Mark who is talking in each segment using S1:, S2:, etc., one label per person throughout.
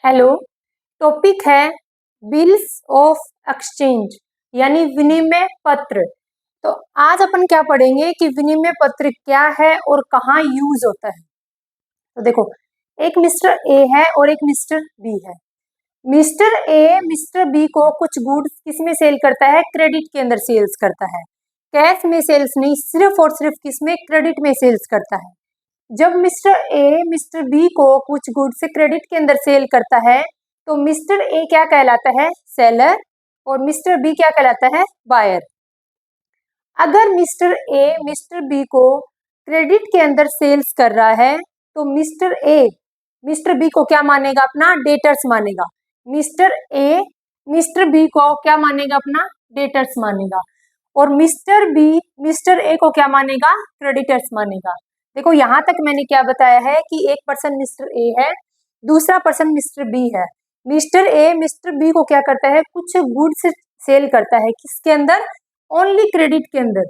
S1: Hello. Topic है bills of exchange यानी विनिमय पत्र। तो आज अपन क्या पढ़ेंगे कि विनिमय पत्र क्या है और कहाँ यूज होता है। तो देखो, एक मिस्टर ए है और एक मिस्टर बी है। मिस्टर ए मिस्टर बी को कुछ गुड्स किसमें सेल करता है? क्रेडिट के अंदर सेल्स करता है। कैश में सेल्स नहीं, सिर्फ और सिर्फ किसमें? क्रेडिट में सेल्स करता है। जब मिस्टर ए मिस्टर बी को कुछ गुड्स से क्रेडिट के अंदर सेल करता है तो मिस्टर ए क्या कहलाता है? सेलर। और मिस्टर बी क्या कहलाता है? बायर। अगर मिस्टर ए मिस्टर बी को क्रेडिट के अंदर सेल्स कर रहा है तो मिस्टर ए मिस्टर बी को क्या मानेगा? अपना डेटर्स मानेगा। मिस्टर ए मिस्टर बी को क्या मानेगा? अपना डेटर्स मानेगा। और मिस्टर बी मिस्टर ए को क्या मानेगा? क्रेडिटर्स मानेगा। देखो, यहां तक मैंने क्या बताया है कि एक पर्सन मिस्टर ए है, दूसरा पर्सन मिस्टर बी है। मिस्टर ए मिस्टर बी को क्या करता है? कुछ गुड्स सेल करता है। किसके अंदर? ओनली क्रेडिट के अंदर।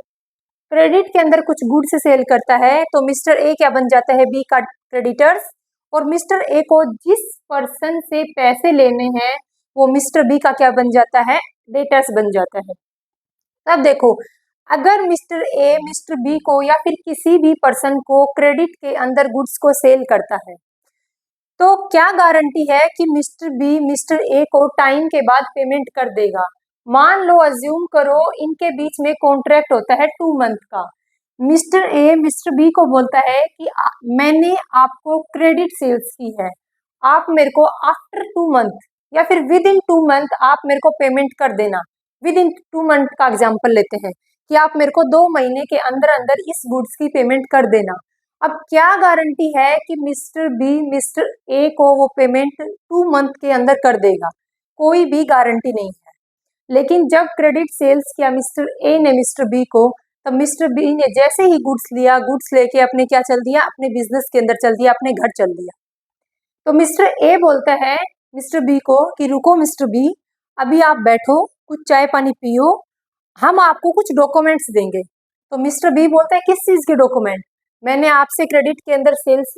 S1: क्रेडिट के अंदर कुछ गुड्स सेल करता है तो मिस्टर ए क्या बन जाता है? बी का क्रेडिटर्स। और मिस्टर ए को जिस पर्सन से पैसे लेने हैं वो मिस्टर बी का क्या बन जाता है? डेटर्स बन जाता है। अब देखो, अगर मिस्टर ए मिस्टर बी को या फिर किसी भी पर्सन को क्रेडिट के अंदर गुड्स को सेल करता है तो क्या गारंटी है कि मिस्टर बी मिस्टर ए को टाइम के बाद पेमेंट कर देगा? मान लो, अज्यूम करो इनके बीच में कॉन्ट्रैक्ट होता है 2 मंथ का। मिस्टर ए मिस्टर बी को बोलता है कि मैंने आपको क्रेडिट सेल्स की है, आप मेरे को आफ्टर 2 मंथ या फिर विद इन 2 मंथ आप मेरे को पेमेंट कर देना। विद इन 2 मंथ का एग्जाम्पल लेते हैं कि आप मेरे को 2 महीने के अंदर अंदर इस गुड्स की पेमेंट कर देना। अब क्या गारंटी है कि मिस्टर बी मिस्टर ए को वो पेमेंट 2 मंथ के अंदर कर देगा? कोई भी गारंटी नहीं है। लेकिन जब क्रेडिट सेल्स किया मिस्टर ए ने मिस्टर बी को, तब मिस्टर बी ने जैसे ही गुड्स लिया, गुड्स लेके अपने क्या चल दिया? अपने बिजनेस के अंदर चल दिया, अपने घर चल दिया। तो मिस्टर ए बोलता है मिस्टर बी को कि रुको मिस्टर बी, अभी आप बैठो, कुछ चाय पानी पियो, हम आपको कुछ डॉक्यूमेंट्स देंगे। तो मिस्टर बी बोलता है किस चीज के डॉक्यूमेंट? मैंने आपसे क्रेडिट के अंदर सेल्स,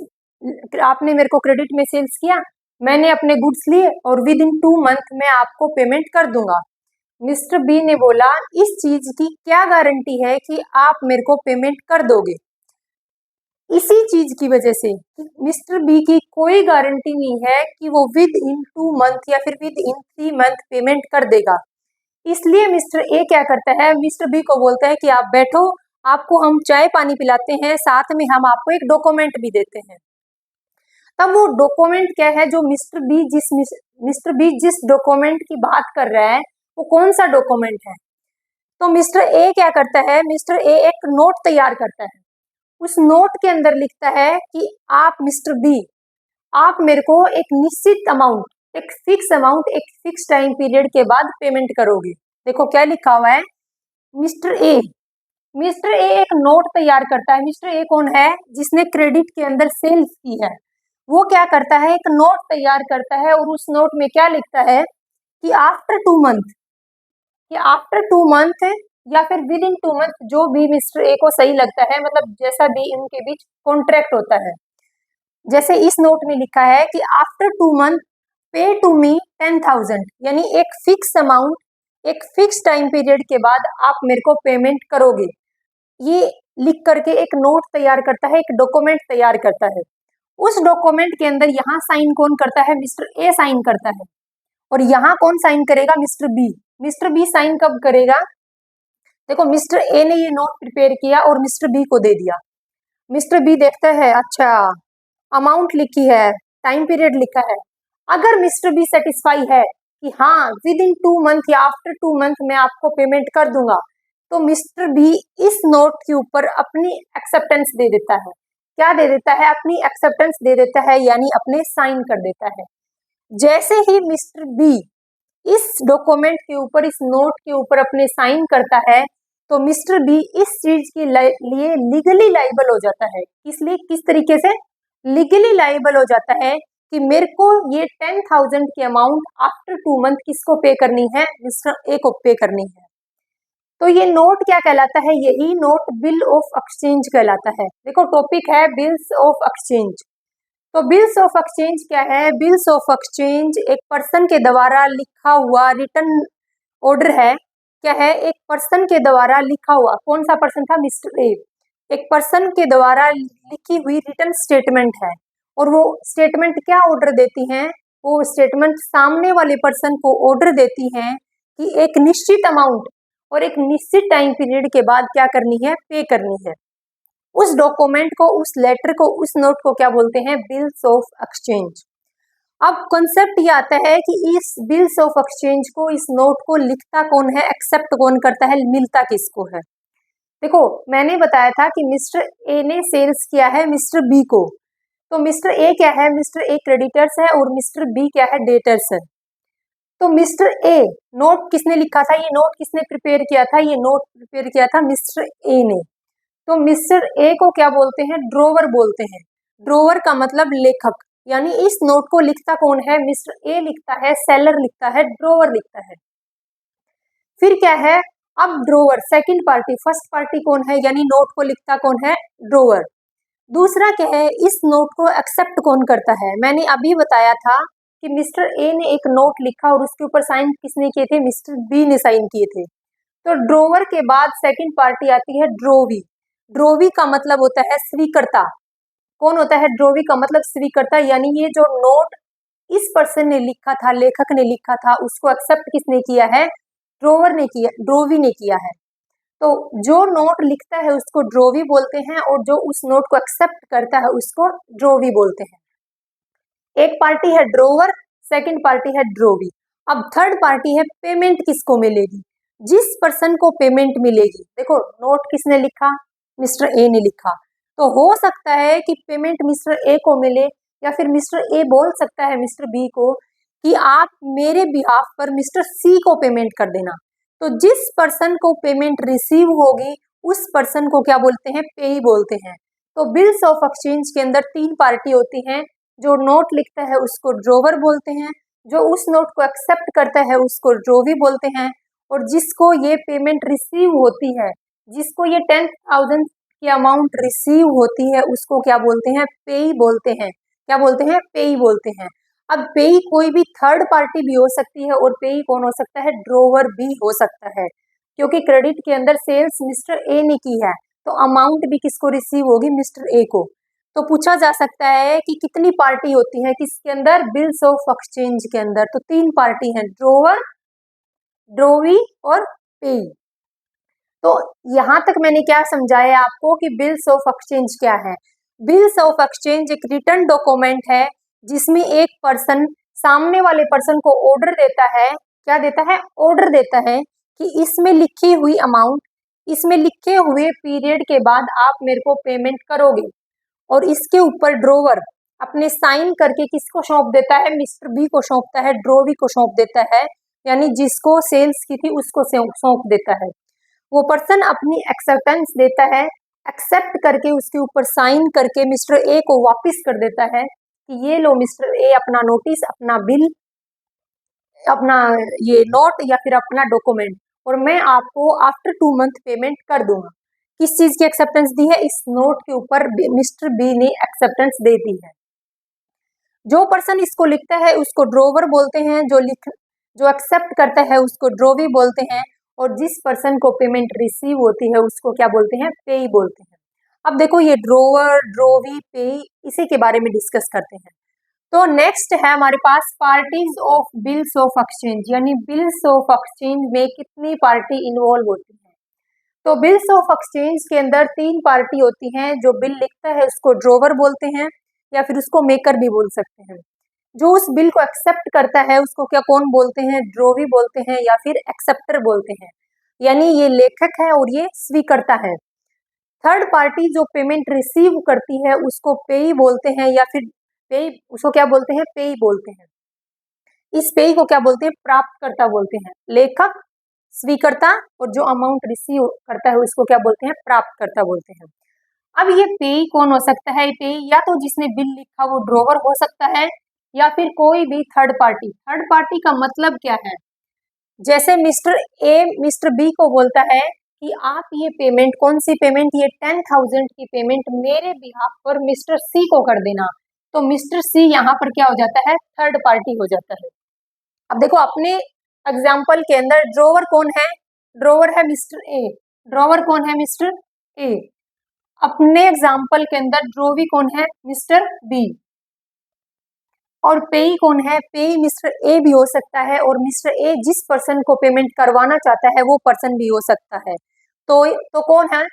S1: आपने मेरे को क्रेडिट में सेल्स किया, मैंने अपने गुड्स लिए और विद इन 2 मंथ में आपको पेमेंट कर दूंगा। मिस्टर बी ने बोला इस चीज की क्या गारंटी है कि आप मेरे को पेमेंट कर दोगे? इसी चीज की वजह से मिस्टर बी की कोई गारंटी नहीं है कि वो विद इन 2 मंथ या फिर विद इन 3 मंथ पेमेंट कर देगा। इसलिए मिस्टर ए क्या करता है? मिस्टर बी को बोलता है कि आप बैठो, आपको हम चाय पानी पिलाते हैं, साथ में हम आपको एक डॉक्यूमेंट भी देते हैं। तब वो डॉक्यूमेंट क्या है जो मिस्टर बी जिस डॉक्यूमेंट की बात कर रहा है वो कौन सा डॉक्यूमेंट है? तो मिस्टर ए क्या करता है? मिस्टर ए एक नोट तैयार करता है। उस नोट के अंदर लिखता है कि आप मिस्टर बी, आप मेरे को एक निश्चित अमाउंट, एक फिक्स अमाउंट, एक फिक्स टाइम पीरियड के बाद पेमेंट करोगे। देखो क्या लिखा हुआ है। मिस्टर ए एक नोट तैयार करता है। मिस्टर ए कौन है? जिसने क्रेडिट के अंदर सेल्स की है। वो क्या करता है? एक नोट तैयार करता है और उस नोट में क्या लिखता है कि आफ्टर 2 मंथ, कि आफ्टर 2 मंथ या फिर विद इन 2 मंथ, जो भी मिस्टर ए को सही लगता है, मतलब जैसा भी इनके बीच कॉन्ट्रैक्ट होता है। जैसे इस नोट में लिखा है कि आफ्टर 2 मंथ पे टू मी 10,000, यानी एक फिक्स अमाउंट, एक फिक्स टाइम पीरियड के बाद आप मेरे को पेमेंट करोगे। ये लिख करके एक नोट तैयार करता है, एक डॉक्यूमेंट तैयार करता है। उस डॉक्यूमेंट के अंदर यहाँ साइन कौन करता है? मिस्टर ए साइन करता है। और यहाँ कौन साइन करेगा? Mister B. Mister B sign कब करेगा? देखो, मिस्टर ए ने ये नोट प्रिपेयर किया और मिस्टर बी को दे दिया। मिस्टर बी देखता है, अच्छा अमाउंट लिखी है, टाइम पीरियड लिखा है। अगर मिस्टर बी सेटिस्फाई है कि हाँ विद इन 2 मंथ या आफ्टर 2 मंथ मैं आपको पेमेंट कर दूंगा, तो मिस्टर बी इस नोट के ऊपर अपनी एक्सेप्टेंस दे देता है। क्या दे देता है? अपनी एक्सेप्टेंस दे देता है, यानी अपने साइन कर देता है। जैसे ही मिस्टर बी इस डॉक्यूमेंट के ऊपर, इस नोट के ऊपर अपने साइन करता है तो मिस्टर बी इस चीज के लिए लीगली लाइबल हो जाता है। इसलिए किस तरीके से लीगली लाइबल हो जाता है कि मेरे को ये 10,000 की अमाउंट आफ्टर 2 मंथ किसको पे करनी है? मिस्टर ए को पे करनी है। तो ये नोट क्या कहलाता है? यही नोट बिल ऑफ एक्सचेंज कहलाता है। देखो, टॉपिक है बिल्स ऑफ एक्सचेंज। तो बिल्स ऑफ एक्सचेंज क्या है? बिल्स ऑफ एक्सचेंज एक पर्सन के द्वारा लिखा हुआ रिटर्न ऑर्डर है। क्या है? एक पर्सन के द्वारा लिखा हुआ। कौन सा पर्सन था? Mister A. एक पर्सन के द्वारा लिखी हुई रिटर्न स्टेटमेंट है, और वो स्टेटमेंट क्या ऑर्डर देती हैं? वो स्टेटमेंट सामने वाले पर्सन को ऑर्डर देती हैं कि एक निश्चित अमाउंट और एक निश्चित टाइम पीरियड के बाद क्या करनी है? पे करनी है। उस डॉक्यूमेंट को, उस लेटर को, उस नोट को क्या बोलते हैं? Bills of exchange. अब कॉन्सेप्ट ये आता है कि इस बिल्स ऑफ एक्सचेंज को, इस नोट को लिखता कौन है, एक्सेप्ट कौन करता है, मिलता किसको है? देखो, मैंने बताया था कि मिस्टर ए ने सेल्स किया है मिस्टर बी को। तो मिस्टर ए क्या है? मिस्टर ए क्रेडिटर्स है और मिस्टर बी क्या है? डेटर्स है। तो मिस्टर ए, नोट किसने लिखा था? ये नोट किसने प्रिपेयर किया था? ये नोट प्रिपेयर किया था मिस्टर ए ने। तो मिस्टर ए को क्या बोलते हैं? ड्रोवर बोलते हैं। ड्रोवर का मतलब लेखक, यानी इस नोट को लिखता कौन है? मिस्टर ए लिखता है, सेलर लिखता है, ड्रोवर लिखता है। फिर क्या है? अब drawer second party, first party कौन है? यानी नोट को लिखता कौन है? ड्रोवर। दूसरा क्या है? इस नोट को एक्सेप्ट कौन करता है? मैंने अभी बताया था कि मिस्टर ए ने एक नोट लिखा और उसके ऊपर साइन किसने किए थे? मिस्टर बी ने साइन किए थे। तो ड्रोवर के बाद सेकंड पार्टी आती है ड्रोवी। ड्रोवी का मतलब होता है स्वीकर्ता। कौन होता है? ड्रोवी का मतलब स्वीकर्ता, यानी ये जो नोट इस पर्सन ने लिखा था, लेखक ने लिखा था, उसको एक्सेप्ट किसने किया है? ड्रोवर ने किया, ड्रोवी ने किया है। तो जो नोट लिखता है उसको ड्रोवी बोलते हैं, और जो उस नोट को एक्सेप्ट करता है उसको ड्रोवी बोलते हैं। एक पार्टी है ड्रोवर, सेकंड पार्टी है ड्रोवी। अब थर्ड पार्टी है पेमेंट किसको मिलेगी? जिस पर्सन को पेमेंट मिलेगी। देखो, नोट किसने लिखा? मिस्टर ए ने लिखा। तो हो सकता है कि पेमेंट मिस्टर ए को मिले, या फिर मिस्टर ए बोल सकता है मिस्टर बी को कि आप मेरे बिहाफ पर मिस्टर सी को पेमेंट कर देना। तो जिस पर्सन को पेमेंट रिसीव होगी उस पर्सन को क्या बोलते हैं? पेई बोलते हैं। तो बिल्स ऑफ एक्सचेंज के अंदर तीन पार्टी होती हैं। जो नोट लिखता है उसको ड्रोवर बोलते हैं, जो उस नोट को एक्सेप्ट करता है उसको ड्रोवी बोलते हैं, और जिसको ये पेमेंट रिसीव होती है, जिसको ये 10,000 की अमाउंट रिसीव होती है, उसको क्या बोलते हैं? पेई बोलते हैं। क्या बोलते हैं? पेई बोलते हैं। अब पेई कोई भी थर्ड पार्टी भी हो सकती है, और पेई कौन हो सकता है? ड्रोवर भी हो सकता है, क्योंकि क्रेडिट के अंदर सेल्स मिस्टर ए ने की है, तो अमाउंट भी किसको रिसीव होगी? मिस्टर ए को। तो पूछा जा सकता है कि कितनी पार्टी होती है किसके अंदर? बिल्स ऑफ एक्सचेंज के अंदर। तो तीन पार्टी हैं, ड्रोवर, ड्रोवी और पेई। तो यहां तक मैंने क्या समझाया आपको कि बिल्स ऑफ एक्सचेंज क्या है। बिल्स ऑफ एक्सचेंज एक रिटर्न डॉक्यूमेंट है जिसमें एक पर्सन सामने वाले पर्सन को ऑर्डर देता है। क्या देता है? ऑर्डर देता है कि इसमें लिखी हुई अमाउंट, इसमें लिखे हुए पीरियड के बाद आप मेरे को पेमेंट करोगे, और इसके ऊपर ड्रोवर अपने साइन करके किसको सौंप देता है? मिस्टर बी को सौंपता है, ड्रोवी को सौंप देता है, यानी जिसको सेल्स की थी उसको सौंप देता है। वो पर्सन अपनी एक्सेप्टेंस देता है, एक्सेप्ट करके उसके ऊपर साइन करके मिस्टर ए को वापस कर देता है कि ये लो मिस्टर ए, अपना नोटिस, अपना बिल, अपना ये नोट या फिर अपना डॉक्यूमेंट, और मैं आपको आफ्टर 2 मंथ पेमेंट कर दूंगा। किस चीज की एक्सेप्टेंस दी है? इस नोट के ऊपर मिस्टर बी ने एक्सेप्टेंस दे दी है। जो पर्सन इसको लिखता है उसको ड्रोवर बोलते हैं, जो एक्सेप्ट करता है उसको ड्रोवी बोलते हैं, और जिस पर्सन को पेमेंट रिसीव होती है उसको क्या बोलते हैं? पेई बोलते हैं। अब देखो, ये ड्रोवर, ड्रोवी, पेई, इसी के बारे में डिस्कस करते हैं। तो नेक्स्ट है हमारे पास parties of bills of exchange, यानी बिल्स ऑफ एक्सचेंज में कितनी पार्टी इन्वॉल्व होती है। तो बिल्स ऑफ एक्सचेंज के अंदर तीन पार्टी होती हैं। जो बिल लिखता है उसको ड्रोवर बोलते हैं, या फिर उसको मेकर भी बोल सकते हैं। जो उस बिल को एक्सेप्ट करता है उसको क्या कौन बोलते हैं? ड्रोवी बोलते हैं, या फिर एक्सेप्टर बोलते हैं, यानी ये लेखक है और ये स्वीकर्ता है। थर्ड पार्टी जो पेमेंट रिसीव करती है उसको पेई बोलते हैं, या फिर पेई, उसको क्या बोलते हैं? पेई बोलते हैं। इस पेई को क्या बोलते हैं? प्राप्तकर्ता बोलते हैं। लेखक, स्वीकर्ता, और जो अमाउंट रिसीव करता है उसको क्या बोलते हैं? प्राप्तकर्ता बोलते हैं। अब ये पेई कौन हो सकता है? पेई या तो जिसने बिल लिखा वो ड्रोवर हो सकता है, या फिर कोई भी थर्ड पार्टी। थर्ड पार्टी का मतलब क्या है? जैसे मिस्टर ए मिस्टर बी को बोलता है कि आप ये पेमेंट, कौन सी पेमेंट? ये 10,000 की पेमेंट मेरे बिहाफ पर मिस्टर सी को कर देना, तो मिस्टर सी यहाँ पर क्या हो जाता है, थर्ड पार्टी हो जाता है। अब देखो अपने एग्जाम्पल के अंदर ड्रोवर कौन है, ड्रोवर है मिस्टर ए, ड्रोवर कौन है मिस्टर ए। अपने एग्जाम्पल के अंदर ड्रोवी कौन है, मिस्टर बी। और पेई कौन है, पेई मिस्टर ए भी हो सकता है, और मिस्टर ए जिस पर्सन को पेमेंट करवाना चाहता है वो पर्सन भी हो सकता है। तो कौन है,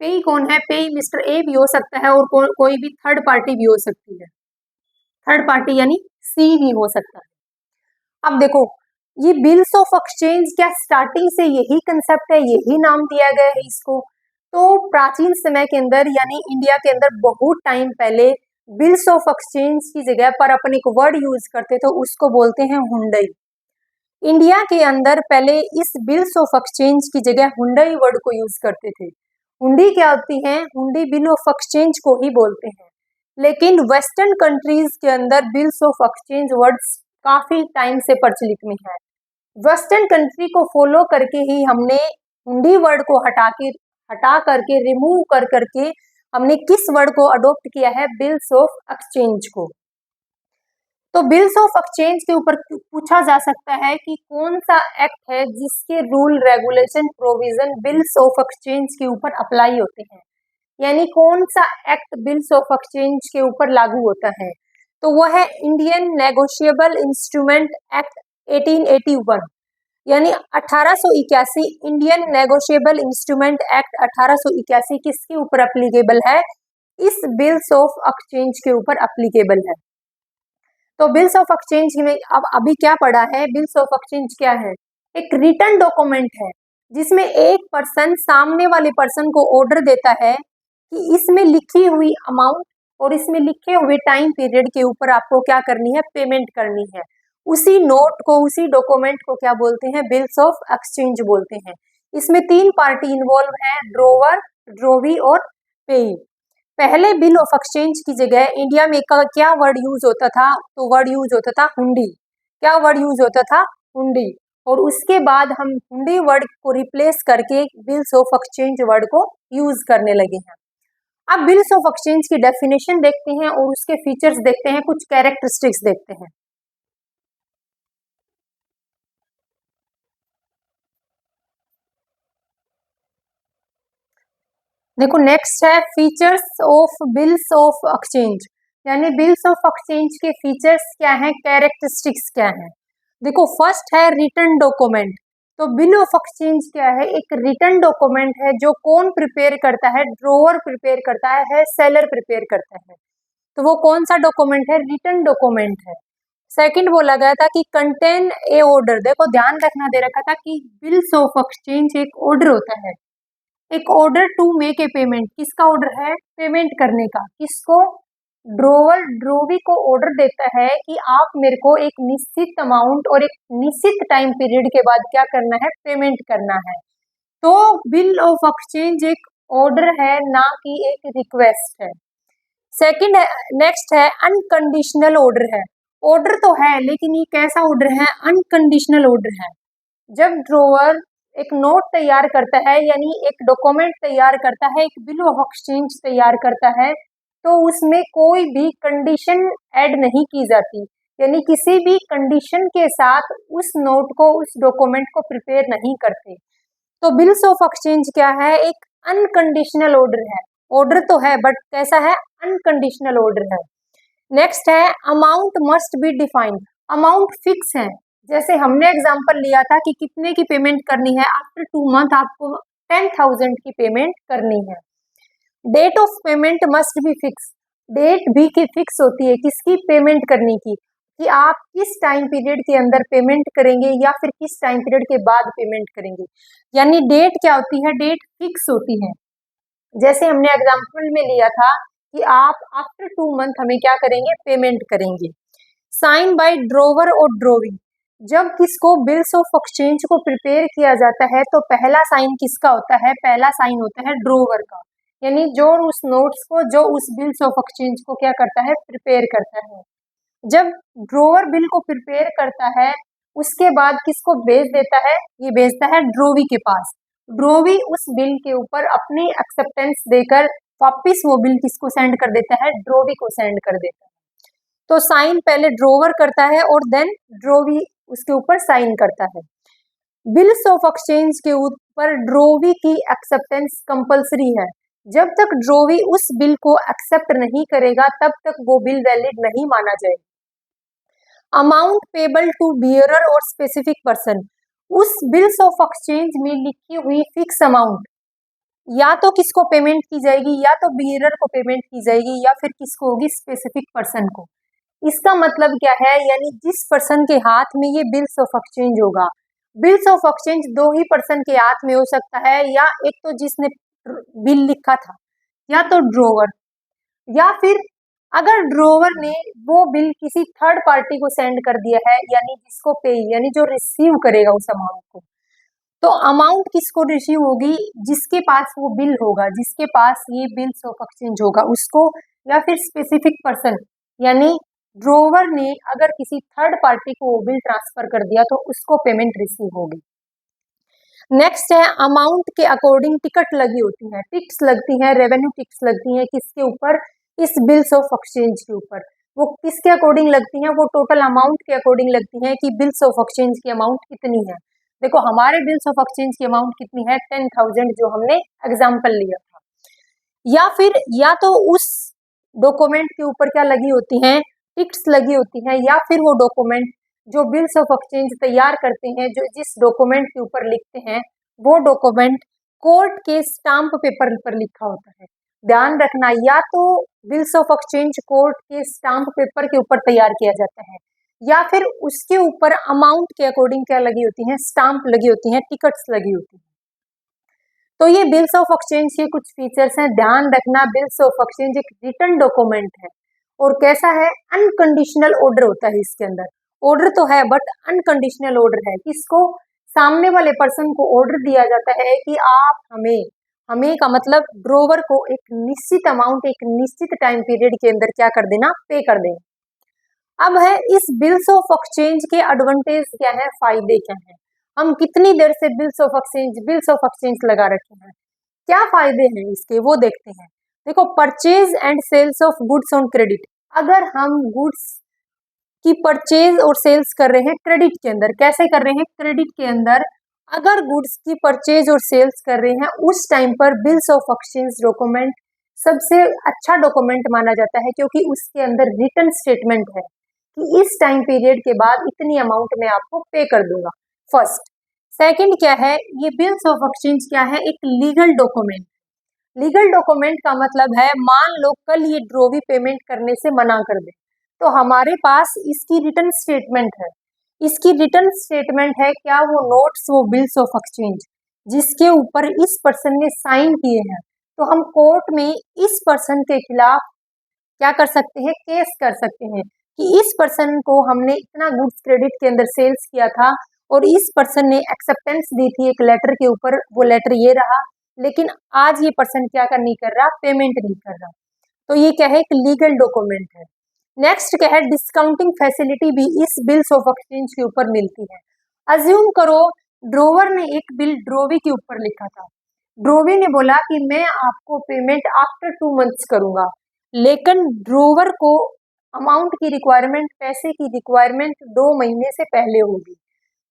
S1: पेई कौन है, पेई मिस्टर ए भी हो सकता है, और कोई भी थर्ड पार्टी भी हो सकती है, थर्ड पार्टी यानी सी भी हो सकता है। अब देखो ये बिल्स ऑफ एक्सचेंज क्या स्टार्टिंग से यही कंसेप्ट है, यही नाम दिया गया है इसको। तो प्राचीन समय के अंदर यानी इंडिया के अंदर बहुत टाइम पहले बिल्स ऑफ एक्सचेंज की जगह पर अपन एक वर्ड यूज करते थे, उसको बोलते हैं हुंडई। इंडिया के अंदर पहले इस बिल्स ऑफ एक्सचेंज की जगह हुंडई वर्ड को यूज करते थे। हुंडी क्या होती है, हुंडी बिल ऑफ एक्सचेंज को ही बोलते हैं। लेकिन वेस्टर्न कंट्रीज के अंदर बिल्स ऑफ एक्सचेंज वर्ड्स काफी टाइम से प्रचलित में है। वेस्टर्न कंट्री को फॉलो करके ही हमने हुंडी वर्ड को हटा करके रिमूव कर करके हमने किस वर्ड को अडॉप्ट किया है, बिल्स ऑफ एक्सचेंज को। तो बिल्स ऑफ एक्सचेंज के ऊपर पूछा जा सकता है कि कौन सा एक्ट है जिसके rule regulation provision bills of exchange के ऊपर अप्लाई होते हैं, यानी कौन सा एक्ट बिल्स ऑफ एक्सचेंज के ऊपर लागू होता है। तो वह है इंडियन नेगोशिएबल इंस्ट्रूमेंट एक्ट 1881, यानी 1881 इंडियन नेगोशिएबल इंस्ट्रूमेंट एक्ट 1881 किसके ऊपर अप्लीकेबल है, इस बिल्स ऑफ एक्सचेंज के ऊपर अप्लीकेबल है। तो बिल्स ऑफ एक्सचेंज में अब अभी क्या पढ़ा है, बिल्स ऑफ एक्सचेंज क्या है, एक रिटन डॉक्यूमेंट है जिसमें एक पर्सन सामने वाले पर्सन को ऑर्डर देता है कि इसमें लिखी हुई अमाउंट और इसमें लिखे हुए टाइम पीरियड के ऊपर आपको क्या करनी है, पेमेंट करनी है। उसी नोट को, उसी डॉक्यूमेंट को क्या बोलते हैं, बिल्स ऑफ एक्सचेंज बोलते हैं। इसमें तीन पार्टी इन्वॉल्व है, ड्रोवर, ड्रोवी और पेई। पहले बिल ऑफ एक्सचेंज की जगह इंडिया में क्या वर्ड यूज होता था, तो वर्ड यूज होता था हुंडी। क्या वर्ड यूज होता था, हुंडी। और उसके बाद हम हुंडी वर्ड को रिप्लेस करके बिल्स ऑफ एक्सचेंज वर्ड को यूज करने लगे हैं। अब बिल्स ऑफ एक्सचेंज की डेफिनेशन देखते हैं और उसके फीचर्स देखते हैं, कुछ कैरेक्टरिस्टिक्स देखते हैं। देखो नेक्स्ट है features of bills of exchange, यानी बिल्स ऑफ एक्सचेंज के फीचर्स क्या हैं, कैरेक्टरिस्टिक्स क्या हैं। देखो फर्स्ट है रिटन डॉक्यूमेंट। तो बिल ऑफ एक्सचेंज क्या है, एक रिटन डॉक्यूमेंट है जो कौन प्रिपेयर करता है, ड्रोवर प्रिपेयर करता है, सेलर प्रिपेयर करता है। तो वो कौन सा डॉक्यूमेंट है, रिटन डॉक्यूमेंट है। सेकंड बोला गया था कि कंटेन ए ऑर्डर। देखो ध्यान रखना दे रखा था कि बिल्स ऑफ एक्सचेंज एक ऑर्डर होता है, एक order to make a payment. किसका ऑर्डर है, पेमेंट करने का। किसको, ड्रोवर ड्रोवी को ऑर्डर देता है कि आप मेरे को एक निश्चित अमाउंट और एक निश्चित टाइम पीरियड के बाद क्या करना है, पेमेंट करना है। तो बिल ऑफ एक्सचेंज एक ऑर्डर है, ना कि एक रिक्वेस्ट है। सेकंड है, नेक्स्ट है अनकंडीशनल ऑर्डर है। ऑर्डर तो है लेकिन ये कैसा ऑर्डर है, अनकंडीशनल ऑर्डर है। जब ड्रोवर एक नोट तैयार करता है, यानी एक डॉक्यूमेंट तैयार करता है, एक बिल ऑफ एक्सचेंज तैयार करता है, तो उसमें कोई भी कंडीशन ऐड नहीं की जाती, यानी किसी भी कंडीशन के साथ उस नोट को, उस डॉक्यूमेंट को प्रिपेयर नहीं करते। तो बिल्स ऑफ एक्सचेंज क्या है, एक अनकंडीशनल ऑर्डर है। ऑर्डर तो है बट कैसा है, अनकंडीशनल ऑर्डर है। नेक्स्ट है amount must be defined. Amount fix है, जैसे हमने एग्जांपल लिया था कि कितने की पेमेंट करनी है, आफ्टर 2 मंथ आपको 10,000 की पेमेंट करनी है। Date of payment must be fix. Date भी की फिक्स होती है, किसकी, पेमेंट करने की, कि आप किस टाइम पीरियड के अंदर पेमेंट करेंगे या फिर किस टाइम पीरियड के बाद पेमेंट करेंगे। यानी डेट क्या होती है, डेट फिक्स होती है। जैसे हमने एग्जाम्पल में लिया था कि आप आफ्टर 2 मंथ हमें क्या करेंगे, पेमेंट करेंगे। साइन बाय ड्रोवर और ड्रोविंग। जब किसको, बिल्स ऑफ एक्सचेंज को प्रिपेयर किया जाता है तो पहला साइन किसका होता है, पहला साइन होता है ड्रोवर का, यानी जो उस नोट्स को, जो उस बिल्स ऑफ एक्सचेंज को क्या करता है, प्रिपेयर करता है। जब ड्रोवर बिल को प्रिपेयर करता है उसके बाद किसको भेज देता है, ये भेजता है ड्रोवी के पास। ड्रोवी उस बिल के ऊपर अपनी एक्सेप्टेंस देकर वापिस वो बिल किसको सेंड कर देता है, ड्रोवी को सेंड कर देता है। तो साइन पहले ड्रोवर करता है और देन ड्रोवी उसके ऊपर साइन करता है। बिल्स ऑफ एक्सचेंज के ऊपर ड्रोवी की एक्सेप्टेंस कंपलसरी है। जब तक ड्रोवी उस बिल को एक्सेप्ट नहीं करेगा तब तक वो बिल वैलिड नहीं माना जाएगा। अमाउंट पेबल टू बियरर और स्पेसिफिक पर्सन, उस बिल्स ऑफ एक्सचेंज में लिखी हुई फिक्स अमाउंट या तो किसको पेमेंट की जाएगी, या तो बियरर को पेमेंट की जाएगी, या फिर किसको होगी, स्पेसिफिक पर्सन को। इसका मतलब क्या है, यानी जिस पर्सन के हाथ में ये बिल्स ऑफ एक्सचेंज होगा, बिल्स ऑफ एक्सचेंज दो ही पर्सन के हाथ में हो सकता है, या एक तो जिसने बिल लिखा था, या तो ड्रोवर, या फिर अगर ड्रोवर ने वो बिल किसी थर्ड पार्टी को सेंड कर दिया है, यानी जिसको पे, यानी जो रिसीव करेगा उस अमाउंट को, तो अमाउंट किसको रिसीव होगी, जिसके पास वो बिल होगा, जिसके पास ये बिल्स ऑफ एक्सचेंज होगा उसको, या फिर स्पेसिफिक पर्सन यानी ड्रोवर ने अगर किसी थर्ड पार्टी को वो बिल ट्रांसफर कर दिया तो उसको पेमेंट रिसीव होगी। नेक्स्ट है अमाउंट के अकॉर्डिंग टिकट लगी होती है, टिक्स लगती हैं, रेवेन्यू टिक्स लगती हैं, किसके ऊपर, इस बिल्स ऑफ एक्सचेंज के ऊपर। वो किसके अकॉर्डिंग लगती हैं, वो टोटल अमाउंट के अकॉर्डिंग लगती हैं कि बिल्स ऑफ एक्सचेंज की अमाउंट कितनी है। देखो हमारे बिल्स ऑफ एक्सचेंज की अमाउंट कितनी है, 10,000 जो हमने एग्जाम्पल लिया था। या फिर या तो उस डॉक्यूमेंट के ऊपर क्या लगी होती हैं, टिक्स लगी होती हैं, या फिर वो डॉक्यूमेंट जो बिल्स ऑफ एक्सचेंज तैयार करते हैं, जो जिस डॉक्यूमेंट के ऊपर लिखते हैं, वो डॉक्यूमेंट कोर्ट के स्टाम्प पेपर पर लिखा होता है। ध्यान रखना, या तो बिल्स ऑफ एक्सचेंज कोर्ट के स्टाम्प पेपर के ऊपर तैयार किया जाता है, या फिर उसके ऊपर अमाउंट के अकॉर्डिंग क्या लगी होती है, स्टाम्प लगी होती हैं, टिकट्स लगी होती हैं। तो ये बिल्स ऑफ एक्सचेंज के कुछ फीचर्स हैं, ध्यान रखना। बिल्स ऑफ एक्सचेंज एक रिटन डॉक्यूमेंट है और कैसा है, अनकंडीशनल ऑर्डर होता है इसके अंदर। ऑर्डर तो है बट अनकंडीशनल ऑर्डर है। किसको, सामने वाले पर्सन को ऑर्डर दिया जाता है कि आप हमें का मतलब ड्रोवर को एक निश्चित अमाउंट एक निश्चित टाइम पीरियड के अंदर क्या कर देना, पे कर देना। अब है इस बिल्स ऑफ एक्सचेंज के एडवांटेज क्या है, फायदे क्या है। हम कितनी देर से बिल्स ऑफ एक्सचेंज लगा रखे हैं, क्या फायदे हैं इसके वो देखते हैं। देखो, purchase and sales of goods on credit, अगर हम गुड्स की परचेज और सेल्स कर रहे हैं क्रेडिट के अंदर, कैसे कर रहे हैं, क्रेडिट के अंदर अगर गुड्स की परचेज और सेल्स कर रहे हैं उस टाइम पर बिल्स ऑफ एक्सचेंज डॉक्यूमेंट सबसे अच्छा डॉक्यूमेंट माना जाता है, क्योंकि उसके अंदर रिटन स्टेटमेंट है कि इस टाइम पीरियड के बाद इतनी अमाउंट में आपको पे कर दूंगा। फर्स्ट। सेकंड क्या है, ये बिल्स ऑफ एक्सचेंज क्या है, एक लीगल डॉक्यूमेंट। लीगल डॉक्यूमेंट का मतलब है, मान लो कल ये ड्रोवी पेमेंट करने से मना कर दे, तो हमारे पास इसकी रिटन स्टेटमेंट है। इसकी रिटन स्टेटमेंट है क्या, वो नोट्स, वो बिल्स ऑफ एक्सचेंज जिसके ऊपर इस पर्सन ने साइन किए हैं, तो हम कोर्ट में इस पर्सन के खिलाफ क्या कर सकते हैं, केस कर सकते हैं कि इस पर्सन को हमने इतना गुड्स क्रेडिट के अंदर सेल्स किया था और इस पर्सन ने एक्सेप्टेंस दी थी एक लेटर के ऊपर, वो लेटर ये रहा, लेकिन आज ये पर्सन क्या कर नहीं कर रहा, पेमेंट नहीं कर रहा। तो ये क्या है, एक लीगल डॉक्यूमेंट है। नेक्स्ट क्या है, डिस्काउंटिंग फैसिलिटी भी इस बिल्स ऑफ एक्सचेंज के ऊपर मिलती है। अज्यूम करो ड्रोवर ने एक बिल ड्रोवी के ऊपर लिखा था, ड्रोवी ने बोला कि मैं आपको पेमेंट आफ्टर 2 मंथ्स करूंगा, लेकिन ड्रोवर को अमाउंट की रिक्वायरमेंट, पैसे की रिक्वायरमेंट 2 महीने से पहले होगी।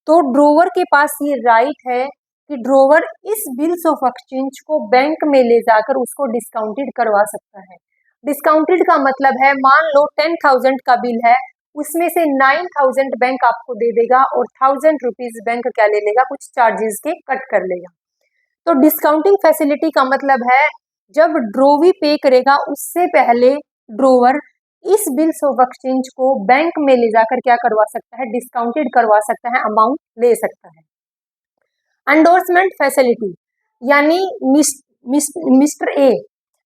S1: तो ड्रोवर के पास ये राइट है कि ड्रोवर इस बिल्स ऑफ एक्सचेंज को बैंक में ले जाकर उसको डिस्काउंटेड करवा सकता है। डिस्काउंटेड का मतलब है, मान लो 10,000 का बिल है, उसमें से 9,000 बैंक आपको दे देगा और 1,000 रुपीज बैंक क्या ले लेगा, कुछ चार्जेस के कट कर लेगा। तो डिस्काउंटिंग फैसिलिटी का मतलब है, जब ड्रोवी पे करेगा उससे पहले ड्रोवर इस बिल्स ऑफ एक्सचेंज को बैंक में ले जाकर क्या करवा सकता है, डिस्काउंटेड करवा सकता है, अमाउंट ले सकता है। एंडोर्समेंट फैसिलिटी यानी मिस्टर ए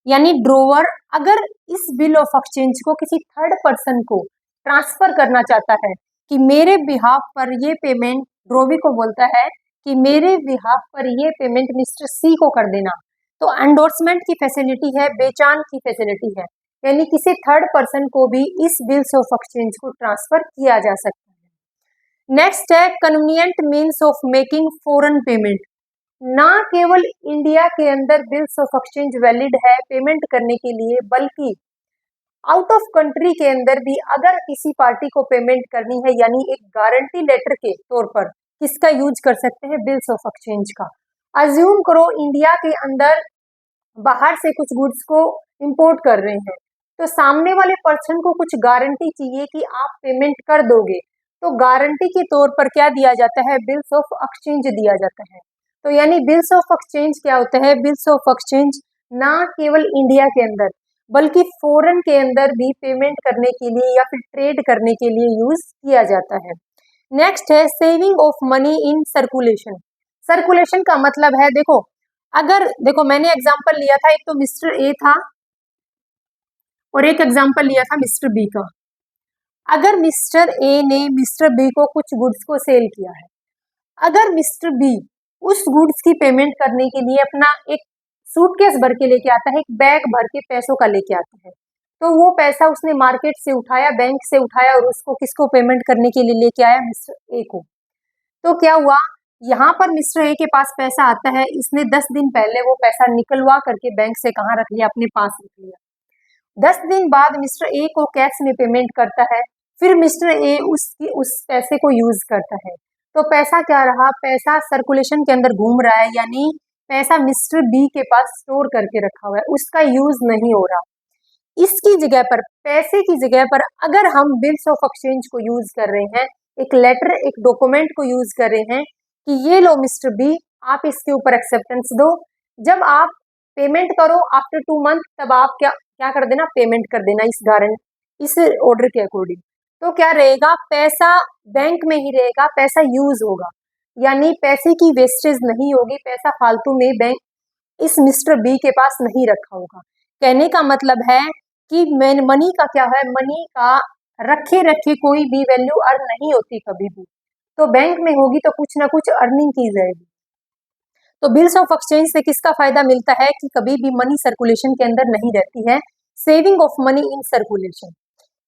S1: यानी ड्रोवर अगर इस बिल ऑफ एक्सचेंज को किसी थर्ड पर्सन को ट्रांसफर करना चाहता है कि मेरे बिहाफ पर ये पेमेंट, ड्रोवी को बोलता है कि मेरे बिहाफ पर ये पेमेंट मिस्टर सी को कर देना, तो एंडोर्समेंट की फैसिलिटी है, बेचान की फैसिलिटी है, यानी किसी थर्ड पर्सन को भी इस बिल्स ऑफ एक्सचेंज को ट्रांसफर किया जा सकता है। नेक्स्ट है convenient means of making foreign payment. ना केवल इंडिया के अंदर बिल्स ऑफ एक्सचेंज वैलिड है पेमेंट करने के लिए, बल्कि आउट ऑफ कंट्री के अंदर भी अगर किसी पार्टी को पेमेंट करनी है, यानी एक गारंटी लेटर के तौर पर किसका यूज कर सकते हैं, बिल्स ऑफ एक्सचेंज का। अज्यूम करो इंडिया के अंदर बाहर से कुछ गुड्स को इंपोर्ट कर रहे हैं, तो सामने वाले पर्सन को कुछ गारंटी चाहिए कि आप पेमेंट कर दोगे, तो गारंटी के तौर पर क्या दिया जाता है, बिल्स ऑफ एक्सचेंज दिया जाता है। तो यानी बिल्स ऑफ एक्सचेंज क्या होता है, बिल्स ऑफ एक्सचेंज ना केवल इंडिया के अंदर बल्कि फॉरेन के अंदर भी पेमेंट करने के लिए या फिर ट्रेड करने के लिए यूज किया जाता है। नेक्स्ट है saving of money in circulation. Circulation का मतलब है, देखो मैंने एग्जांपल लिया था, एक तो मिस्टर ए था और एक एग्जांपल लिया था मिस्टर बी का। अगर मिस्टर ए ने मिस्टर बी को कुछ गुड्स को सेल किया है, अगर मिस्टर बी उस गुड्स की पेमेंट करने के लिए अपना एक सूटकेस भर के लेके आता है, एक बैग भर के पैसों का लेके आता है, तो वो पैसा उसने मार्केट से उठाया, बैंक से उठाया और उसको किसको पेमेंट करने के लिए लेके आया, मिस्टर ए को। तो क्या हुआ, यहाँ पर मिस्टर ए के पास पैसा आता है, इसने 10 दिन पहले वो पैसा निकलवा करके बैंक से कहाँ रख लिया, अपने पास रख लिया। 10 दिन बाद मिस्टर ए को कैश में पेमेंट करता है, फिर मिस्टर ए उस पैसे को यूज करता है, तो पैसा क्या रहा, पैसा सर्कुलेशन के अंदर घूम रहा है, यानी पैसा मिस्टर बी के पास स्टोर करके रखा हुआ है, उसका यूज नहीं हो रहा। इसकी जगह पर, पैसे की जगह पर अगर हम बिल्स ऑफ एक्सचेंज को यूज कर रहे हैं, एक लेटर, एक डॉक्यूमेंट को यूज कर रहे हैं कि ये लो मिस्टर बी, आप इसके ऊपर एक्सेप्टेंस दो, जब आप पेमेंट करो आफ्टर 2 मंथ, तब आप क्या क्या कर देना, पेमेंट कर देना इस इस ऑर्डर के अकॉर्डिंग। तो क्या रहेगा, पैसा बैंक में ही रहेगा, पैसा यूज होगा, यानी पैसे की वेस्टेज नहीं होगी, पैसा फालतू में बैंक इस मिस्टर बी के पास नहीं रखा होगा। कहने का मतलब है कि मनी का क्या है, मनी का रखे रखे कोई भी वैल्यू अर्न नहीं होती कभी भी, तो बैंक में होगी तो कुछ ना कुछ अर्निंग की जाएगी। तो बिल्स ऑफ एक्सचेंज से किसका फायदा मिलता है कि कभी भी मनी सर्कुलेशन के अंदर नहीं रहती है, saving of money in circulation.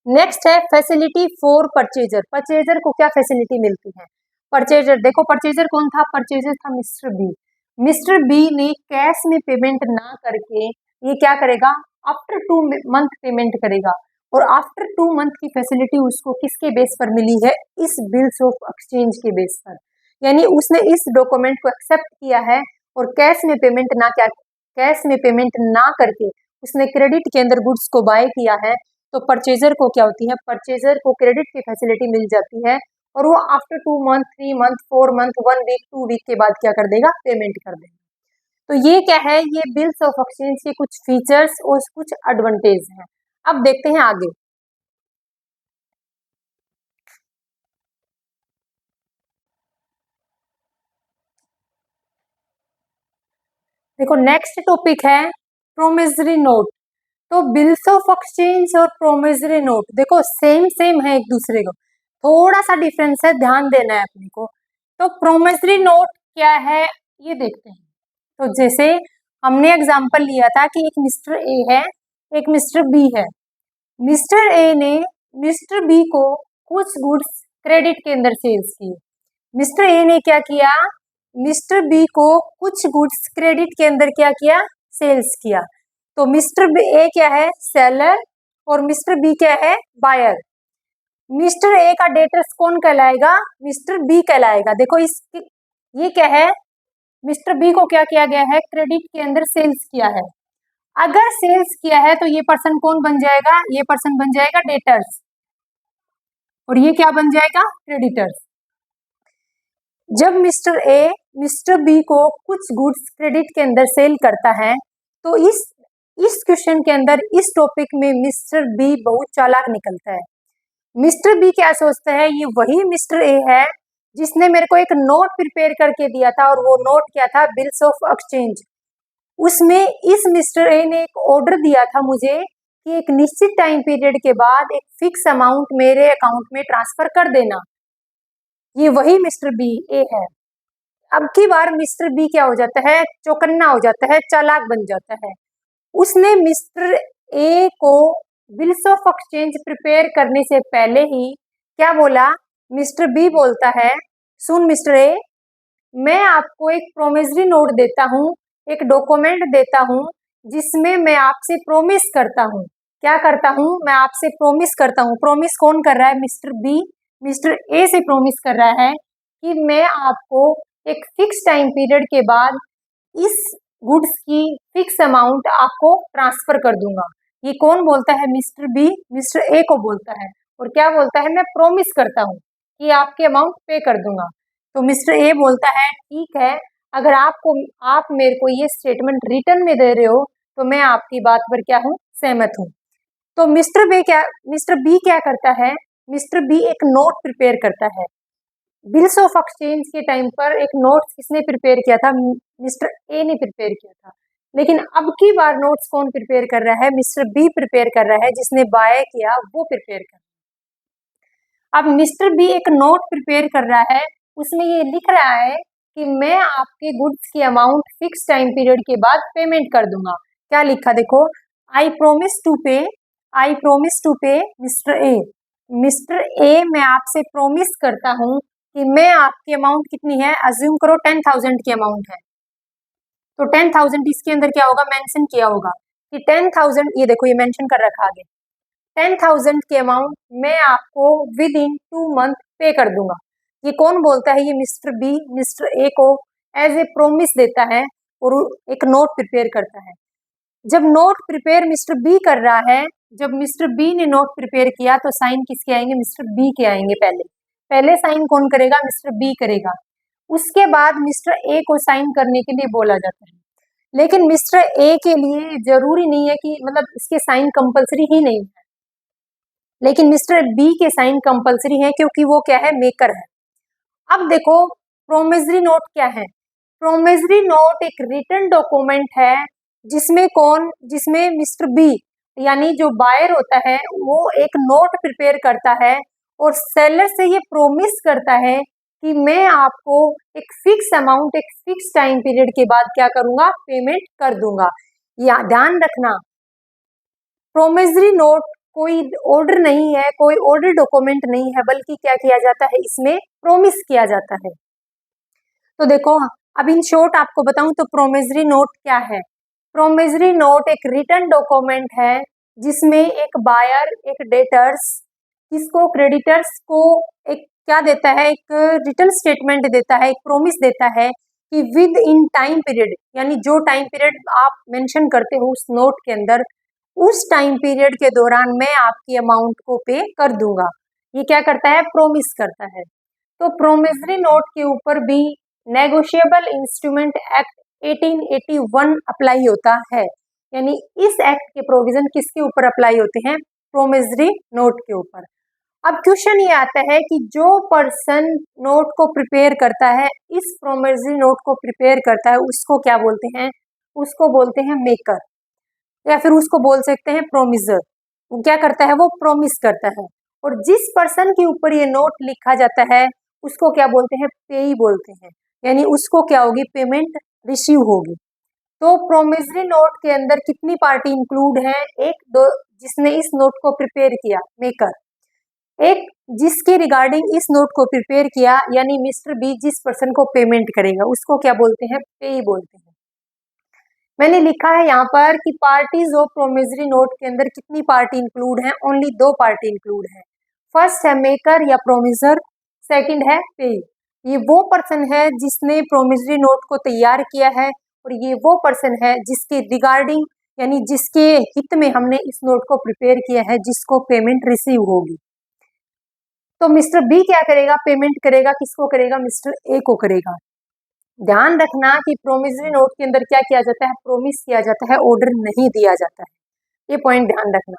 S1: Next है फैसिलिटी फॉर परचेजर। परचेजर को क्या फैसिलिटी मिलती है, परचेजर, देखो परचेजर कौन था, परचेजर था मिस्टर बी। मिस्टर बी ने कैश में पेमेंट ना करके ये क्या करेगा, आफ्टर 2 मंथ पेमेंट करेगा, और आफ्टर 2 मंथ की फैसिलिटी उसको किसके बेस पर मिली है, इस बिल्स ऑफ एक्सचेंज के बेस पर, यानी उसने इस डॉक्यूमेंट को एक्सेप्ट किया है और कैश में पेमेंट ना करके उसने क्रेडिट के अंदर गुड्स को बाय किया है, तो परचेजर को क्या होती है, परचेजर को क्रेडिट की फैसिलिटी मिल जाती है और वो after 2 month, 3 month, 4 month, 1 week, 2 week के बाद क्या कर देगा, पेमेंट कर देगा। तो ये क्या है, ये बिल्स ऑफ एक्सचेंज के कुछ फीचर्स और कुछ एडवांटेज हैं। अब देखते हैं आगे। देखो नेक्स्ट टॉपिक है प्रोमिसरी नोट। तो बिल्स ऑफ एक्सचेंज और प्रोमिसरी नोट देखो सेम है एक दूसरे को, थोड़ा सा डिफरेंस है, ध्यान देना है अपने को। तो प्रोमिसरी नोट क्या है ये देखते हैं। तो जैसे हमने एग्जांपल लिया था कि एक मिस्टर ए है, एक मिस्टर बी है। मिस्टर ए ने मिस्टर बी को कुछ गुड्स क्रेडिट के अंदर सेल्स किए। मिस्टर ए ने क्या किया, मिस्टर बी को कुछ गुड्स क्रेडिट के अंदर क्या किया, सेल्स किया। तो मिस्टर ए क्या है, सेलर, और मिस्टर बी क्या है, बायर। मिस्टर ए का डेटर्स कौन कहलाएगा, मिस्टर बी कहलाएगा। देखो इस ये क्या है, मिस्टर बी को क्या किया गया है, क्रेडिट के अंदर सेल्स किया है। अगर सेल्स किया है तो ये पर्सन कौन बन जाएगा, ये पर्सन बन जाएगा डेटर्स, और ये क्या बन जाएगा, क्रेडिटर्स। जब मिस्टर ए मिस्टर बी को कुछ गुड्स क्रेडिट के अंदर सेल करता है, तो इस क्वेश्चन के अंदर, इस टॉपिक में मिस्टर बी बहुत चालाक निकलता है। मिस्टर बी क्या सोचता है, ये वही मिस्टर ए है जिसने मेरे को एक नोट प्रिपेयर करके दिया था, और वो नोट क्या था, बिल्स ऑफ एक्सचेंज। उसमें इस मिस्टर ए ने एक ऑर्डर दिया था मुझे कि एक निश्चित टाइम पीरियड के बाद एक फिक्स अमाउंट मेरे अकाउंट में ट्रांसफर कर देना। ये वही मिस्टर बी ए है। अब की बार मिस्टर बी क्या हो जाता है, चौकन्ना हो जाता है, चालाक बन जाता है। उसने मिस्टर ए को बिल्स ऑफ एक्सचेंज प्रिपेयर करने से पहले ही क्या बोला, मिस्टर बी बोलता है, सुन मिस्टर ए, मैं आपको एक प्रोमिसरी नोट देता हूँ, एक डॉक्यूमेंट देता हूँ जिसमें मैं आपसे प्रोमिस करता हूँ क्या करता हूँ, मैं आपसे प्रोमिस करता हूँ। प्रोमिस कौन कर रहा है? मिस्टर बी मिस्टर ए से प्रोमिस कर रहा है कि मैं आपको एक फिक्स टाइम पीरियड के बाद इस गुड्स की फिक्स अमाउंट आपको ट्रांसफर कर दूंगा। ये कौन बोलता है? मिस्टर बी मिस्टर ए को बोलता है। और क्या बोलता है? मैं प्रोमिस करता हूँ कि आपके अमाउंट पे कर दूंगा। तो मिस्टर ए बोलता है ठीक है, अगर आप मेरे को ये स्टेटमेंट रिटर्न में दे रहे हो तो मैं आपकी बात पर क्या हूँ? सहमत हूँ। तो मिस्टर बी क्या करता है? मिस्टर बी एक नोट प्रिपेयर करता है। बिल्स ऑफ एक्सचेंज के टाइम पर एक नोट किसने प्रिपेयर किया था? मिस्टर ए ने प्रिपेयर किया था। लेकिन अब की बार नोट्स कौन प्रिपेयर कर रहा है? मिस्टर बी प्रिपेयर कर रहा है। जिसने बाय किया वो प्रिपेयर कर रहा है। अब मिस्टर बी एक नोट प्रिपेयर कर रहा है, उसमें ये लिख रहा है कि मैं आपके गुड्स की अमाउंट फिक्स टाइम पीरियड के बाद पेमेंट कर दूंगा। क्या लिखा देखो, आई प्रोमिस टू पे मिस्टर ए। मिस्टर ए, मैं आपसे प्रोमिस करता हूँ कि मैं आपकी अमाउंट कितनी है? अज्यूम करो 10,000 की अमाउंट है, तो 10,000 इसके अंदर क्या होगा? मेंशन किया होगा कि 10,000, ये देखो ये मेंशन कर रखा आगे, 10,000 की अमाउंट मैं आपको विद इन 2 मंथ पे कर दूंगा। ये कौन बोलता है? ये मिस्टर बी मिस्टर ए को एज ए प्रोमिस देता है और एक नोट प्रिपेयर करता है। जब नोट प्रिपेयर मिस्टर बी कर रहा है, जब मिस्टर बी ने नोट प्रिपेयर किया तो साइन किसके आएंगे? मिस्टर बी के आएंगे। पहले पहले साइन कौन करेगा? मिस्टर बी करेगा। उसके बाद मिस्टर ए को साइन करने के लिए बोला जाता है। लेकिन मिस्टर ए के लिए जरूरी नहीं है कि मतलब इसके साइन कंपलसरी ही नहीं है, लेकिन मिस्टर बी के साइन कंपलसरी है क्योंकि वो क्या है? मेकर है। अब देखो प्रोमिसरी नोट क्या है? प्रोमिसरी नोट एक रिटन डॉक्यूमेंट है जिसमें मिस्टर बी यानी जो बायर होता है वो एक नोट प्रिपेयर करता है और सेलर से ये प्रोमिस करता है कि मैं आपको एक फिक्स अमाउंट एक फिक्स टाइम पीरियड के बाद क्या करूंगा? पेमेंट कर दूंगा। या ध्यान रखना, प्रोमिसरी नोट कोई ऑर्डर नहीं है, कोई ऑर्डर डॉक्यूमेंट नहीं है, बल्कि क्या किया जाता है? इसमें प्रोमिस किया जाता है। तो देखो, अब इन शॉर्ट आपको बताऊं तो प्रोमिसरी नोट क्या है? प्रोमिसरी नोट एक रिटन डॉक्यूमेंट है जिसमें एक बायर एक डेटर्स किसको? क्रेडिटर्स को एक क्या देता है? एक रिटन स्टेटमेंट देता है, एक प्रोमिस देता है कि विद इन टाइम पीरियड, यानी जो टाइम पीरियड आप मेंशन करते हो उस नोट के अंदर, उस टाइम पीरियड के दौरान मैं आपकी अमाउंट को पे कर दूंगा। ये क्या करता है? प्रोमिस करता है। तो प्रोमिसरी नोट के ऊपर भी नेगोशिएबल इंस्ट्रूमेंट एक्ट 1881 अप्लाई होता है। यानी इस एक्ट के प्रोविजन किसके ऊपर अप्लाई होते हैं? प्रोमिसरी नोट के ऊपर। अब क्वेश्चन ये आता है कि जो पर्सन नोट को प्रिपेयर करता है, इस प्रोमिसरी नोट को प्रिपेयर करता है, उसको क्या बोलते हैं? उसको बोलते हैं मेकर, या फिर उसको बोल सकते हैं प्रोमिसर। वो क्या करता है? वो प्रोमिस करता है। और जिस पर्सन के ऊपर ये नोट लिखा जाता है उसको क्या बोलते हैं? पेई बोलते हैं। यानी उसको क्या होगी? पेमेंट रिसीव होगी। तो प्रोमिसरी नोट के अंदर कितनी पार्टी इंक्लूड है? एक दो, जिसने इस नोट को प्रिपेयर किया मेकर, एक जिसके रिगार्डिंग इस नोट को प्रिपेयर किया यानी मिस्टर बी जिस पर्सन को पेमेंट करेगा उसको क्या बोलते हैं? पेई बोलते हैं। मैंने लिखा है यहाँ पर कि पार्टीज ऑफ प्रोमिसरी नोट के अंदर कितनी पार्टी इंक्लूड है? ओनली 2 पार्टी इंक्लूड है। फर्स्ट है मेकर या प्रोमिसर, सेकंड है पे। ये वो पर्सन है जिसने प्रोमिसरी नोट को तैयार किया है और ये वो पर्सन है जिसके रिगार्डिंग यानी जिसके हित में हमने इस नोट को प्रिपेयर किया है, जिसको पेमेंट रिसीव होगी। तो मिस्टर बी क्या करेगा? पेमेंट करेगा। किसको करेगा? मिस्टर ए को करेगा। ध्यान रखना कि प्रोमिसरी नोट के अंदर क्या किया जाता है? प्रोमिस किया जाता है, ऑर्डर नहीं दिया जाता है। ये पॉइंट ध्यान रखना।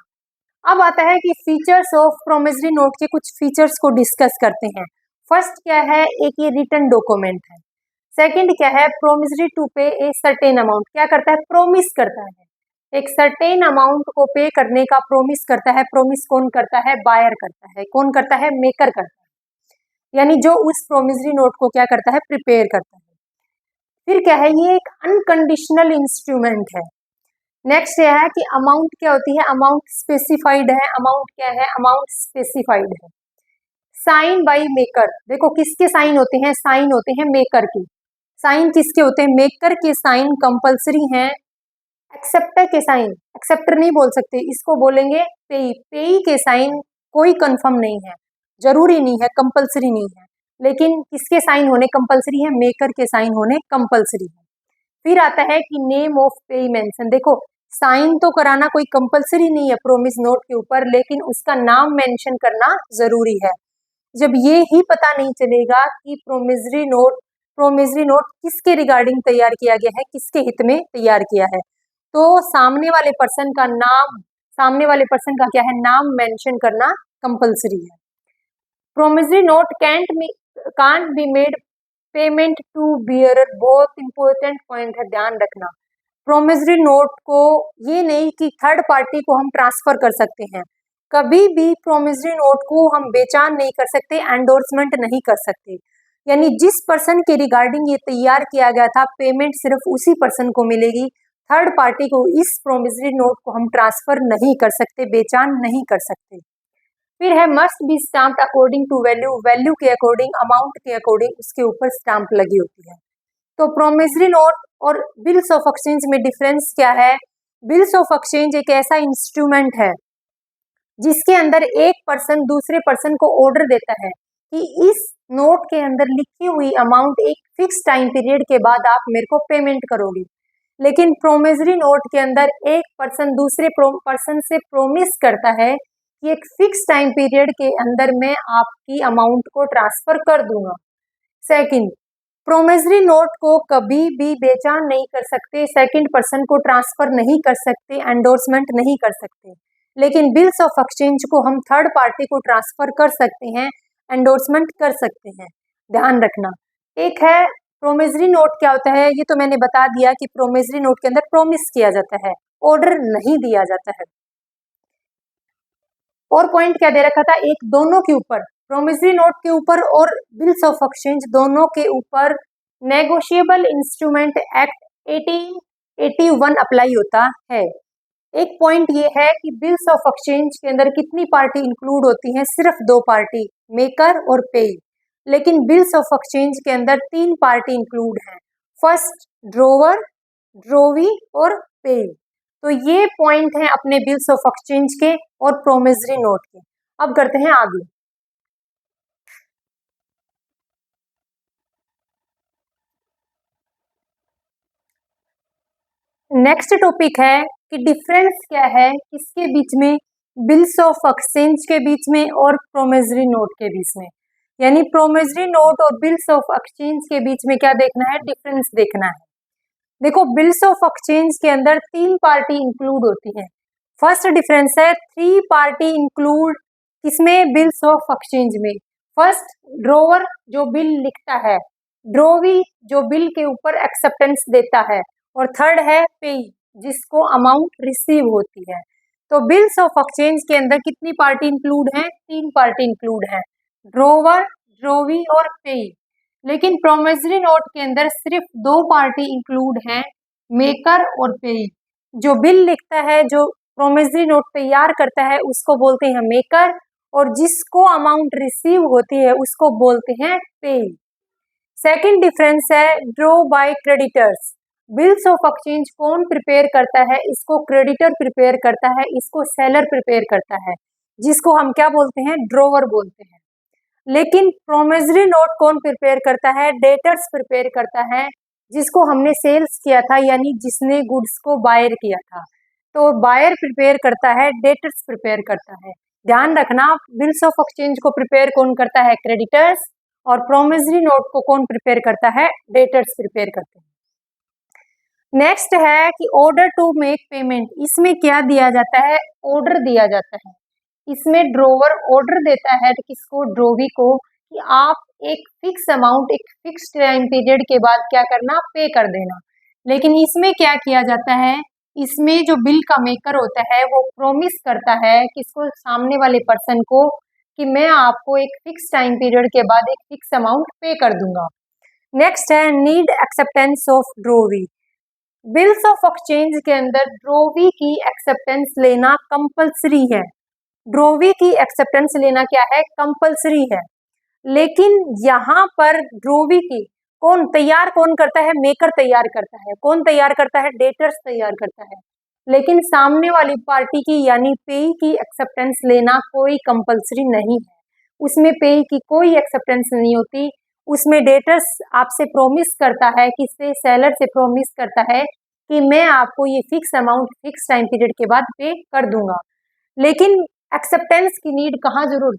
S1: अब आता है कि फीचर्स ऑफ प्रोमिसरी नोट के कुछ फीचर्स को डिस्कस करते हैं। फर्स्ट क्या है? एक ये रिटन डॉक्यूमेंट है। सेकंड क्या है? प्रोमिसरी टू पे ए सर्टेन अमाउंट। क्या करता है? प्रोमिस करता है, एक सर्टेन अमाउंट को पे करने का प्रोमिस करता है। प्रोमिस कौन करता है? बायर करता है। कौन करता है? मेकर करता है। यानी जो उस प्रोमिसरी नोट को क्या करता है? प्रिपेयर करता है। फिर क्या है? ये एक अनकंडीशनल इंस्ट्रूमेंट है। नेक्स्ट यह है कि अमाउंट क्या होती है? अमाउंट स्पेसिफाइड है। अमाउंट क्या है? अमाउंट स्पेसिफाइड है। Sign by maker. देखो किसके साइन होते हैं? साइन होते हैं मेकर के। साइन किसके होते हैं? मेकर के साइन कंपलसरी हैं एक्सेप्टर के साइन, एक्सेप्टर नहीं बोल सकते, इसको बोलेंगे पेई। पेई के साइन कोई कंफर्म नहीं है, जरूरी नहीं है, कंपलसरी नहीं है, लेकिन किसके साइन होने कंपलसरी है? मेकर के साइन होने कंपलसरी है। फिर आता है कि नेम ऑफ पेई मेंशन। देखो साइन तो कराना कोई कंपलसरी नहीं है प्रोमिस नोट के ऊपर, लेकिन उसका नाम मेंशन करना जरूरी है। जब ये ही पता नहीं चलेगा कि प्रोमिसरी नोट किसके रिगार्डिंग तैयार किया गया है, किसके हित में तैयार किया है, तो सामने वाले पर्सन का नाम, सामने वाले पर्सन का क्या है, नाम मेंशन करना कंपलसरी है। Promissory note can't be made payment to bearer, बहुत इंपॉर्टेंट पॉइंट है, ध्यान रखना। प्रोमिसरी नोट को ये नहीं कि थर्ड पार्टी को हम ट्रांसफर कर सकते हैं, कभी भी प्रोमिसरी नोट को हम बेचान नहीं कर सकते, एंडोर्समेंट नहीं कर सकते। यानी जिस पर्सन के रिगार्डिंग ये तैयार किया गया था, पेमेंट सिर्फ उसी पर्सन को मिलेगी, थर्ड पार्टी को इस प्रोमिसरी नोट को हम ट्रांसफर नहीं कर सकते, बेचान नहीं कर सकते। फिर है must be stamped according to value, value के अकॉर्डिंग, अमाउंट के अकॉर्डिंग उसके ऊपर स्टाम्प लगी होती है। तो प्रोमिसरी नोट और बिल्स ऑफ एक्सचेंज में डिफरेंस क्या है? बिल्स ऑफ एक्सचेंज एक ऐसा इंस्ट्रूमेंट है जिसके अंदर एक पर्सन दूसरे पर्सन को ऑर्डर देता है कि इस नोट के अंदर लिखी हुई अमाउंट एक फिक्स टाइम पीरियड के बाद आप मेरे को पेमेंट करोगे। लेकिन प्रोमिसरी नोट के अंदर एक पर्सन दूसरे पर्सन से प्रोमिस करता है कि एक फिक्स टाइम पीरियड के अंदर मैं आपकी अमाउंट को ट्रांसफर कर दूंगा। सेकंड, प्रोमिसरी नोट को कभी भी बेचान नहीं कर सकते, सेकंड पर्सन को ट्रांसफर नहीं कर सकते, एंडोर्समेंट नहीं कर सकते। लेकिन बिल्स ऑफ एक्सचेंज को हम थर्ड पार्टी को ट्रांसफर कर सकते हैं, एंडोर्समेंट कर सकते हैं, ध्यान रखना। एक है प्रोमिसरी नोट, क्या होता है ये तो मैंने बता दिया कि प्रोमिसरी नोट के अंदर प्रोमिस किया जाता है, ऑर्डर नहीं दिया जाता है। और पॉइंट क्या दे रखा था, एक दोनों के ऊपर, प्रोमिसरी नोट के ऊपर और बिल्स ऑफ एक्सचेंज दोनों के ऊपर नेगोशिएबल इंस्ट्रूमेंट एक्ट 1881 अप्लाई होता है। एक पॉइंट ये है कि बिल्स ऑफ एक्सचेंज के अंदर कितनी पार्टी इंक्लूड होती हैं? सिर्फ दो पार्टी, मेकर और पेई। लेकिन बिल्स ऑफ एक्सचेंज के अंदर तीन पार्टी इंक्लूड हैं, फर्स्ट ड्रोवर, ड्रोवी और पेई। तो ये पॉइंट हैं अपने बिल्स ऑफ एक्सचेंज के और प्रोमिसरी नोट के। अब करते हैं आगे। नेक्स्ट टॉपिक है कि डिफरेंस क्या है किसके बीच में, बिल्स ऑफ एक्सचेंज के बीच में और प्रोमिसरी नोट के बीच में। यानी प्रोमिसरी नोट और बिल्स ऑफ एक्सचेंज के बीच में क्या देखना है, डिफरेंस देखना है। देखो बिल्स ऑफ एक्सचेंज के अंदर तीन पार्टी इंक्लूड होती है। फर्स्ट डिफरेंस है थ्री पार्टी इंक्लूड किसमें, बिल्स ऑफ एक्सचेंज में। फर्स्ट ड्रोवर जो बिल लिखता है, ड्रोवी जो बिल के ऊपर एक्सेप्टेंस देता है, और थर्ड है पेई जिसको अमाउंट रिसीव होती है। तो बिल्स ऑफ एक्सचेंज के अंदर कितनी पार्टी इंक्लूड है, तीन पार्टी इंक्लूड है, ड्रोवर, ड्रोवी और पेई। लेकिन प्रोमिसरी नोट के अंदर सिर्फ दो पार्टी इंक्लूड हैं, मेकर और पेई। जो बिल लिखता है, जो प्रोमिसरी नोट तैयार करता है, उसको बोलते हैं मेकर, और जिसको अमाउंट रिसीव होती है उसको बोलते हैं पेई। सेकंड डिफरेंस है draw by creditors. Bills of exchange कौन प्रिपेयर करता है, इसको क्रेडिटर प्रिपेयर करता है, इसको सेलर प्रिपेयर करता है, जिसको हम क्या बोलते हैं, ड्रोवर बोलते हैं। लेकिन प्रोमिसरी नोट कौन प्रिपेयर करता है, डेटर्स प्रिपेयर करता है, जिसको हमने सेल्स किया था, यानी जिसने गुड्स को बायर किया था। तो बायर प्रिपेयर करता है, डेटर्स प्रिपेयर करता है। ध्यान रखना, बिल्स ऑफ एक्सचेंज को प्रिपेयर कौन करता है, क्रेडिटर्स, और प्रोमिसरी नोट को कौन प्रिपेयर करता है, डेटर्स प्रिपेयर करते हैं। नेक्स्ट है कि ऑर्डर टू मेक पेमेंट। इसमें क्या दिया जाता है, ऑर्डर दिया जाता है। इसमें ड्रोवर ऑर्डर देता है तो किसको, ड्रोवी को, कि आप एक फिक्स अमाउंट एक फिक्स टाइम पीरियड के बाद क्या करना, पे कर देना। लेकिन इसमें क्या किया जाता है, इसमें जो बिल का मेकर होता है वो प्रॉमिस करता है किसको, सामने वाले पर्सन को, कि मैं आपको एक फिक्स टाइम पीरियड के बाद एक फिक्स अमाउंट पे कर दूंगा। नेक्स्ट है need acceptance of drawee. Bills of exchange के अंदर ड्रोवी की एक्सेप्टेंस लेना कंपलसरी है। ड्रोवी की एक्सेप्टेंस लेना क्या है, कंपलसरी है। लेकिन यहाँ पर ड्रोवी की कौन करता है, मेकर तैयार करता है। कौन तैयार करता है, डेटर्स तैयार करता है। लेकिन सामने वाली पार्टी की यानी पेई की एक्सेप्टेंस लेना कोई कंपलसरी नहीं है। उसमें पेई की कोई एक्सेप्टेंस नहीं होती। उसमें डेटर्स आपसे प्रोमिस करता है, किससे, सेलर से प्रोमिस करता है कि मैं आपको ये fix amount fix time period के बाद पे कर दूंगा। लेकिन एक्सेप्टेंस की नीड कहाँ जरूर,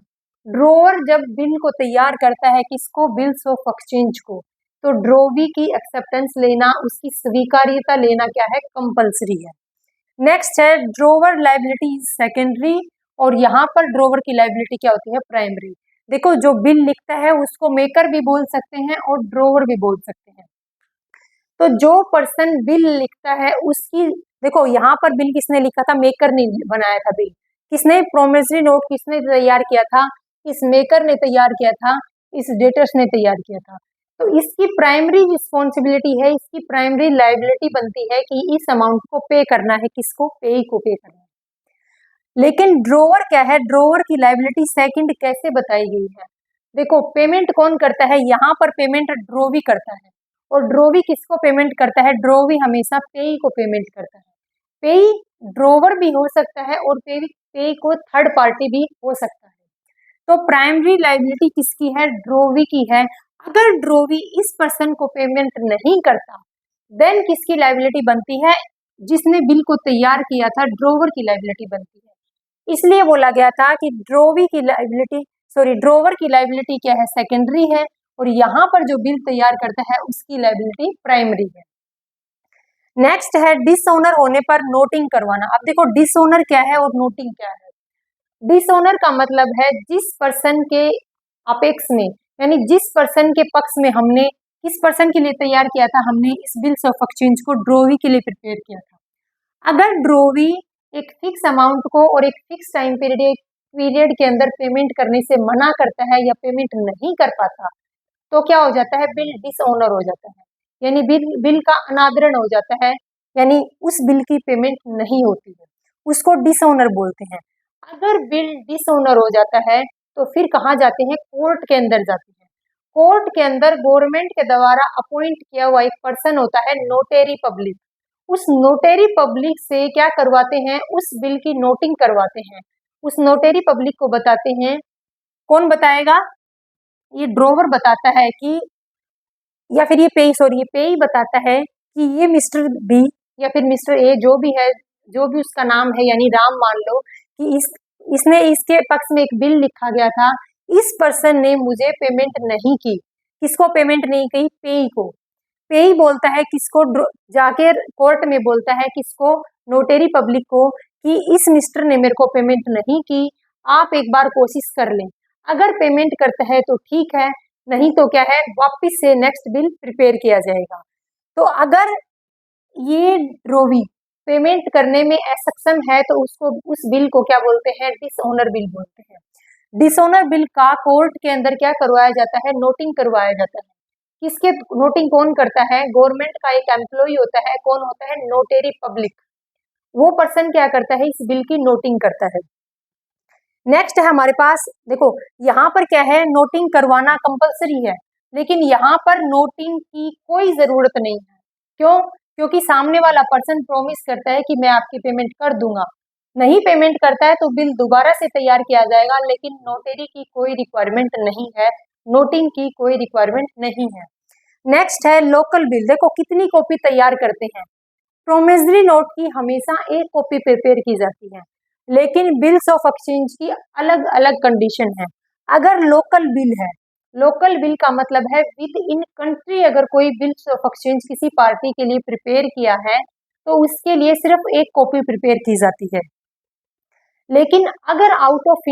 S1: ड्रोवर जब बिल को तैयार करता है, किसको, बिल्स ऑफ एक्सचेंज को, तो ड्रोवी की एक्सेप्टेंस लेना, उसकी स्वीकार्यता लेना क्या है, कंपलसरी है। नेक्स्ट है ड्रोवर लाइबिलिटी इज सेकेंडरी, और यहाँ पर ड्रोवर की लाइबिलिटी क्या होती है, प्राइमरी। देखो जो बिल लिखता है उसको मेकर भी बोल सकते हैं और ड्रोवर भी बोल सकते हैं। तो जो पर्सन बिल लिखता है उसकी, देखो यहाँ पर बिल किसने लिखा था, मेकर ने बनाया था बिल। किसने, प्रोमिसरी नोट किसने तैयार किया था, इस मेकर ने तैयार किया था, इस डेटर्स ने तैयार किया था। तो इसकी प्राइमरी रिस्पॉन्सिबिलिटी है, इसकी प्राइमरी लाइबिलिटी बनती है कि इस अमाउंट को पे करना है, किसको, पेई को पे करना है। लेकिन ड्रोवर क्या है, ड्रोवर की लाइबिलिटी सेकंड कैसे बताई गई है, देखो पेमेंट कौन करता है, यहाँ पर पेमेंट ड्रोवी करता है। और ड्रोवी किसको पेमेंट करता है, ड्रोवी हमेशा पेई को पेमेंट करता है। पेई ड्रोवर भी हो सकता है और पेई को थर्ड पार्टी भी हो सकता है। तो प्राइमरी लाइबिलिटी किसकी है, ड्रोवी की है। अगर ड्रोवी इस पर्सन को पेमेंट नहीं करता, देन किसकी लाइबिलिटी बनती है, जिसने बिल को तैयार किया था, ड्रोवर की लाइबिलिटी बनती है। इसलिए बोला गया था कि ड्रोवर की लाइबिलिटी क्या है, सेकेंडरी है, और यहाँ पर जो बिल तैयार करता है उसकी लाइबिलिटी प्राइमरी है। नेक्स्ट है डिसओनर होने पर नोटिंग करवाना। अब देखो डिसओनर क्या है और नोटिंग क्या है। डिसओनर का मतलब है जिस पर्सन के अपेक्ष में, यानी जिस पर्सन के पक्ष में हमने, किस पर्सन के लिए तैयार किया था, हमने इस बिल्स ऑफ एक्सचेंज को ड्रोवी के लिए प्रिपेयर किया था। अगर ड्रोवी एक फिक्स अमाउंट को और एक फिक्स टाइम पीरियड के अंदर पेमेंट करने से मना करता है या पेमेंट नहीं कर पाता, तो क्या हो जाता है, बिल डिसऑनर हो जाता है, यानी बिल का अनादरण हो जाता है, यानी उस बिल की पेमेंट नहीं होती है, उसको डिसऑनर बोलते हैं। अगर बिल डिसऑनर हो जाता है तो फिर कहाँ जाते हैं, कोर्ट के अंदर जाते हैं। कोर्ट के अंदर गवर्नमेंट के द्वारा अपॉइंट किया हुआ एक पर्सन होता है, नोटेरी पब्लिक। उस नोटेरी पब्लिक से क्या करवाते हैं, उस बिल की नोटिंग करवाते हैं। उस नोटेरी पब्लिक को बताते हैं, कौन बताएगा, ये ड्रोवर बताता है कि, या फिर ये पेई बताता है कि ये मिस्टर बी या फिर मिस्टर ए जो भी है, जो भी उसका नाम है, यानी राम मान लो, कि इसने इसके पक्ष में एक बिल लिखा गया था, इस पर्सन ने मुझे पेमेंट नहीं की। किसको पेमेंट नहीं की, पेई को। पेई बोलता है किसको, जाके कोर्ट में बोलता है किसको, नोटेरी पब्लिक को, कि इस मिस्टर ने मेरे को पेमेंट नहीं की, आप एक बार कोशिश कर लें। अगर पेमेंट करता है तो ठीक है, नहीं तो क्या है, वापस से नेक्स्ट बिल प्रिपेयर किया जाएगा। तो अगर ये ड्रोवी पेमेंट करने में असक्षम है तो उसको, उस बिल को क्या बोलते हैं, डिसऑनर बिल बोलते हैं। डिसऑनर बिल का कोर्ट के अंदर क्या करवाया जाता है, नोटिंग करवाया जाता है। किसके नोटिंग कौन करता है, गवर्नमेंट का एक एम्प्लॉय होता है, कौन होता है, नोटेरी पब्लिक। वो पर्सन क्या करता है, इस बिल की नोटिंग करता है। नेक्स्ट है हमारे पास, देखो यहाँ पर क्या है, नोटिंग करवाना कंपलसरी है, लेकिन यहाँ पर नोटिंग की कोई जरूरत नहीं है। क्यों, क्योंकि सामने वाला पर्सन प्रॉमिस करता है कि मैं आपकी पेमेंट कर दूंगा। नहीं पेमेंट करता है तो बिल दोबारा से तैयार किया जाएगा, लेकिन नोटेरी की कोई रिक्वायरमेंट नहीं है, नोटिंग की कोई रिक्वायरमेंट नहीं है। नेक्स्ट है लोकल बिल। देखो कितनी कॉपी तैयार करते हैं, प्रोमिसरी नोट की हमेशा एक कॉपी प्रिपेयर की जाती है, लेकिन बिल्स ऑफ एक्सचेंज की अलग अलग कंडीशन है। अगर लोकल बिल है, लोकल बिल का मतलब है विद इन कंट्री, अगर कोई बिल्स ऑफ एक्सचेंज किसी पार्टी के लिए प्रिपेयर किया है तो उसके लिए सिर्फ एक कॉपी प्रिपेयर की जाती है। लेकिन अगर आउट ऑफ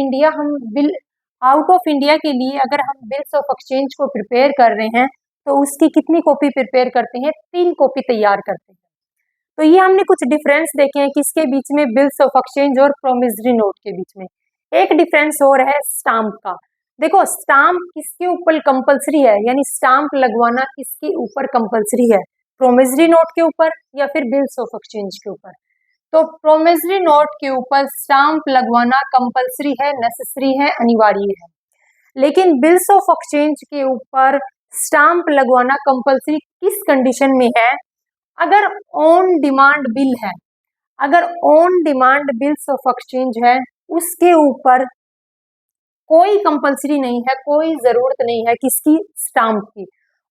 S1: इंडिया के लिए अगर हम बिल्स ऑफ एक्सचेंज को प्रिपेयर कर रहे हैं तो उसकी कितनी कॉपी प्रिपेयर करते हैं, 3 कॉपी तैयार करते हैं। तो ये हमने कुछ डिफरेंस देखे हैं किसके बीच में, बिल्स ऑफ एक्सचेंज और प्रोमिसरी नोट के बीच में। एक डिफरेंस और है स्टाम्प का। देखो स्टाम्प किसके ऊपर कंपलसरी है, यानी स्टाम्प लगवाना किसके ऊपर कंपलसरी है, प्रोमिसरी नोट के ऊपर या फिर बिल्स ऑफ एक्सचेंज के ऊपर। तो प्रोमिसरी नोट के ऊपर स्टाम्प लगवाना कंपलसरी है, नेसेसरी है, अनिवार्य है। लेकिन बिल्स ऑफ एक्सचेंज के ऊपर स्टाम्प लगवाना कंपलसरी किस कंडीशन में है, अगर ऑन डिमांड बिल है, अगर on demand bills of exchange है, उसके ऊपर कोई कंपलसरी नहीं है, कोई जरूरत नहीं है किसकी, स्टाम्प की।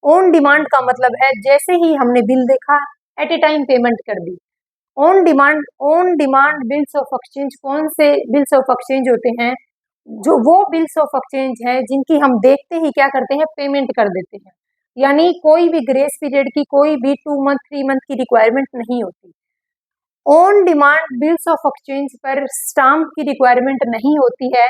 S1: ऑन डिमांड का मतलब है जैसे ही हमने बिल देखा एट ए टाइम पेमेंट कर दी। On demand bills of exchange कौन से बिल्स ऑफ एक्सचेंज होते हैं, जो वो बिल्स ऑफ एक्सचेंज है जिनकी हम देखते ही क्या करते हैं, पेमेंट कर देते हैं। यानी कोई भी ग्रेस पीरियड की, कोई भी 2 मंथ 3 मंथ की रिक्वायरमेंट नहीं होती। On demand bills of exchange पर स्टाम्प की रिक्वायरमेंट नहीं होती है,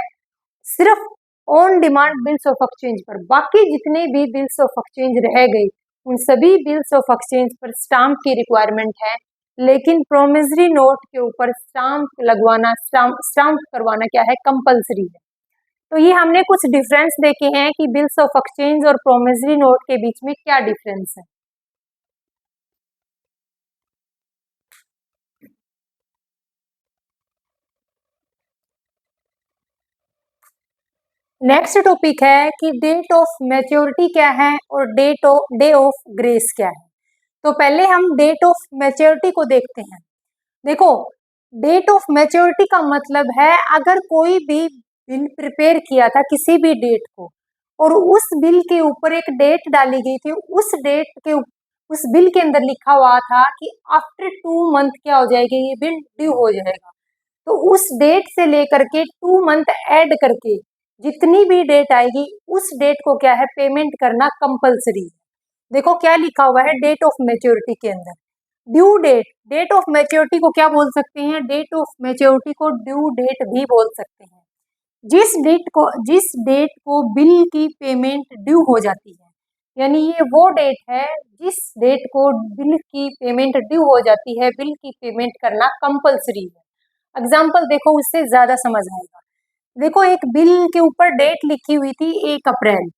S1: सिर्फ on demand bills of exchange पर। बाकी जितने भी बिल्स ऑफ एक्सचेंज रह गए उन सभी बिल्स ऑफ एक्सचेंज पर स्टाम्प की रिक्वायरमेंट है, लेकिन प्रोमिसरी नोट के ऊपर स्टाम्प लगवाना, स्टाम्प करवाना क्या है, कंपलसरी है। तो ये हमने कुछ डिफरेंस देखे हैं कि बिल्स ऑफ एक्सचेंज और प्रोमिसरी नोट के बीच में क्या डिफरेंस है। नेक्स्ट टॉपिक है कि डेट ऑफ मैच्योरिटी क्या है और डे ऑफ ग्रेस क्या है। तो पहले हम डेट ऑफ मैच्योरिटी को देखते हैं। देखो, डेट ऑफ मैच्योरिटी का मतलब है अगर कोई भी बिल प्रिपेयर किया था किसी भी डेट को और उस बिल के ऊपर एक डेट डाली गई थी, उस डेट के उस बिल के अंदर लिखा हुआ था कि आफ्टर 2 मंथ क्या हो जाएगी, ये बिल ड्यू हो जाएगा। तो उस डेट से लेकर के 2 मंथ ऐड करके जितनी भी डेट आएगी उस डेट को क्या है, पेमेंट करना कंपलसरी है। देखो क्या लिखा हुआ है डेट ऑफ मैच्योरिटी के अंदर, due date. Date of maturity को क्या बोल सकते हैं, डेट ऑफ मैच्योरिटी को ड्यू डेट भी बोल सकते हैं। जिस डेट को बिल की पेमेंट ड्यू हो जाती है, यानी ये वो डेट है जिस डेट को बिल की पेमेंट ड्यू हो जाती है, बिल की पेमेंट करना कंपलसरी है। एग्जाम्पल देखो, उससे ज्यादा समझ आएगा। देखो, एक बिल के ऊपर डेट लिखी हुई थी 1 अप्रैल।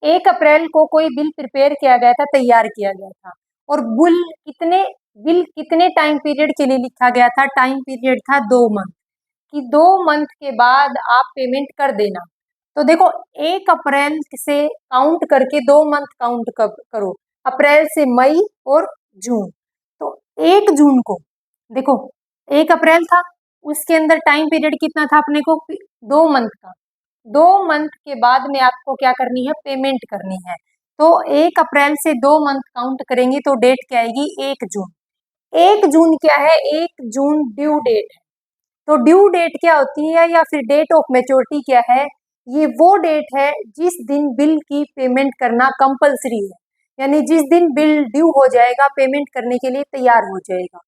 S1: 1 अप्रैल को कोई बिल प्रिपेयर किया गया था, तैयार किया गया था, और बिल कितने टाइम पीरियड के लिए लिखा गया था, टाइम पीरियड था 2 मंथ, कि 2 मंथ के बाद आप पेमेंट कर देना। तो देखो, 1 अप्रैल से काउंट करके 2 मंथ काउंट करो, अप्रैल से मई और जून। तो 1 जून को देखो, 1 अप्रैल था, उसके अंदर टाइम पीरियड कितना था अपने को, 2 मंथ का। 2 मंथ के बाद में आपको क्या करनी है, पेमेंट करनी है। तो 1 अप्रैल से 2 मंथ काउंट करेंगे तो डेट क्या आएगी, 1 जून। 1 जून क्या है, 1 जून ड्यू डेट है। तो ड्यू डेट क्या होती है या फिर डेट ऑफ मैच्योरिटी क्या है, ये वो डेट है जिस दिन बिल की पेमेंट करना कंपलसरी है, यानी जिस दिन बिल ड्यू हो जाएगा, पेमेंट करने के लिए तैयार हो जाएगा।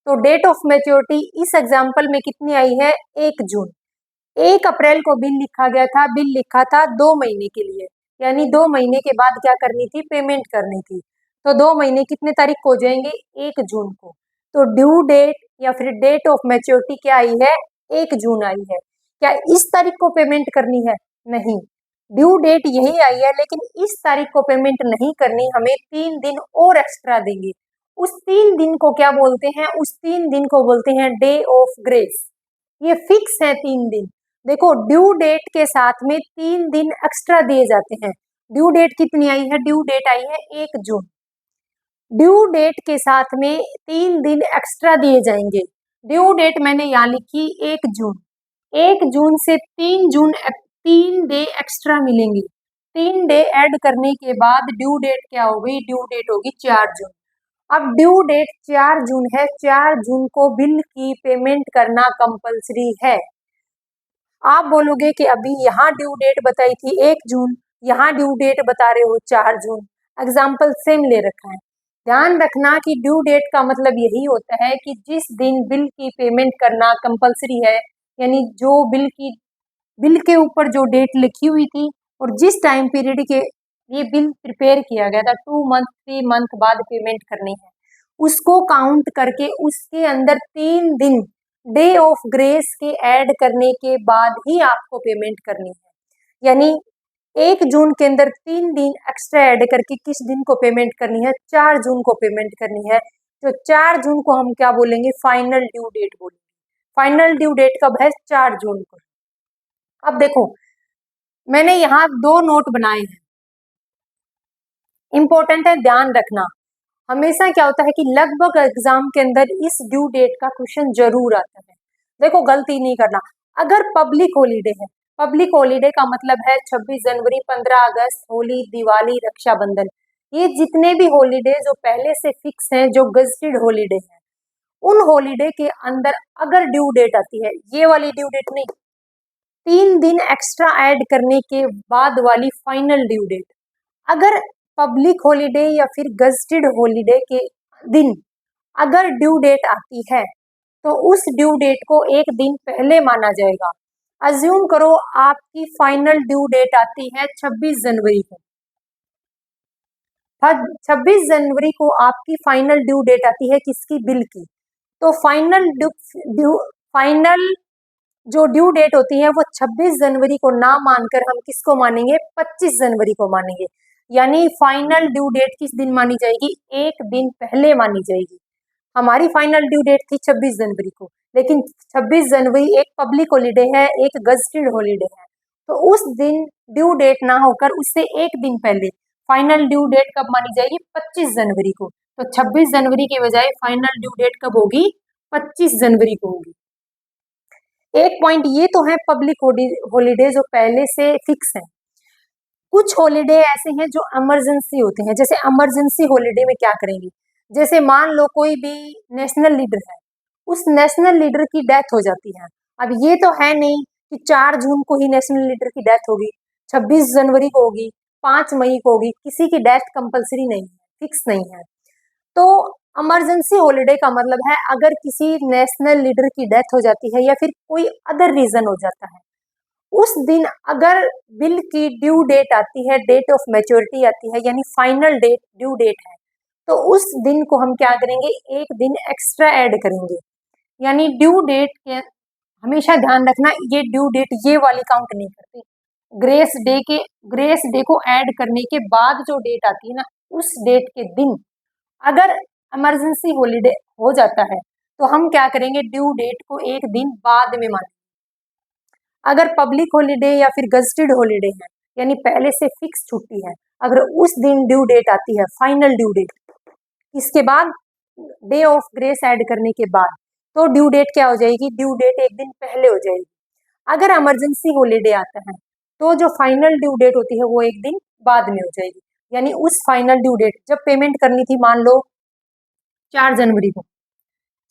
S1: तो डेट ऑफ मैच्योरिटी इस एग्जाम्पल में कितनी आई है, 1 जून। 1 अप्रैल को बिल लिखा गया था, बिल लिखा था 2 महीने के लिए, यानी 2 महीने के बाद क्या करनी थी, पेमेंट करनी थी। तो 2 महीने कितने तारीख को हो जाएंगे, 1 जून को। तो ड्यू डेट या फिर डेट ऑफ मैच्योरिटी क्या आई है, 1 जून आई है। क्या इस तारीख को पेमेंट करनी है, नहीं, ड्यू डेट यही आई है, लेकिन इस तारीख को पेमेंट नहीं करनी, हमें 3 दिन और एक्स्ट्रा देंगे। उस 3 दिन को क्या बोलते हैं, उस 3 दिन को बोलते हैं डे ऑफ ग्रेस। ये फिक्स है 3 दिन। देखो, ड्यू डेट के साथ में 3 दिन एक्स्ट्रा दिए जाते हैं। ड्यू डेट कितनी आई है, ड्यू डेट आई है 1 जून। ड्यू डेट के साथ में 3 दिन एक्स्ट्रा दिए जाएंगे। ड्यू डेट मैंने यहाँ लिखी 1 जून। 1 जून से 3 जून 3 डे एक्स्ट्रा मिलेंगे। 3 डे ऐड करने के बाद ड्यू डेट क्या हो गई, ड्यू डेट होगी 4 जून। अब ड्यू डेट 4 जून है, 4 जून को बिल की पेमेंट करना कंपलसरी है। आप बोलोगे कि अभी यहाँ ड्यू डेट बताई थी 1 जून, यहाँ ड्यू डेट बता रहे हो 4 जून, एग्जाम्पल सेम ले रखा है। ध्यान रखना कि ड्यू डेट का मतलब यही होता है कि जिस दिन बिल की पेमेंट करना कंपलसरी है, यानी जो बिल के ऊपर जो डेट लिखी हुई थी और जिस टाइम पीरियड के ये बिल प्रिपेयर किया गया था, 2 मंथ 3 मंथ बाद पेमेंट करनी है, उसको काउंट करके उसके अंदर 3 दिन डे ऑफ ग्रेस के ऐड करने के बाद ही आपको पेमेंट करनी है। यानी 1 जून के अंदर 3 दिन एक्स्ट्रा ऐड करके किस दिन को पेमेंट करनी है, 4 जून को पेमेंट करनी है। तो 4 जून को हम क्या बोलेंगे, फाइनल ड्यू डेट बोलेंगे। फाइनल ड्यू डेट कब है, 4 जून को। अब देखो, मैंने यहाँ 2 नोट बनाए हैं, इंपॉर्टेंट है, ध्यान रखना। हमेशा क्या होता है कि लगभग एग्जाम के अंदर इस ड्यू डेट का क्वेश्चन जरूर आता है। देखो गलती नहीं करना। अगर पब्लिक हॉलीडे है, पब्लिक हॉलीडे का मतलब है 26 जनवरी, 15 अगस्त, होली, दिवाली, रक्षाबंधन, ये जितने भी हॉलीडे जो पहले से फिक्स हैं, जो गजटेड हॉलीडे हैं, उन हॉलीडे के अंदर अगर ड्यू डेट आती है, ये वाली ड्यू डेट नहीं, 3 दिन एक्स्ट्रा ऐड करने के बाद वाली फाइनल ड्यू डेट, अगर पब्लिक हॉलीडे या फिर गजटेड हॉलीडे के दिन अगर ड्यू डेट आती है तो उस ड्यू डेट को एक दिन पहले माना जाएगा। अज्यूम करो आपकी फाइनल ड्यू डेट आती है 26 जनवरी को। 26 जनवरी को आपकी फाइनल ड्यू डेट आती है किसकी? बिल की। तो फाइनल जो ड्यू डेट होती है वो 26 जनवरी को ना मानकर हम किसको मानेंगे? 25 जनवरी को मानेंगे। यानी फाइनल ड्यू डेट किस दिन मानी जाएगी? एक दिन पहले मानी जाएगी। हमारी फाइनल ड्यू डेट थी 26 जनवरी को, लेकिन 26 जनवरी एक पब्लिक हॉलीडे है, एक गजटेड हॉलीडे है, तो उस दिन ड्यू डेट ना होकर उससे एक दिन पहले फाइनल ड्यू डेट कब मानी जाएगी? 25 जनवरी को। तो 26 जनवरी के बजाय फाइनल ड्यू डेट कब होगी? 25 जनवरी को होगी। एक पॉइंट ये तो है पब्लिक हॉलीडे जो पहले से फिक्स है। कुछ हॉलीडे ऐसे हैं जो इमरजेंसी होते हैं। जैसे इमरजेंसी हॉलीडे में क्या करेंगे? जैसे मान लो कोई भी नेशनल लीडर है, उस नेशनल लीडर की डेथ हो जाती है। अब ये तो है नहीं कि 4 जून को ही नेशनल लीडर की डेथ होगी, 26 जनवरी को होगी, 5 मई को होगी, किसी की डेथ कंपलसरी नहीं है, फिक्स नहीं है। तो इमरजेंसी हॉलीडे का मतलब है अगर किसी नेशनल लीडर की डेथ हो जाती है या फिर कोई अदर रीजन हो जाता है, उस दिन अगर बिल की ड्यू डेट आती है, डेट ऑफ मैच्योरिटी आती है, यानी फाइनल डेट ड्यू डेट है, तो उस दिन को हम क्या करेंगे? एक दिन एक्स्ट्रा ऐड करेंगे। यानी ड्यू डेट के हमेशा ध्यान रखना, ये ड्यू डेट ये वाली काउंट नहीं करते। ग्रेस डे को ऐड करने के बाद जो डेट आती है ना, उस डेट के दिन अगर इमरजेंसी हॉलीडे हो जाता है तो हम क्या करेंगे? ड्यू डेट को एक दिन बाद में मानेंगे। अगर पब्लिक हॉलीडे या फिर गजटेड हॉलीडे है, यानी पहले से फिक्स छुट्टी है, अगर उस दिन ड्यू डेट आती है फाइनल ड्यू डेट, इसके बाद डे ऑफ ग्रेस ऐड करने के बाद, तो ड्यू डेट क्या हो जाएगी? ड्यू डेट एक दिन पहले हो जाएगी। अगर इमरजेंसी हॉलीडे आता है तो जो फाइनल ड्यू डेट होती है वो एक दिन बाद में हो जाएगी। यानी उस फाइनल ड्यू डेट जब पेमेंट करनी थी, मान लो 4 जनवरी को,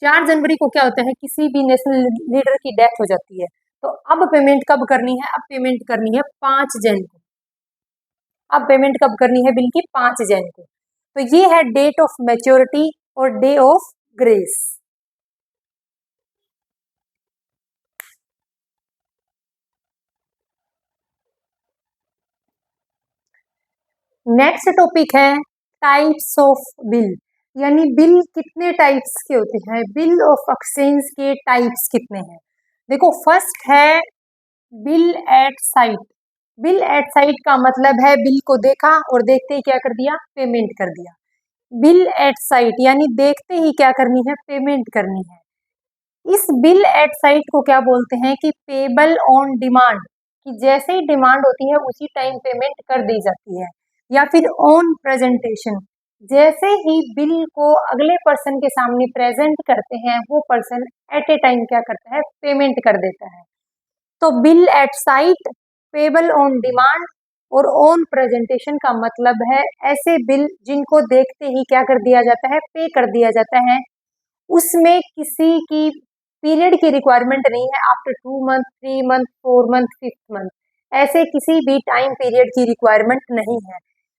S1: 4 जनवरी को क्या होता है? किसी भी नेशनल लीडर की डेथ हो जाती है, तो अब पेमेंट कब करनी है? अब पेमेंट करनी है 5 जन को। अब पेमेंट कब करनी है बिल की? 5 जन को। तो ये है डेट ऑफ मैच्योरिटी और day of grace. Next topic है टाइप्स ऑफ बिल, यानी बिल कितने टाइप्स के होते हैं, बिल ऑफ एक्सचेंज के टाइप्स कितने हैं। देखो फर्स्ट है bill eight site. Bill eight site का मतलब है बिल को देखा और देखते ही क्या कर दिया? पेमेंट कर दिया। बिल एट साइट यानी देखते ही क्या करनी है? पेमेंट करनी है। इस बिल एट साइट को क्या बोलते हैं? कि पेबल ऑन डिमांड, कि जैसे ही डिमांड होती है उसी टाइम पेमेंट कर दी जाती है। या फिर ऑन प्रेजेंटेशन, जैसे ही बिल को अगले पर्सन के सामने प्रेजेंट करते हैं वो पर्सन एट ए टाइम क्या करता है? पेमेंट कर देता है। तो bill eight site, payable on demand और ऑन प्रेजेंटेशन का मतलब है ऐसे बिल जिनको देखते ही क्या कर दिया जाता है? पे कर दिया जाता है। उसमें किसी की पीरियड की रिक्वायरमेंट नहीं है, after 2 month, 3 month, 4 month, 5th month, ऐसे किसी भी टाइम पीरियड की रिक्वायरमेंट नहीं है।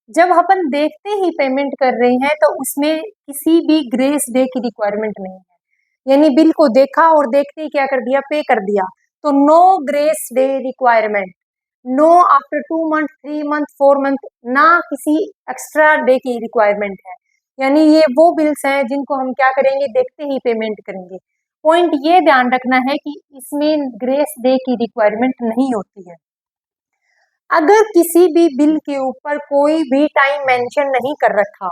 S1: जब अपन देखते ही पेमेंट कर रहे हैं तो उसमें किसी भी ग्रेस डे की रिक्वायरमेंट नहीं है। यानी बिल को देखा और देखते ही क्या कर दिया? पे कर दिया। तो no grace day requirement, no after 2 month, 3 month, 4 month, ना किसी एक्स्ट्रा डे की रिक्वायरमेंट है। यानी ये वो बिल्स हैं जिनको हम क्या करेंगे? देखते ही पेमेंट करेंगे। पॉइंट ये ध्यान रखना है कि इसमें ग्रेस डे की रिक्वायरमेंट नहीं होती है। अगर किसी भी बिल के ऊपर कोई भी टाइम मेंशन नहीं कर रखा,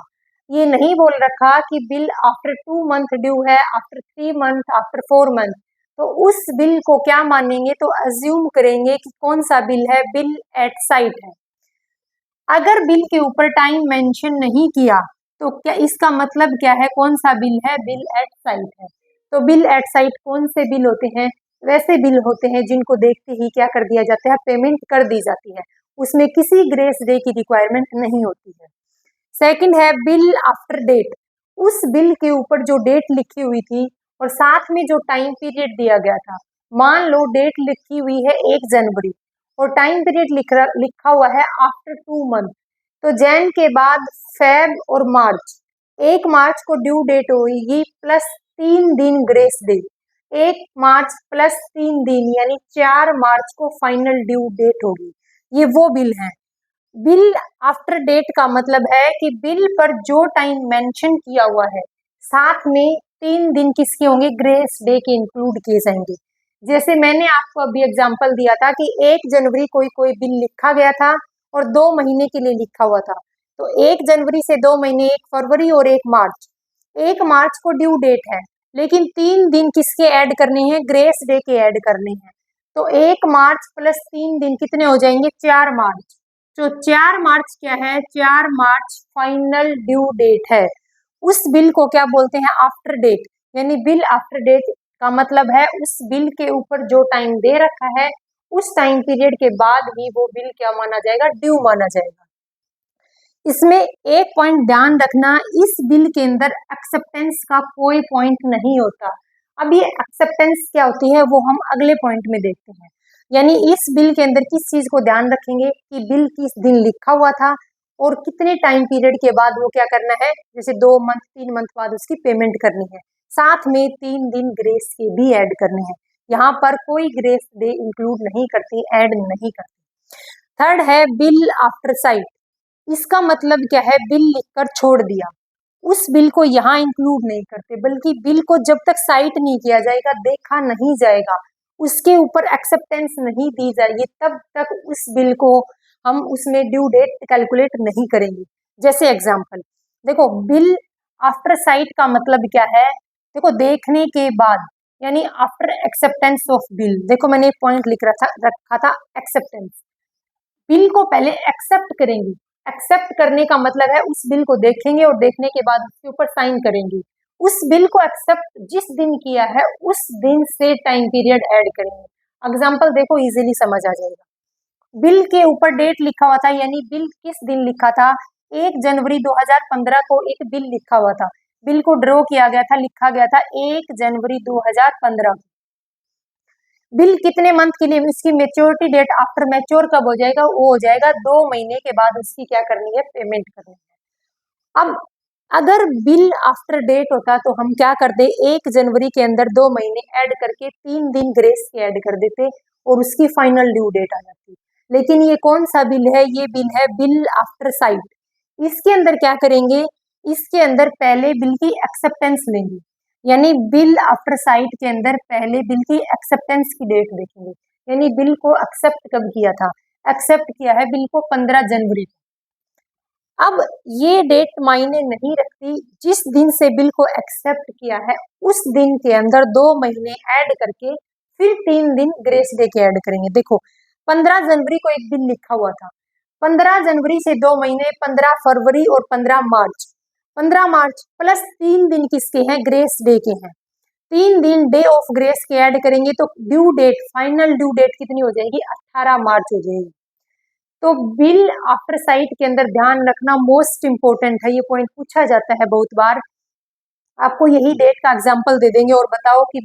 S1: ये नहीं बोल रखा कि बिल आफ्टर 2 मंथ ड्यू है, आफ्टर 3 मंथ, आफ्टर 4 मंथ, तो उस बिल को क्या मानेंगे? तो अज्यूम करेंगे कि कौन सा बिल है? बिल एट साइट है। अगर बिल के ऊपर टाइम मेंशन नहीं किया तो क्या इसका मतलब क्या है, कौन सा बिल है, बिल एट साइट है। तो बिल एट साइट कौन से बिल होते हैं, वैसे बिल होते हैं जिनको देखते ही क्या कर दिया जाता है, पेमेंट कर दी जाती है, उसमें किसी ग्रेस डे की रिक्वायरमेंट नहीं होती है। सेकंड है बिल आफ्टर डेट, उस बिल के ऊपर जो डेट लिखी हुई थी और साथ में जो टाइम पीरियड दिया गया था। मान लो डेट लिखी हुई है 1 जनवरी और टाइम पीरियड लिखा हुआ है आफ्टर 2 मंथ, तो जैन के बाद फेब और मार्च, 1 मार्च को ड्यू डेट होगी प्लस 3 दिन ग्रेस डे, 1 मार्च प्लस 3 दिन यानी 4 मार्च को फाइनल ड्यू डेट होगी। ये वो बिल है। बिल आफ्टर डेट का मतलब है कि बिल पर जो टाइम मेंशन किया हुआ है साथ में 3 दिन किसके होंगे, ग्रेस डे के इंक्लूड किए जाएंगे। जैसे मैंने आपको अभी एग्जांपल दिया था कि 1 जनवरी कोई बिल लिखा गया था और 2 महीने के लिए लिखा हुआ था, तो 1 जनवरी से 2 महीने, 1 फरवरी और 1 मार्च, 1 मार्च को ड्यू डेट है लेकिन 3 दिन किसके ऐड करने हैं, ग्रेस डे के ऐड करने हैं। तो 1 मार्च प्लस 3 दिन कितने हो जाएंगे, 4 मार्च। तो 4 मार्च क्या है, 4 मार्च फाइनल ड्यू डेट है। उस बिल को क्या बोलते हैं, आफ्टर डेट, यानी बिल आफ्टर डेट का मतलब है उस बिल के ऊपर जो टाइम दे रखा है उस टाइम पीरियड के बाद ही वो बिल क्या माना जाएगा, ड्यू माना जाएगा। इसमें एक पॉइंट ध्यान रखना, इस बिल के अंदर एक्सेप्टेंस का कोई पॉइंट नहीं होता। अब ये एक्सेप्टेंस क्या होती है वो हम अगले पॉइंट में देखते हैं। यानी इस बिल के अंदर किस चीज को ध्यान रखेंगे कि बिल किस दिन लिखा हुआ था और कितने टाइम पीरियड के बाद वो क्या करना है, जैसे 2 मंथ 3 मंथ बाद उसकी पेमेंट करनी है, साथ में 3 दिन ग्रेस के भी ऐड करने हैं। यहाँ पर कोई ग्रेस डे इंक्लूड नहीं करती, ऐड नहीं करती। थर्ड है बिल आफ्टर साइट, इसका मतलब क्या है, बिल लिखकर छोड़ दिया, उस बिल को यहाँ इंक्लूड नहीं करते, बल्कि बिल को जब तक साइट नहीं किया जाएगा, देखा नहीं जाएगा, उसके ऊपर एक्सेप्टेंस नहीं दी जाएगी, तब तक उस बिल को हम उसमें ड्यू डेट कैलकुलेट नहीं करेंगे। जैसे एग्जांपल देखो, बिल आफ्टर साइट का मतलब क्या है, देखो देखने के बाद, यानी आफ्टर एक्सेप्टेंस ऑफ बिल। देखो मैंने एक पॉइंट लिख रखा था एक्सेप्टेंस, बिल को पहले एक्सेप्ट करेंगे, एक्सेप्ट करने का मतलब है उस बिल को देखेंगे और देखने के बाद उसके ऊपर साइन करेंगे। उस बिल को एक्सेप्ट जिस दिन किया है उस दिन से टाइम पीरियड ऐड करेंगे। एग्जांपल देखो, इजीली समझ आ जाएगा। बिल के ऊपर डेट लिखा हुआ था, यानी बिल किस दिन लिखा था, 1 जनवरी 2015 को एक बिल लिखा हुआ था, बिल को ड्रॉ किया गया था, लिखा गया था 1 जनवरी 2015 को। बिल कितने मंथ के लिए, इसकी मेच्योरिटी डेट आफ्टर मैच्योर कब हो जाएगा, वो हो जाएगा 2 महीने के बाद उसकी क्या करनी है, पेमेंट करनी है। अब अगर बिल आफ्टर डेट होता तो हम क्या करते, 1 जनवरी के अंदर 2 महीने ऐड करके 3 दिन ग्रेस के ऐड कर देते और उसकी फाइनल ड्यू डेट आ जाती। लेकिन ये कौन सा बिल है, ये बिल है बिल आफ्टर साइट। इसके अंदर क्या करेंगे, इसके अंदर पहले बिल की एक्सेप्टेंस लेंगे, यानी बिल आफ्टर साइट के अंदर पहले बिल की एक्सेप्टेंस की डेट देखेंगे, यानी बिल को एक्सेप्ट कब किया था, एक्सेप्ट किया है बिल को 15 जनवरी को। अब ये डेट मायने नहीं रखती, जिस दिन से बिल को एक्सेप्ट किया है उस दिन के अंदर 2 महीने ऐड करके फिर 3 दिन ग्रेस डे के ऐड करेंगे। देखो 15 जनवरी को एक बिल लिखा हुआ था, 15 जनवरी से 2 महीने, 15 फरवरी और 15 मार्च, 15 मार्च प्लस 3 दिन किसके हैं, ग्रेस डे के हैं, 3 दिन डे ऑफ ग्रेस के ऐड करेंगे तो due date, final due date कितनी हो जाएगी, 18 मार्च हो जाएगी। तो बिल आफ्टर साइट के अंदर ध्यान रखना मोस्ट इंपोर्टेंट है, ये पॉइंट पूछा जाता है बहुत बार। आपको यही डेट का एग्जांपल दे देंगे और बताओ कि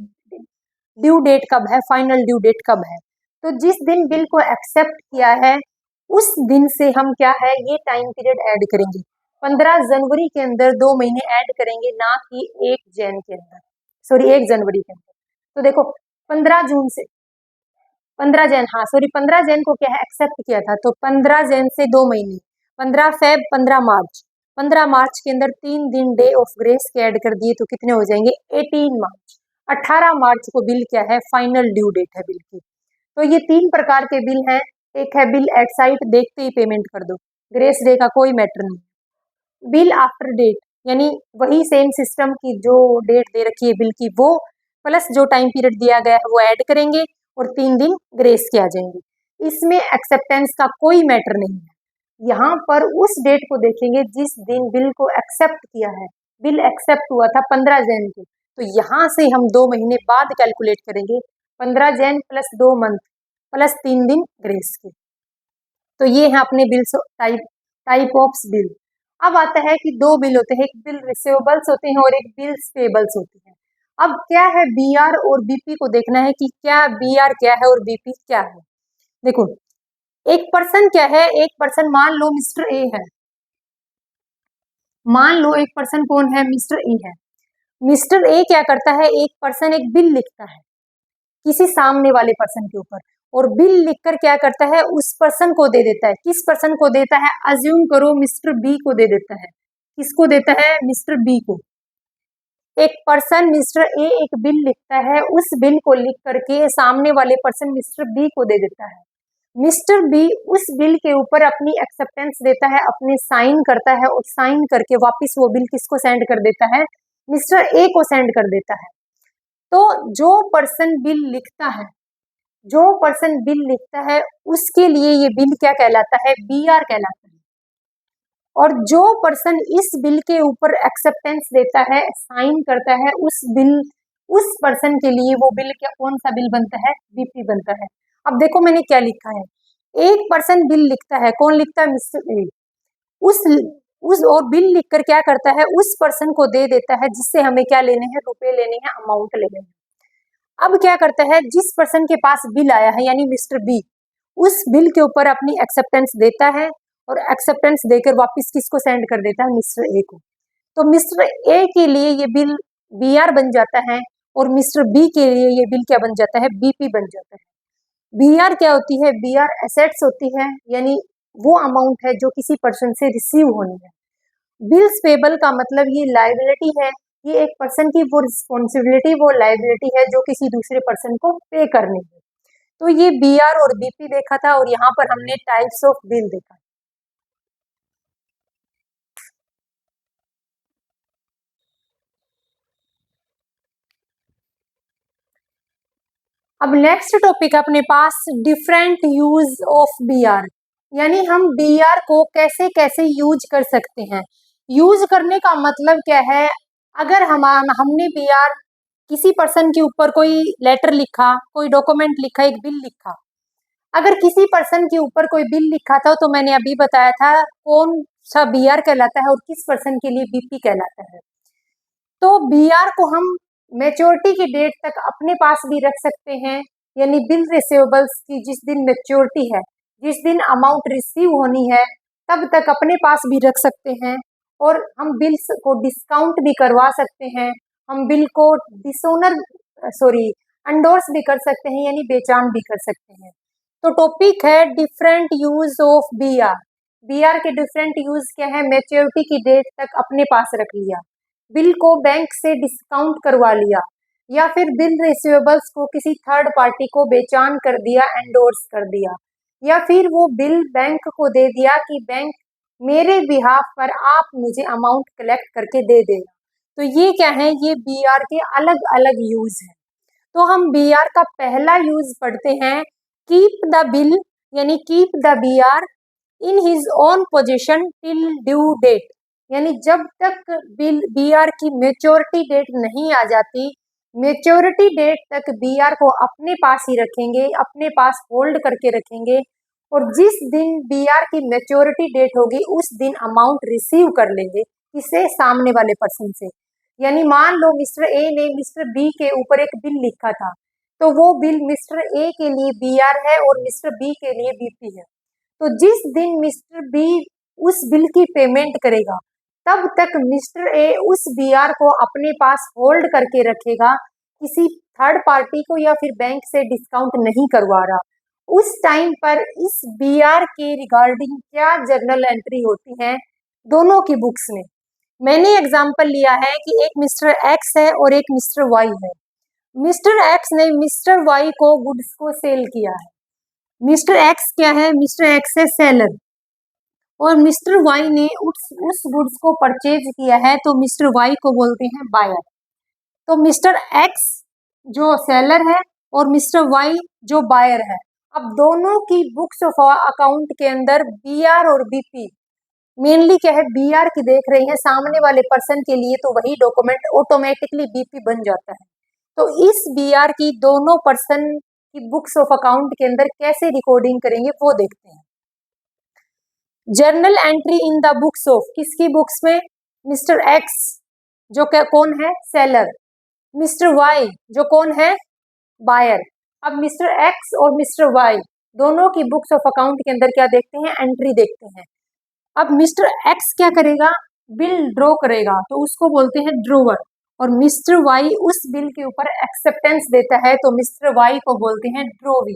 S1: ड्यू डेट कब है, फाइनल ड्यू डेट कब है। तो जिस दिन बिल को एक्सेप्ट किया है उस दिन से हम क्या है, ये टाइम पीरियड ऐड करेंगे। 15 जनवरी के अंदर 2 महीने ऐड करेंगे, ना कि 1 जैन के अंदर, सॉरी 1 जनवरी के अंदर। तो देखो 15 जून से 15 जैन, हाँ सॉरी 15 जैन को क्या है, एक्सेप्ट किया था, तो 15 जैन से 2 महीने, 15 फेब, 15 मार्च, 15 मार्च के अंदर 3 दिन डे ऑफ ग्रेस के ऐड कर दिए तो कितने हो जाएंगे, 18 मार्च। 18 मार्च को बिल क्या है, फाइनल ड्यू डेट है बिल की। तो ये 3 प्रकार के बिल हैं, एक है बिल एट साइट, देखते ही पेमेंट कर दो, ग्रेस डे का कोई मैटर नहीं। बिल आफ्टर डेट, यानी वही सेम सिस्टम की जो डेट दे रखी है बिल की वो प्लस जो टाइम पीरियड दिया गया है वो ऐड करेंगे और 3 दिन ग्रेस के आ जाएंगे। इसमें एक्सेप्टेंस का कोई मैटर नहीं है, यहाँ पर उस डेट को देखेंगे जिस दिन बिल को एक्सेप्ट किया है। बिल एक्सेप्ट हुआ था 15 जैन को, तो यहाँ से हम 2 महीने बाद कैलकुलेट करेंगे। 15 जैन प्लस 2 मंथ प्लस 3 दिन ग्रेस के। तो ये है अपने बिल्स टाइप ऑफ बिल। अब आता है कि 2 बिल होते हैं, एक बिल रिसीवेबल्स होते हैं और एक बिल्स पेबल्स होते हैं। अब क्या है, बीआर और बीपी को देखना है कि क्या बीआर क्या है और बीपी क्या है। देखो, एक पर्सन क्या है, एक पर्सन मान लो मिस्टर ए है। मान लो एक पर्सन कौन है, मिस्टर ए है। मिस्टर ए क्या करता है, एक पर्सन एक बिल लिखता है किसी सामने वाले पर्सन के ऊपर, और बिल लिखकर क्या करता है, उस पर्सन को दे देता है। किस पर्सन को देता है, अज्यूम करो मिस्टर बी को दे देता है। किसको देता है, मिस्टर बी को। एक पर्सन मिस्टर ए एक बिल लिखता है, उस बिल को लिख करके सामने वाले पर्सन मिस्टर बी को दे देता है। मिस्टर बी उस बिल के ऊपर अपनी एक्सेप्टेंस देता है, अपने साइन करता है, और साइन करके वापस वो बिल किसको सेंड कर देता है, मिस्टर ए को सेंड कर देता है। तो जो पर्सन बिल लिखता है, जो पर्सन बिल लिखता है उसके लिए ये बिल क्या कहलाता है, बीआर कहलाता है। और जो पर्सन इस बिल के ऊपर एक्सेप्टेंस देता है, साइन करता है, उस पर्सन के लिए वो बिल क्या, कौन सा बिल बनता है, बीपी बनता है। अब देखो मैंने क्या लिखा है, एक पर्सन बिल लिखता है, कौन लिखता है, मिस्टर ए। उस और बिल लिखकर क्या करता है, उस पर्सन को दे देता है जिससे हमें क्या लेने हैं, रुपए लेने हैं, अमाउंट लेने हैं। अब क्या करता है, जिस पर्सन के पास बिल आया है यानी मिस्टर बी, उस बिल के ऊपर अपनी एक्सेप्टेंस देता है, और एक्सेप्टेंस देकर वापस किसको सेंड कर देता है, मिस्टर ए को। तो मिस्टर ए के लिए ये बिल बीआर बन जाता है, और मिस्टर बी के लिए ये बिल क्या बन जाता है, बीपी बन जाता है। बीआर क्या होती है, बीआर एसेट्स होती है, यानी वो अमाउंट है जो किसी पर्सन से रिसीव होनी है। बिल्स पेबल का मतलब ये लायबिलिटी है, ये एक पर्सन की वो रिस्पॉन्सिबिलिटी, वो लायबिलिटी है जो किसी दूसरे पर्सन को पे करनी है। तो ये बीआर और बीपी देखा था, और यहाँ पर हमने टाइप्स ऑफ बिल देखा। अब नेक्स्ट टॉपिक अपने पास डिफरेंट यूज ऑफ बीआर, यानी हम बीआर को कैसे कैसे यूज कर सकते हैं। यूज करने का मतलब क्या है, अगर हमने बीआर किसी पर्सन के ऊपर कोई लेटर लिखा, कोई डॉक्यूमेंट लिखा, एक बिल लिखा, अगर किसी पर्सन के ऊपर कोई बिल लिखा था तो मैंने अभी बताया था कौन सा बीआर कहलाता है और किस पर्सन के लिए बीपी कहलाता है। तो बीआर को हम मैच्योरिटी की डेट तक अपने पास भी रख सकते हैं, यानी बिल रिसीवेबल्स की जिस दिन मैच्योरिटी है, जिस दिन अमाउंट रिसीव होनी है, तब तक अपने पास भी रख सकते हैं। और हम बिल्स को डिस्काउंट भी करवा सकते हैं, हम बिल को एंडोर्स भी कर सकते हैं, यानी बेचान भी कर सकते हैं। तो टॉपिक है different use of BR. BR के डिफरेंट यूज क्या है, मैच्योरिटी की डेट तक अपने पास रख लिया, बिल को बैंक से डिस्काउंट करवा लिया, या फिर बिल रिसीवेबल्स को किसी थर्ड पार्टी को बेचान कर दिया, एंडोर्स कर दिया, या फिर वो बिल बैंक को दे दिया कि बैंक मेरे बिहाफ पर आप मुझे अमाउंट कलेक्ट करके दे देगा। तो ये क्या है, ये बीआर के अलग अलग यूज हैं। तो हम बीआर का पहला यूज पढ़ते हैं, कीप द बिल, यानी keep the BR in his own position till due date, यानी जब तक बिल बीआर की मैच्योरिटी डेट नहीं आ जाती, मैच्योरिटी डेट तक बीआर को अपने पास ही रखेंगे, अपने पास होल्ड करके रखेंगे, और जिस दिन बीआर की मैच्योरिटी डेट होगी उस दिन अमाउंट रिसीव कर लेंगे, किसे, सामने वाले पर्सन से। यानी मान लो मिस्टर ए ने मिस्टर बी के ऊपर एक बिल लिखा था, तो वो बिल मिस्टर ए के लिए बीआर है और मिस्टर बी के लिए बीपी है। तो जिस दिन मिस्टर बी उस बिल की पेमेंट करेगा, तब तक मिस्टर ए उस बीआर को अपने पास होल्ड करके रखेगा, किसी थर्ड पार्टी को या फिर बैंक से डिस्काउंट नहीं करवा रहा। उस टाइम पर इस बीआर के रिगार्डिंग क्या जर्नल एंट्री होती है, दोनों की बुक्स में। मैंने एग्जांपल लिया है कि एक मिस्टर एक्स है और एक मिस्टर वाई है। मिस्टर एक्स ने मिस्टर वाई को गुड्स को सेल किया है। मिस्टर एक्स क्या है, मिस्टर एक्स है सेलर, और मिस्टर वाई ने उस गुड्स को परचेज किया है, तो मिस्टर वाई को बोलते हैं बायर। तो मिस्टर एक्स जो सेलर है और मिस्टर वाई जो बायर है, अब दोनों की बुक्स ऑफ अकाउंट के अंदर बीआर और बीपी, मेनली क्या है, बीआर की देख रही है सामने वाले पर्सन के लिए, तो वही डॉक्यूमेंट ऑटोमेटिकली बीपी बन जाता है। तो इस बीआर की दोनों पर्सन की बुक्स ऑफ अकाउंट के अंदर कैसे रिकॉर्डिंग करेंगे वो देखते हैं। Journal entry in the books of, किसकी बुक्स में, मिस्टर एक्स जो क्या कौन है, सेलर, मिस्टर वाई जो कौन है, बायर। अब मिस्टर एक्स और मिस्टर वाई दोनों की बुक्स ऑफ अकाउंट के अंदर क्या देखते हैं, एंट्री देखते हैं। अब मिस्टर एक्स क्या करेगा, बिल ड्रॉ करेगा, तो उसको बोलते हैं ड्रोवर, और मिस्टर वाई उस बिल के ऊपर एक्सेप्टेंस देता है, तो मिस्टर वाई को बोलते हैं ड्रोवी।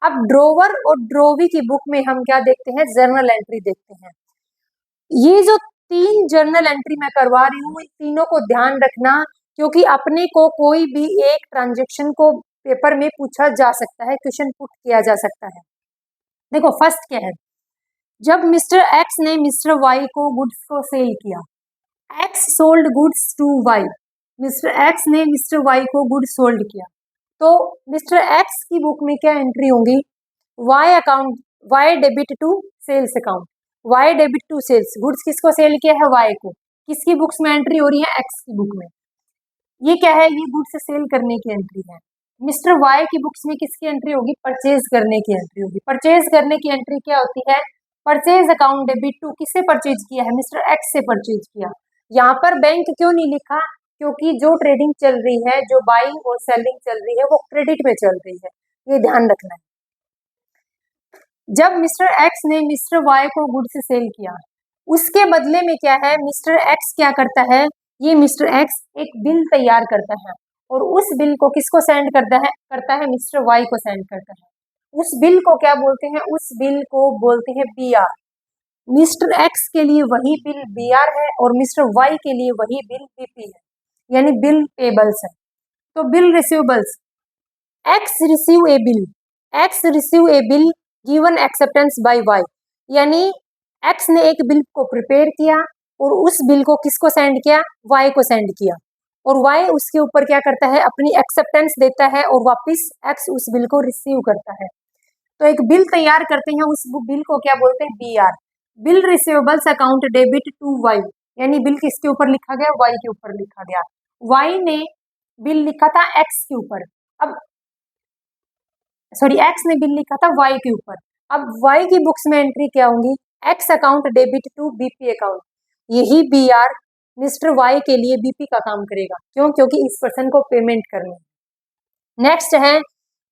S1: अब ड्रोवर और ड्रोवी की बुक में हम क्या देखते हैं, जर्नल एंट्री देखते हैं। ये जो 3 जर्नल एंट्री मैं करवा रही हूँ, इन तीनों को ध्यान रखना, क्योंकि अपने को कोई भी एक ट्रांजेक्शन को पेपर में पूछा जा सकता है, क्वेश्चन पुट किया जा सकता है। देखो फर्स्ट क्या है, जब मिस्टर एक्स ने मिस्टर वाई को गुड्स को सेल किया, X sold goods to Y, Mister X ने मिस्टर वाई को गुड्स सोल्ड किया, तो मिस्टर एक्स की बुक में क्या एंट्री होंगी, Y account, Y debit to sales account, Y debit to sales, goods किसको सेल किया है, वाई को, किसकी बुक्स में एंट्री हो रही है, एक्स की बुक में। ये क्या है, ये गुड्स सेल करने की एंट्री है। मिस्टर वाई की बुक्स में किसकी एंट्री होगी, परचेज करने की एंट्री होगी। परचेज करने की एंट्री क्या होती है, परचेज अकाउंट डेबिट टू, किससे परचेज किया है, मिस्टर एक्स से परचेज किया। यहाँ पर बैंक क्यों नहीं लिखा, क्योंकि जो ट्रेडिंग चल रही है, जो बाइंग और सेलिंग चल रही है, वो क्रेडिट में चल रही है, ये ध्यान रखना है। जब मिस्टर एक्स ने मिस्टर वाई को गुड्स सेल किया, उसके बदले में क्या है, मिस्टर एक्स क्या करता है, ये मिस्टर एक्स एक बिल तैयार करता है, और उस बिल को किसको सेंड करता है मिस्टर वाई को सेंड करता है। उस बिल को क्या बोलते हैं, उस बिल को बोलते हैं बीआर। मिस्टर एक्स के लिए वही बिल बीआर है, और मिस्टर वाई के लिए वही बिल बीपी है, यानी बिल पेबल्स है। तो bill receivables, X receive a bill, X receive a bill given acceptance by Y, यानी एक्स ने एक बिल को प्रिपेयर किया और उस बिल को किसको सेंड किया, वाई को सेंड किया, और वाई उसके ऊपर क्या करता है, अपनी एक्सेप्टेंस देता है, और वापस एक्स उस बिल को रिसीव करता है। तो एक बिल तैयार करते हैं, उस बिल को क्या बोलते हैं, BR, bill receivables account debit to Y, यानी बिल किसके ऊपर लिखा गया, वाई के ऊपर लिखा गया। वाई ने बिल लिखा था एक्स के ऊपर, अब सॉरी एक्स ने बिल लिखा था वाई के ऊपर। अब वाई की बुक्स में एंट्री क्या होंगी, X account debit to BP account, यही बीआर मिस्टर वाई के लिए बीपी का काम करेगा, क्यों, क्योंकि इस पर्सन को पेमेंट करनी है। नेक्स्ट है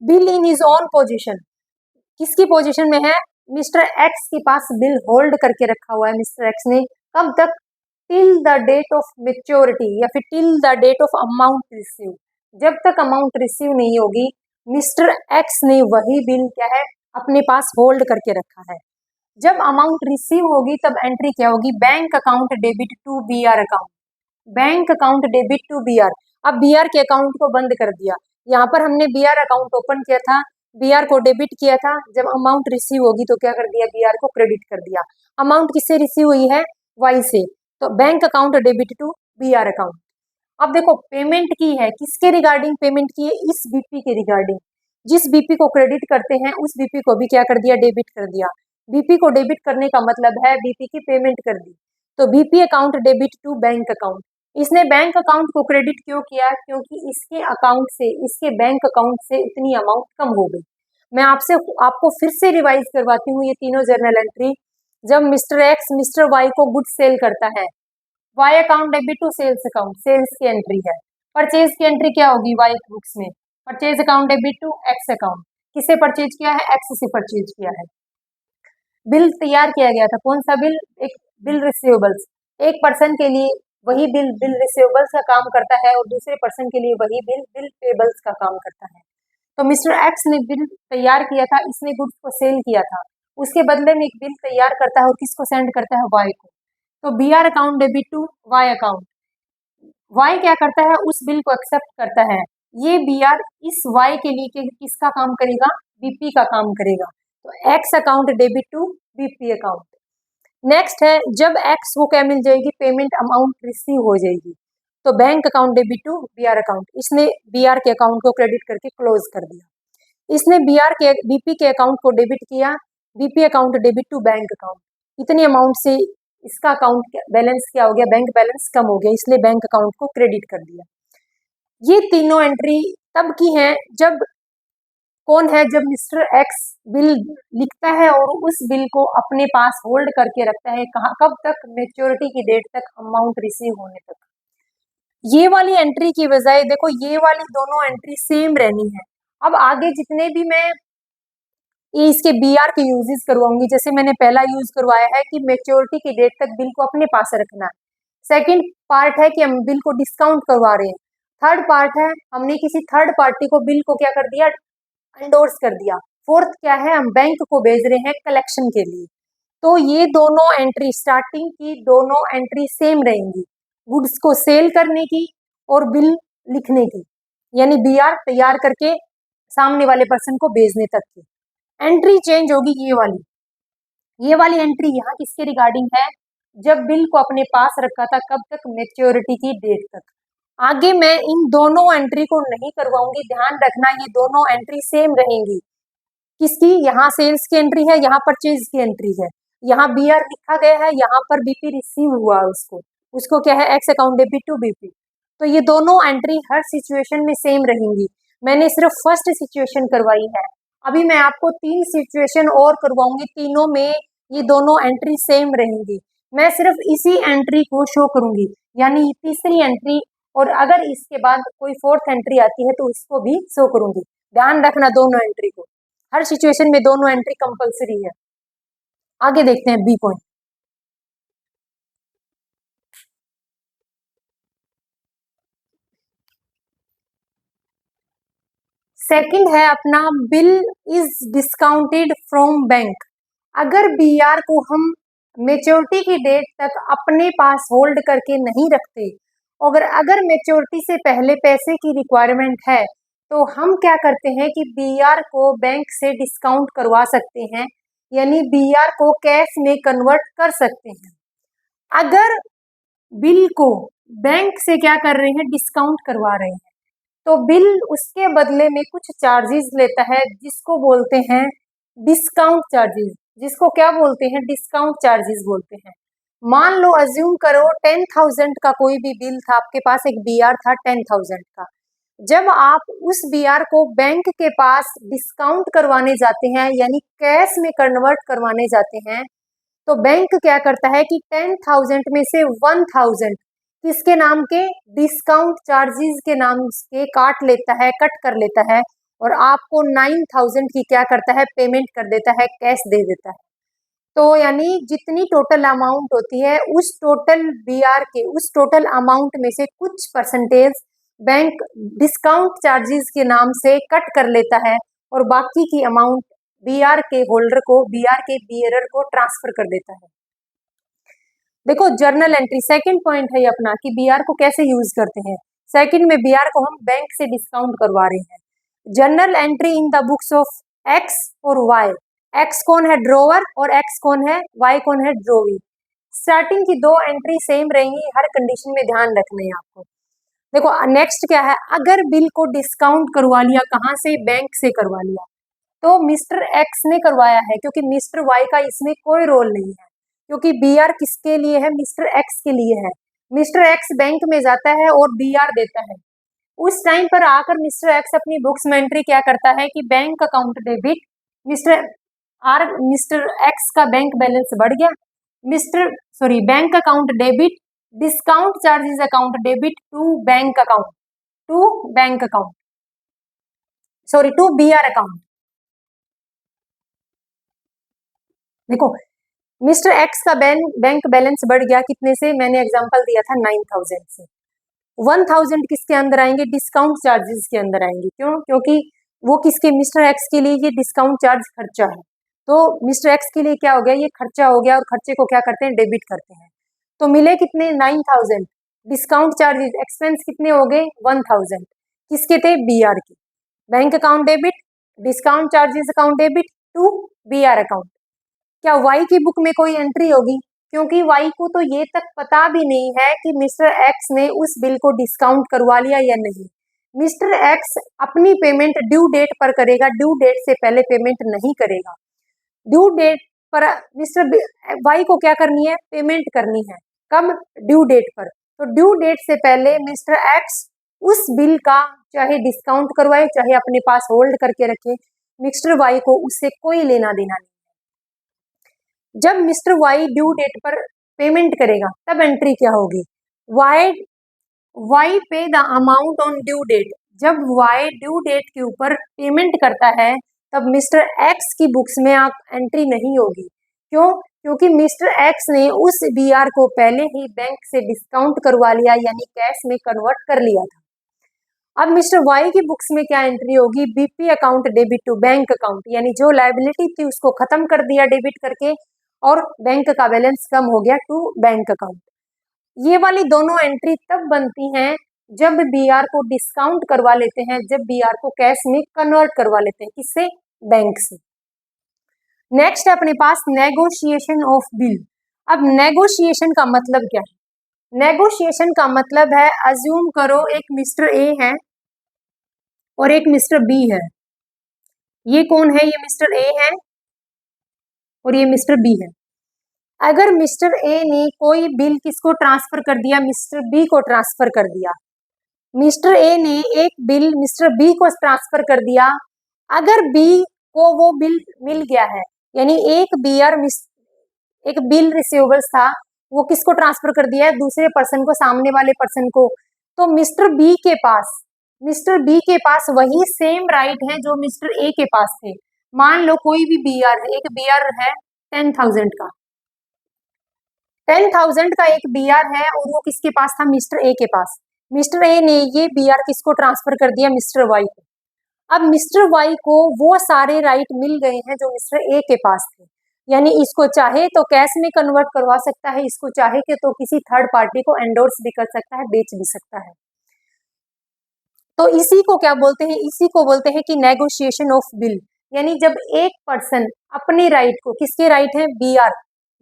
S1: bill in is on position, किसकी पोजीशन में है, मिस्टर एक्स के पास बिल होल्ड करके रखा हुआ है मिस्टर एक्स ने, कब तक, till the date of maturity, या फिर till the date of amount receive, जब तक अमाउंट रिसीव नहीं होगी मिस्टर एक्स ने वही बिल क्या है, अपने पास होल्ड करके रखा है। जब अमाउंट रिसीव होगी तब एंट्री क्या होगी, bank account debit to BR account, bank account debit to BR. अब बीआर के अकाउंट को बंद कर दिया, यहाँ पर हमने बीआर अकाउंट ओपन किया था, बीआर को डेबिट किया था, जब अमाउंट रिसीव होगी तो क्या कर दिया, बीआर को क्रेडिट कर दिया। अमाउंट किससे रिसीव हुई है, वाई से, तो bank account debit to BR account. अब देखो पेमेंट की है, किसके रिगार्डिंग पेमेंट की है, इस बीपी के रिगार्डिंग, जिस बीपी को क्रेडिट करते हैं उस बीपी को भी क्या कर दिया, डेबिट कर दिया। बीपी को डेबिट करने का मतलब है बीपी की पेमेंट कर दी, तो BP account debit to bank account. इसने बैंक अकाउंट को क्रेडिट क्यों किया, क्योंकि इसके अकाउंट से, इसके बैंक अकाउंट से इतनी अमाउंट कम हो गई। मैं आपको फिर से रिवाइज करवाती हूँ ये तीनों जर्नल एंट्री। जब मिस्टर एक्स मिस्टर वाई को गुड सेल करता है, Y account debit to sales account, sales की एंट्री है। परचेज की एंट्री क्या होगी, वाई बुक्स में, purchase account debit to X account, किसे परचेज किया है, एक्स से परचेज किया है। बिल तैयार किया गया था, कौन सा बिल, एक बिल रिसीवेबल्स, एक पर्सन के लिए वही बिल बिल रिसीवेबल्स का काम करता है, और दूसरे पर्सन के लिए वही बिल बिल पेबल्स का काम करता है। तो मिस्टर एक्स ने बिल तैयार किया था, इसने गुड्स को सेल किया था, उसके बदले में एक बिल तैयार करता है और किसको सेंड करता है, वाई को, तो BR account debit to Y account. Y क्या करता है, उस बिल को एक्सेप्ट करता है, ये बीआर इस वाई के लिए किसका काम करेगा, बीपी का काम करेगा, तो X account debit to BP account. Next है, जब एक्स को क्या मिल जाएगी, पेमेंट अमाउंट रिसीव हो जाएगी, तो bank account debit to BR account, इसने बीआर के अकाउंट को क्रेडिट करके क्लोज कर दिया। इसने बीपी के अकाउंट को डेबिट किया, BP account debit to bank account, इतनी अमाउंट से इसका अकाउंट बैलेंस क्या हो गया, बैंक बैलेंस कम हो गया, इसलिए बैंक अकाउंट को क्रेडिट कर दिया। ये तीनों एंट्री तब की हैं जब कौन है, जब मिस्टर एक्स बिल लिखता है और उस बिल को अपने पास होल्ड करके रखता है, कहाँ, कब तक, मेच्योरिटी की डेट तक, अमाउंट रिसीव होने तक। ये वाली एंट्री की बजाय देखो ये वाली दोनों एंट्री सेम रहनी है। अब आगे जितने भी मैं ये इसके बीआर के यूजेस करवाऊंगी, जैसे मैंने पहला यूज करवाया है कि मेच्योरिटी की डेट तक बिल को अपने पास रखना है। सेकंड पार्ट है कि हम बिल को डिस्काउंट करवा रहे हैं। थर्ड पार्ट है हमने किसी थर्ड पार्टी को बिल को क्या कर दिया, एंडोर्स कर दिया। फोर्थ क्या है, हम बैंक को भेज रहे हैं कलेक्शन के लिए। तो ये दोनों एंट्री, स्टार्टिंग की दोनों एंट्री सेम रहेंगी, गुड्स को सेल करने की और बिल लिखने की, यानी बीआर तैयार करके सामने वाले पर्सन को भेजने तक की। एंट्री चेंज होगी ये वाली एंट्री यहाँ किसके रिगार्डिंग है, जब बिल को अपने पास रखा था कब तक, मेच्योरिटी की डेट तक। आगे मैं इन दोनों एंट्री को नहीं करवाऊंगी, ध्यान रखना ये दोनों एंट्री सेम रहेंगी। किसकी, यहाँ सेल्स की एंट्री है, यहाँ परचेज की एंट्री है, यहाँ बीआर लिखा गया है, यहाँ पर बीपी रिसीव हुआ उसको क्या है, X account debit to BP. तो ये दोनों एंट्री हर सिचुएशन में सेम रहेंगी। मैंने सिर्फ फर्स्ट सिचुएशन करवाई है, अभी मैं आपको 3 सिचुएशन और करवाऊंगी, तीनों में ये दोनों एंट्री सेम रहेंगी। मैं सिर्फ इसी एंट्री को शो करूंगी, यानी तीसरी एंट्री, और अगर इसके बाद कोई फोर्थ एंट्री आती है तो इसको भी शो करूंगी। ध्यान रखना दोनों एंट्री को, हर सिचुएशन में दोनों एंट्री कंपलसरी है। आगे देखते हैं बी पॉइंट। सेकंड है अपना, bill is discounted from bank. अगर बीआर को हम मेच्योरिटी की डेट तक अपने पास होल्ड करके नहीं रखते, और अगर मेच्योरिटी से पहले पैसे की रिक्वायरमेंट है तो हम क्या करते हैं कि बीआर को बैंक से डिस्काउंट करवा सकते हैं, यानी बीआर को कैश में कन्वर्ट कर सकते हैं। अगर बिल को बैंक से क्या कर रहे हैं, डिस्काउंट करवा रहे हैं, तो बिल उसके बदले में कुछ चार्जेस लेता है, जिसको बोलते हैं डिस्काउंट चार्जेस। जिसको क्या बोलते हैं, डिस्काउंट चार्जेस बोलते हैं। मान लो, अज्यूम करो 10,000 का कोई भी बिल था, आपके पास एक बीआर था 10,000 का। जब आप उस बीआर को बैंक के पास डिस्काउंट करवाने जाते हैं, यानी कैश में कन्वर्ट करवाने जाते हैं, तो बैंक क्या करता है कि 10,000 में से 1,000 किसके नाम के, डिस्काउंट चार्जेस के नाम के काट लेता है, कट कर लेता है, और आपको 9,000 की क्या करता है, पेमेंट कर देता है, कैश दे देता है। तो यानी जितनी टोटल अमाउंट होती है, उस टोटल बीआर के उस टोटल अमाउंट में से कुछ परसेंटेज बैंक डिस्काउंट चार्जेस के नाम से कट कर लेता है, और बाकी की अमाउंट बीआर के होल्डर को, बीआर के बियरर को ट्रांसफर कर देता है। देखो जर्नल एंट्री, सेकंड पॉइंट है ये अपना कि बीआर को कैसे यूज करते हैं। सेकंड में बीआर को हम बैंक से डिस्काउंट करवा रहे हैं। Journal entry in the books of x और वाई। एक्स कौन है, ड्रोवर, और एक्स कौन है, वाई कौन है, ड्रोवी। स्टार्टिंग की दो एंट्री सेम रहेंगी, हर कंडीशन में ध्यान रखना है आपको। देखो नेक्स्ट क्या है, अगर बिल को डिस्काउंट करवा लिया, कहाँ से, बैंक से करवा लिया, तो मिस्टर एक्स ने करवाया है, क्योंकि मिस्टर वाई का इसमें कोई रोल नहीं है, क्योंकि बीआर किसके लिए है, मिस्टर एक्स के लिए है। मिस्टर एक्स बैंक में जाता है और बीआर देता है। उस टाइम पर आकर मिस्टर एक्स अपनी बुक्स में एंट्री क्या करता है कि bank account debit, mister X का बैंक बैलेंस बढ़ गया, bank account debit, discount charges account debit to bank account, to BR account. देखो मिस्टर एक्स का बैंक बैलेंस बढ़ गया, कितने से, मैंने एग्जांपल दिया था 9,000 से। 1,000 किसके अंदर आएंगे, डिस्काउंट चार्जेस के अंदर आएंगे। क्यों, क्योंकि वो किसके, मिस्टर एक्स के लिए ये डिस्काउंट चार्ज खर्चा है, तो मिस्टर एक्स के लिए क्या हो गया, ये खर्चा हो गया, और खर्चे को क्या करते हैं, डेबिट करते हैं। तो मिले कितने, 9,000। डिस्काउंट चार्जेस एक्सपेंस कितने हो गए, 1,000। किसके थे, बीआर के। Bank account debit, discount charges account debit to BR account. क्या वाई की बुक में कोई एंट्री होगी, क्योंकि वाई को तो ये तक पता भी नहीं है कि मिस्टर एक्स ने उस बिल को डिस्काउंट करवा लिया या नहीं। मिस्टर एक्स अपनी पेमेंट ड्यू डेट पर करेगा, ड्यू डेट से पहले पेमेंट नहीं करेगा। ड्यू डेट पर मिस्टर वाई को क्या करनी है, पेमेंट करनी है। कब, ड्यू डेट पर। तो ड्यू डेट से पहले मिस्टर एक्स उस बिल का चाहे डिस्काउंट करवाए चाहे अपने पास होल्ड करके रखे, मिस्टर वाई को उससे कोई लेना देना नहीं। जब मिस्टर वाई ड्यू डेट पर पेमेंट करेगा तब एंट्री क्या होगी, Y pay the amount on due date. जब वाई ड्यू डेट के ऊपर पेमेंट करता है तब मिस्टर एक्स की बुक्स में आप एंट्री नहीं होगी। क्यों, क्योंकि मिस्टर एक्स ने उस बीआर को पहले ही बैंक से डिस्काउंट करवा लिया, यानी कैश में कन्वर्ट कर लिया था। अब मिस्टर वाई की बुक्स में क्या एंट्री होगी, BP account debit to bank account, यानी जो लायबिलिटी थी उसको खत्म कर दिया डेबिट करके और बैंक का बैलेंस कम हो गया टू बैंक अकाउंट। ये वाली दोनों एंट्री तब बनती हैं जब बीआर को डिस्काउंट करवा लेते हैं, जब बीआर को कैश में कन्वर्ट करवा लेते हैं, किससे, बैंक से। नेक्स्ट है अपने पास नेगोशिएशन ऑफ बिल। अब नेगोशिएशन का मतलब क्या है, नेगोशिएशन का मतलब है, अज्यूम करो एक मिस्टर ए है और एक मिस्टर बी है। ये कौन है, ये मिस्टर ए है और ये मिस्टर बी है। अगर मिस्टर ए ने कोई बिल किसको ट्रांसफर कर दिया, मिस्टर बी को ट्रांसफर कर दिया। मिस्टर ए ने एक बिल मिस्टर बी को ट्रांसफर कर दिया। अगर बी को वो बिल मिल गया है, यानी एक बिल रिसीवेबल्स था, वो किसको ट्रांसफर कर दिया है, दूसरे पर्सन को, सामने वाले पर्सन को। तो मिस्टर बी के पास वही सेम राइट है जो मिस्टर ए के पास थे। मान लो कोई भी बीआर है, एक बीआर है 10,000 का, 10,000 का एक बीआर है और वो किसके पास था, मिस्टर ए के पास। मिस्टर ए ने ये बीआर किसको ट्रांसफर कर दिया, मिस्टर वाई को। अब मिस्टर वाई को वो सारे राइट मिल गए हैं जो मिस्टर ए के पास थे, यानी इसको चाहे तो कैश में कन्वर्ट करवा सकता है, इसको चाहे कि तो किसी थर्ड पार्टी को एंडोर्स भी कर सकता है, बेच भी सकता है। तो इसी को क्या बोलते हैं, इसी को बोलते हैं कि नेगोशिएशन ऑफ बिल। यानी जब एक पर्सन अपने राइट को, किसके राइट है, बीआर,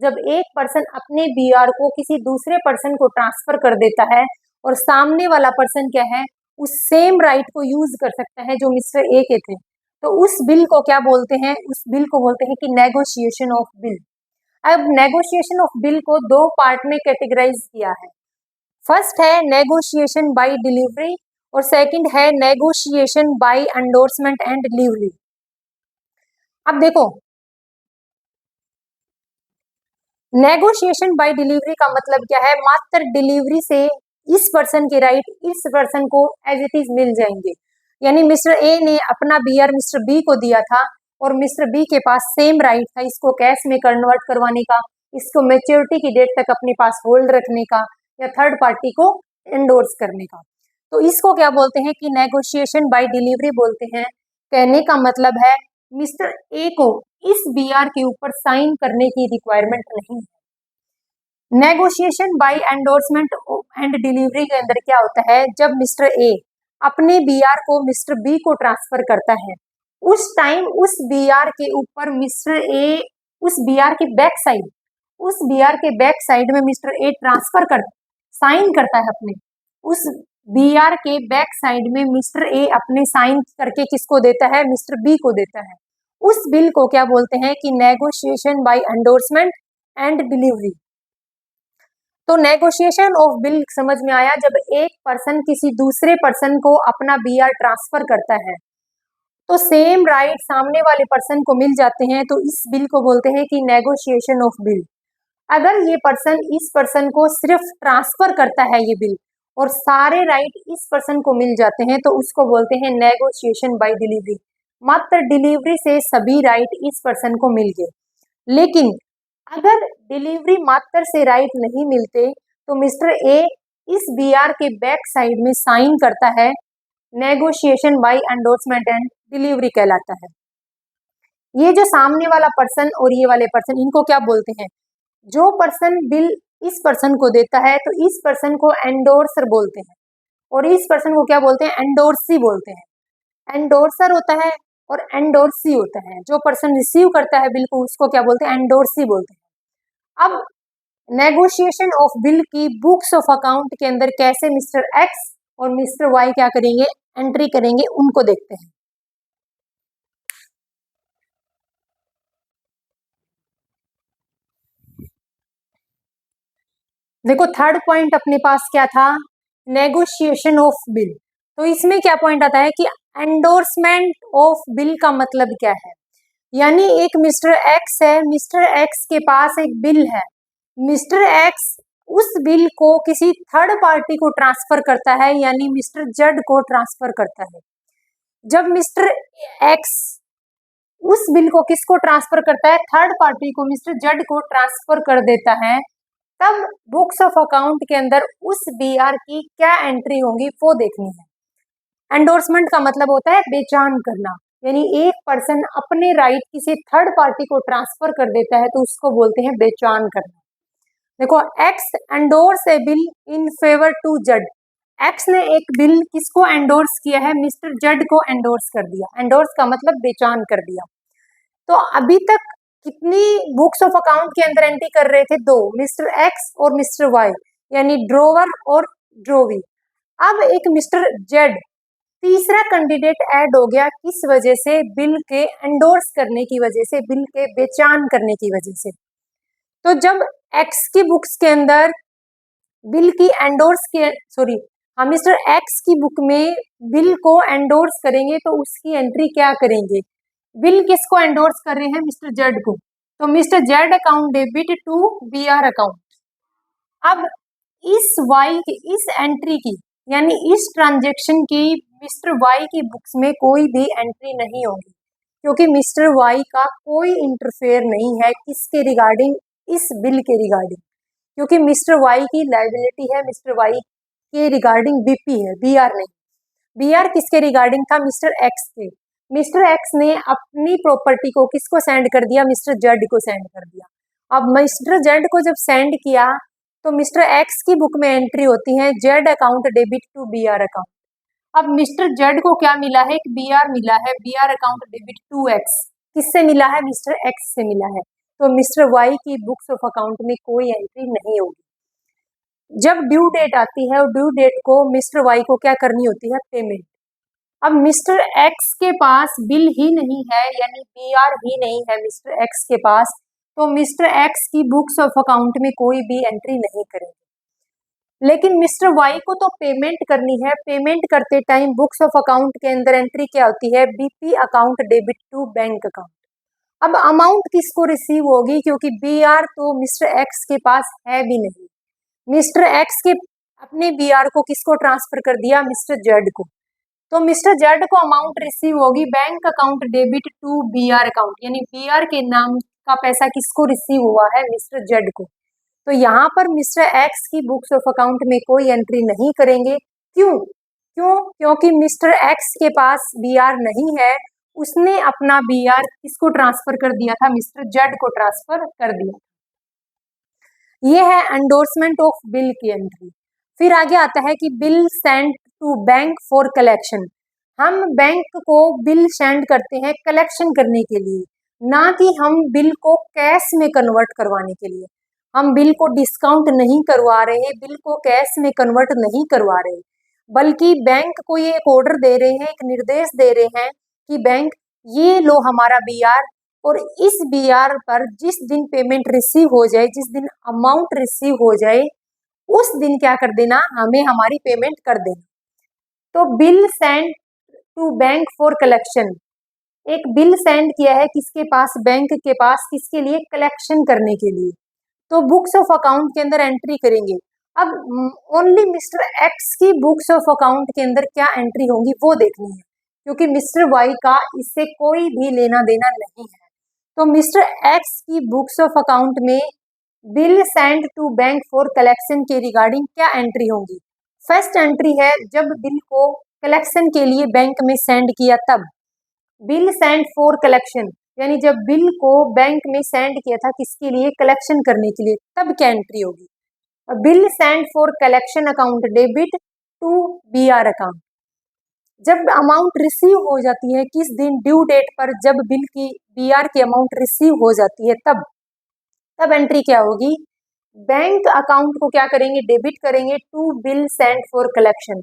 S1: जब एक पर्सन अपने बीआर को किसी दूसरे पर्सन को ट्रांसफर कर देता है और सामने वाला पर्सन क्या है, उस सेम राइट को यूज कर सकता है जो मिस्टर ए के थे, तो उस बिल को क्या बोलते हैं, उस बिल को बोलते हैं कि नेगोशिएशन ऑफ बिल। अब नेगोशिएशन ऑफ बिल को दो पार्ट में कैटेगराइज किया है। फर्स्ट है नेगोशिएशन बाय डिलीवरी और सेकंड है negotiation by endorsement and delivery. अब देखो, नेगोशिएशन बाय डिलीवरी का मतलब क्या है, मात्र डिलीवरी से इस पर्सन के राइट इस पर्सन को एज इट इज मिल जाएंगे। यानी मिस्टर ए ने अपना बीआर मिस्टर बी को दिया था और मिस्टर बी के पास सेम राइट था इसको कैश में कन्वर्ट करवाने का, इसको मैच्योरिटी की डेट तक अपने पास होल्ड रखने का या थर्ड पार्टी को एंडोर्स करने का। तो इसको क्या बोलते हैं कि नेगोशिएशन बाय डिलीवरी बोलते हैं। कहने का मतलब है मिस्टर ए को इस बीआर के ऊपर साइन करने की रिक्वायरमेंट नहीं है। Negotiation by endorsement and delivery के अंदर क्या होता है, जब मिस्टर ए अपने बीआर को मिस्टर बी को ट्रांसफर करता है, उस टाइम उस बीआर के ऊपर मिस्टर ए उस बीआर के बैक साइड में मिस्टर ए ट्रांसफर कर साइन करता है अपने, उस बीआर के बैक साइड में मिस्टर ए अपने साइन करके किसको देता है, मिस्टर बी को देता है। उस बिल को क्या बोलते हैं कि negotiation by endorsement and delivery. तो नेगोशिएशन ऑफ बिल समझ में आया, जब एक पर्सन किसी दूसरे पर्सन को अपना बीआर ट्रांसफर करता है तो सेम राइट सामने वाले पर्सन को मिल जाते हैं, तो इस बिल को बोलते हैं कि नेगोशिएशन ऑफ बिल। अगर ये पर्सन इस पर्सन को सिर्फ ट्रांसफर करता है ये बिल और सारे राइट इस पर्सन को मिल जाते हैं, तो उसको बोलते हैं नेगोशिएशन बाय डिलीवरी। मात्र डिलीवरी से सभी राइट इस पर्सन को मिल गए। लेकिन अगर डिलीवरी मात्र से राइट नहीं मिलते तो मिस्टर ए इस बीआर के बैक साइड में साइन करता है, negotiation by endorsement and delivery कहलाता है। ये जो सामने वाला पर्सन और ये वाले पर्सन, इनको क्या बोलते हैं, जो पर्सन बिल इस पर्सन को देता है तो इस पर्सन को एंडोर्सर बोलते हैं और इस पर्सन को क्या बोलते हैं, एंडोर्सी बोलते हैं। एंडोर्सर होता है और एंडोर्सी होता है। जो पर्सन रिसीव करता है बिल को उसको क्या बोलते हैं, एंडोर्सी बोलते हैं। अब नेगोशिएशन ऑफ बिल की बुक्स ऑफ अकाउंट के अंदर कैसे मिस्टर एक्स और मिस्टर वाई क्या करेंगे, एंट्री करेंगे उनको देखते हैं। देखो थर्ड पॉइंट अपने पास क्या था, नेगोशिएशन ऑफ बिल। तो इसमें क्या पॉइंट आता है कि एंडोर्समेंट ऑफ बिल का मतलब क्या है, यानी एक मिस्टर एक्स है, मिस्टर एक्स के पास एक बिल है, मिस्टर एक्स उस बिल को किसी थर्ड पार्टी को ट्रांसफर करता है, यानी मिस्टर जेड को ट्रांसफर करता है। जब मिस्टर एक्स उस बिल को किसको ट्रांसफर करता है, थर्ड पार्टी को, मिस्टर जेड को ट्रांसफर कर देता है, तब बुक्स ऑफ अकाउंट के अंदर उस बीआर की क्या एंट्री होंगी वो देखनी है। एंडोर्समेंट का मतलब होता है बेचान करना, यानी एक पर्सन अपने राइट किसी थर्ड पार्टी को ट्रांसफर कर देता है तो उसको बोलते हैं बेचान करना। देखो X endorse a bill in favour to Z, X ने एक बिल किसको एंडोर्स किया है, मिस्टर जेड को एंडोर्स कर दिया। एंडोर्स का मतलब बेचान कर दिया। तो अभी तक कितनी बुक्स ऑफ अकाउंट के अंदर एंट्री कर रहे थे, दो, मिस्टर एक्स और मिस्टर वाई, यानी ड्रोवर और ड्रोवी। अब एक मिस्टर जेड तीसरा कैंडिडेट ऐड हो गया, किस वजह से, बिल के एंडोर्स करने की वजह से, बिल के बेचान करने की वजह से। तो जब एक्स की बुक्स के अंदर बिल की एंडोर्स के सॉरी हम मिस्टर एक्स की बुक में बिल को एंडोर्स करेंगे तो उसकी एंट्री क्या करेंगे, बिल किसको एंडोर्स कर रहे हैं, मिस्टर जेड को, तो mister Z account debit to BR account. अब इस वाई की इस एंट्री की, यानी इस ट्रांजेक्शन की मिस्टर वाई की बुक्स में कोई भी एंट्री नहीं होगी, क्योंकि मिस्टर वाई का कोई इंटरफेयर नहीं है किसके रिगार्डिंग, इस बिल के रिगार्डिंग, क्योंकि मिस्टर वाई की लायबिलिटी है, मिस्टर वाई के रिगार्डिंग बीपी है, बीआर नहीं। बीआर किसके रिगार्डिंग था, मिस्टर एक्स के। मिस्टर एक्स ने अपनी प्रॉपर्टी को किसको सेंड कर दिया, मिस्टर जेड को सेंड कर दिया। अब मिस्टर जेड को जब सेंड किया तो मिस्टर एक्स की बुक में एंट्री होती है Z account debit to BR account. अब मिस्टर जेड को क्या मिला है, एक बीआर मिला है, BR account debit to X, किससे मिला है, मिस्टर एक्स से मिला है। तो मिस्टर वाई की बुक्स ऑफ अकाउंट में कोई एंट्री नहीं होगी। जब ड्यू डेट आती है और ड्यू डेट को मिस्टर वाई को क्या करनी होती है, पेमेंट। अब मिस्टर एक्स के पास बिल ही नहीं है, यानी बीआर ही नहीं है मिस्टर एक्स के पास, तो मिस्टर एक्स की बुक्स ऑफ अकाउंट में कोई भी एंट्री नहीं करेंगे। लेकिन मिस्टर वाई को तो पेमेंट करनी है, पेमेंट करते टाइम बुक्स ऑफ अकाउंट के अंदर एंट्री क्या होती है, BP account debit to bank account. अब अमाउंट किसको रिसीव होगी, क्योंकि बीआर तो मिस्टर एक्स के पास है भी नहीं, मिस्टर एक्स के अपने बीआर को किसको ट्रांसफर कर दिया, मिस्टर जेड को। तो मिस्टर जेड को अमाउंट रिसीव होगी bank account debit to BR account, यानी बीआर के नाम का पैसा किसको रिसीव हुआ है, मिस्टर जेड को। तो यहाँ पर मिस्टर एक्स की बुक्स ऑफ अकाउंट में कोई एंट्री नहीं करेंगे। क्यों क्यों क्योंकि मिस्टर एक्स के पास बीआर नहीं है, उसने अपना बीआर किसको ट्रांसफर कर दिया था, मिस्टर जेड को ट्रांसफर कर दिया। ये है एंडोर्समेंट ऑफ बिल की एंट्री। फिर आगे आता है कि bill send to bank for collection. हम बैंक को बिल सेंड करते हैं कलेक्शन करने के लिए, ना कि हम बिल को कैश में कन्वर्ट करवाने के लिए। हम बिल को डिस्काउंट नहीं करवा रहे, बिल को कैश में कन्वर्ट नहीं करवा रहे, बल्कि बैंक को ये एक ऑर्डर दे रहे हैं, एक निर्देश दे रहे हैं कि बैंक ये लो हमारा बीआर, और इस बीआर पर जिस दिन पेमेंट रिसीव हो जाए, जिस दिन अमाउंट रिसीव हो जाए, उस दिन क्या कर देना, हमें हमारी पेमेंट कर देना। तो bill send to bank for collection, एक बिल सेंड किया है किसके पास, बैंक के पास, किसके लिए, कलेक्शन करने के लिए। तो बुक्स ऑफ अकाउंट के अंदर एंट्री करेंगे। अब ओनली मिस्टर एक्स की बुक्स ऑफ अकाउंट के अंदर क्या एंट्री होंगी वो देखनी है, क्योंकि मिस्टर वाई का इससे कोई भी लेना देना नहीं है। तो मिस्टर एक्स की बुक्स ऑफ अकाउंट में bill send to bank for collection के रिगार्डिंग क्या एंट्री होंगी। फर्स्ट एंट्री है जब बिल को कलेक्शन के लिए बैंक में सेंड किया तब, बिल सेंड फॉर कलेक्शन, यानी जब बिल को बैंक में सेंड किया था किसके लिए, कलेक्शन करने के लिए, तब क्या एंट्री होगी। Bill send for collection account debit to BR account, जब अमाउंट रिसीव हो जाती है किस दिन, ड्यू डेट पर, जब बिल की बीआर की अमाउंट रिसीव हो जाती है तब एंट्री क्या होगी, बैंक अकाउंट को क्या करेंगे, डेबिट करेंगे to bill send for collection.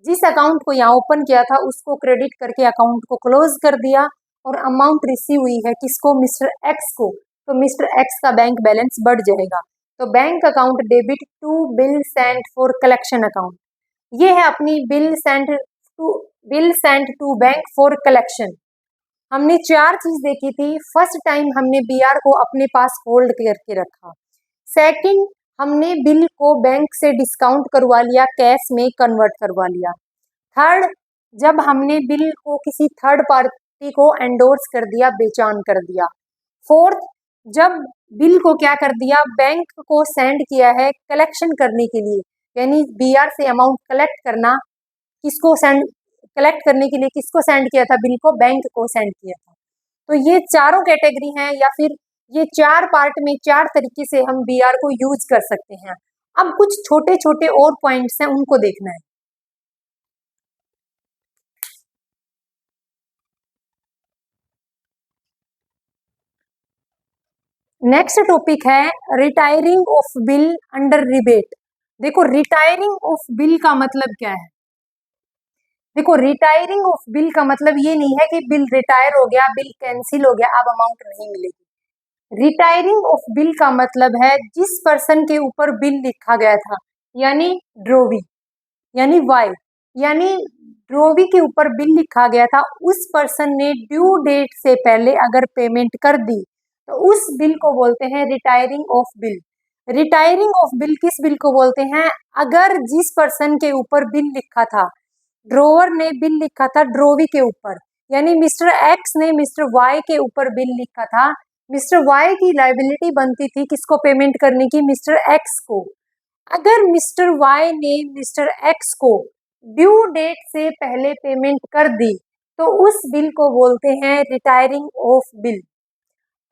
S1: जिस अकाउंट को यहाँ ओपन किया था उसको क्रेडिट करके अकाउंट को क्लोज कर दिया और अमाउंट रिसीव हुई है किसको, मिस्टर एक्स को, तो मिस्टर एक्स का बैंक बैलेंस बढ़ जाएगा। तो bank account debit to bill sent for collection account, ये है अपनी bill sent to bank for collection. हमने 4 चीज देखी थी। फर्स्ट टाइम हमने बीआर को अपने पास होल्ड करके रखा। सेकंड, हमने बिल को बैंक से डिस्काउंट करवा लिया, कैश में कन्वर्ट करवा लिया। थर्ड, जब हमने बिल को किसी थर्ड पार्टी को एंडोर्स कर दिया, बेचान कर दिया। फोर्थ, जब बिल को क्या कर दिया, बैंक को सेंड किया है कलेक्शन करने के लिए, यानी बीआर से अमाउंट कलेक्ट करना, किसको सेंड, कलेक्ट करने के लिए किसको सेंड किया था, बिल को बैंक को सेंड किया था। तो ये चारों कैटेगरी हैं, या फिर ये 4 पार्ट में 4 तरीके से हम बीआर को यूज कर सकते हैं। अब कुछ छोटे छोटे और पॉइंट्स हैं, उनको देखना है। नेक्स्ट टॉपिक है retiring of bill under rebate. देखो रिटायरिंग ऑफ बिल का मतलब क्या है। देखो रिटायरिंग ऑफ बिल का मतलब ये नहीं है कि बिल रिटायर हो गया, बिल कैंसिल हो गया, अब अमाउंट नहीं मिलेगी। रिटायरिंग ऑफ बिल का मतलब है जिस पर्सन के ऊपर बिल लिखा गया था, यानी ड्रोवी, यानी वाई, यानी ड्रोवी के ऊपर बिल लिखा गया था, उस पर्सन ने ड्यू डेट से पहले अगर पेमेंट कर दी तो उस बिल को बोलते हैं retiring of bill. Retiring of bill किस बिल को बोलते हैं, अगर जिस पर्सन के ऊपर बिल लिखा था, ड्रोवर ने बिल लिखा था ड्रोवी के ऊपर, यानी मिस्टर एक्स ने मिस्टर वाई के ऊपर बिल लिखा था, मिस्टर वाई की लायबिलिटी बनती थी किसको पेमेंट करने की, मिस्टर एक्स को। अगर मिस्टर वाई ने मिस्टर एक्स को ड्यू डेट से पहले पेमेंट कर दी तो उस बिल को बोलते हैं रिटायरिंग ऑफ बिल।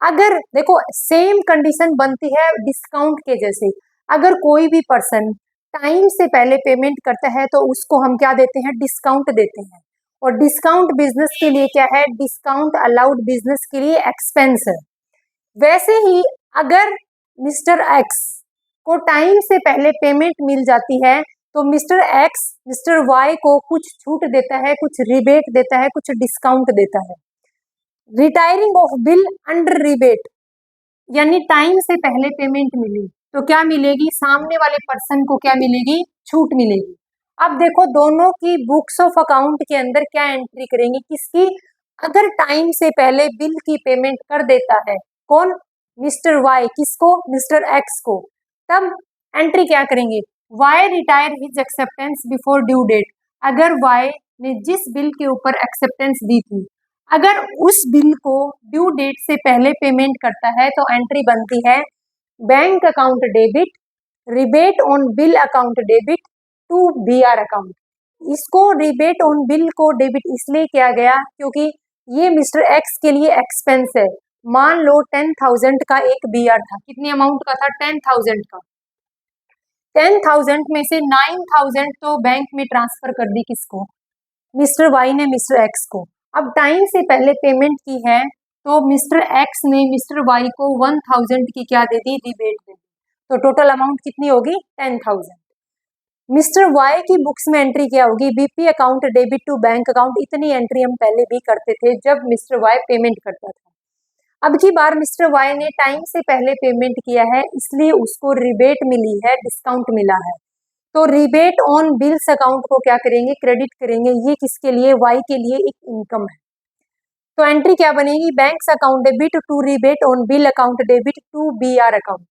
S1: अगर देखो सेम कंडीशन बनती है डिस्काउंट के जैसे, अगर कोई भी पर्सन टाइम से पहले पेमेंट करता है तो उसको हम क्या देते हैं, डिस्काउंट देते हैं। और डिस्काउंट बिजनेस के लिए क्या है, डिस्काउंट अलाउड बिजनेस के लिए एक्सपेंस है। वैसे ही अगर मिस्टर एक्स को टाइम से पहले पेमेंट मिल जाती है तो मिस्टर एक्स मिस्टर वाई को कुछ छूट देता है, कुछ रिबेट देता है, कुछ डिस्काउंट देता है। Retiring of bill under rebate, यानी टाइम से पहले पेमेंट मिली तो क्या मिलेगी, सामने वाले पर्सन को क्या मिलेगी, छूट मिलेगी। अब देखो दोनों की बुक्स ऑफ अकाउंट के अंदर क्या एंट्री करेंगे, किसकी, अगर टाइम से पहले बिल की पेमेंट कर देता है कौन, मिस्टर वाई, किसको, मिस्टर एक्स को, तब एंट्री क्या करेंगे, Y retire his acceptance before due date. अगर वाई ने जिस बिल के ऊपर एक्सेप्टेंस दी थी, अगर उस बिल को ड्यू डेट से पहले पेमेंट करता है तो एंट्री बनती है bank account debit, rebate on bill account debit to BR account. इसको रिबेट ऑन बिल को डेबिट इसलिए किया गया क्योंकि ये मिस्टर एक्स के लिए एक्सपेंस है। मान लो 10,000 का एक बीआर था, कितनी अमाउंट का था, 10,000 का। 10,000 में से 9,000 तो बैंक में ट्रांसफर कर दी किसको, मिस्टर वाई ने मिस्टर एक्स को। अब टाइम से पहले पेमेंट की है तो मिस्टर एक्स ने मिस्टर वाई को 1,000 की क्या दे दी, रिबेट दे दी। तो टोटल अमाउंट कितनी होगी, 10,000। मिस्टर वाई की बुक्स में एंट्री क्या होगी, BP account debit to bank account. इतनी एंट्री हम पहले भी करते थे जब मिस्टर वाई पेमेंट करता था। अब की बार मिस्टर वाई ने टाइम से पहले पेमेंट किया है इसलिए उसको रिबेट मिली है, डिस्काउंट मिला है। तो रिबेट ऑन बिल्स अकाउंट को क्या करेंगे, क्रेडिट करेंगे। ये किसके लिए, वाई के लिए एक इनकम है। तो एंट्री क्या बनेगी, banks account debit to rebate on bill account debit to BR account.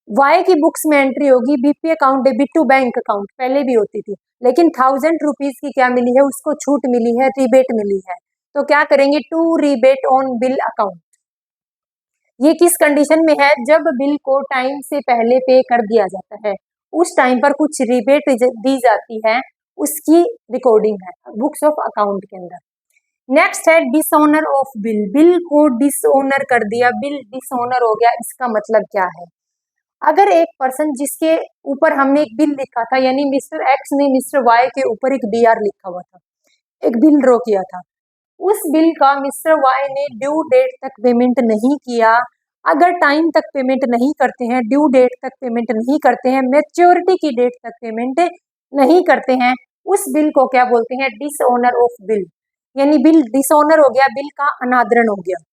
S1: Y की बुक्स में एंट्री होगी BP account debit to bank account, पहले भी होती थी, लेकिन 1,000 रुपीज की क्या मिली है, उसको छूट मिली है, रिबेट मिली है। तो क्या करेंगे, to rebate on bill account. ये किस कंडीशन में है, जब बिल को टाइम से पहले पे कर दिया जाता है, उस टाइम पर कुछ रिबेट दी जाती है, उसकी रिकॉर्डिंग है बुक्स ऑफ अकाउंट के अंदर। नेक्स्ट है डिसऑनर ऑफ बिल। बिल को डिसऑनर कर दिया, बिल डिसऑनर हो गया, इसका मतलब क्या है, अगर एक पर्सन जिसके ऊपर हमने एक बिल लिखा था, यानी मिस्टर एक्स ने मिस्टर वाई के ऊपर एक बीआर लिखा हुआ था, एक बिल ड्रॉ किया था, उस बिल का मिस्टर वाई ने ड्यू डेट तक पेमेंट नहीं किया। अगर टाइम तक पेमेंट नहीं करते हैं, ड्यू डेट तक पेमेंट नहीं करते हैं, मैच्योरिटी की डेट तक पेमेंट नहीं करते हैं, उस बिल को क्या बोलते हैं? डिसऑनर ऑफ बिल, यानी बिल डिसऑनर हो गया, बिल का अनादरण हो गया।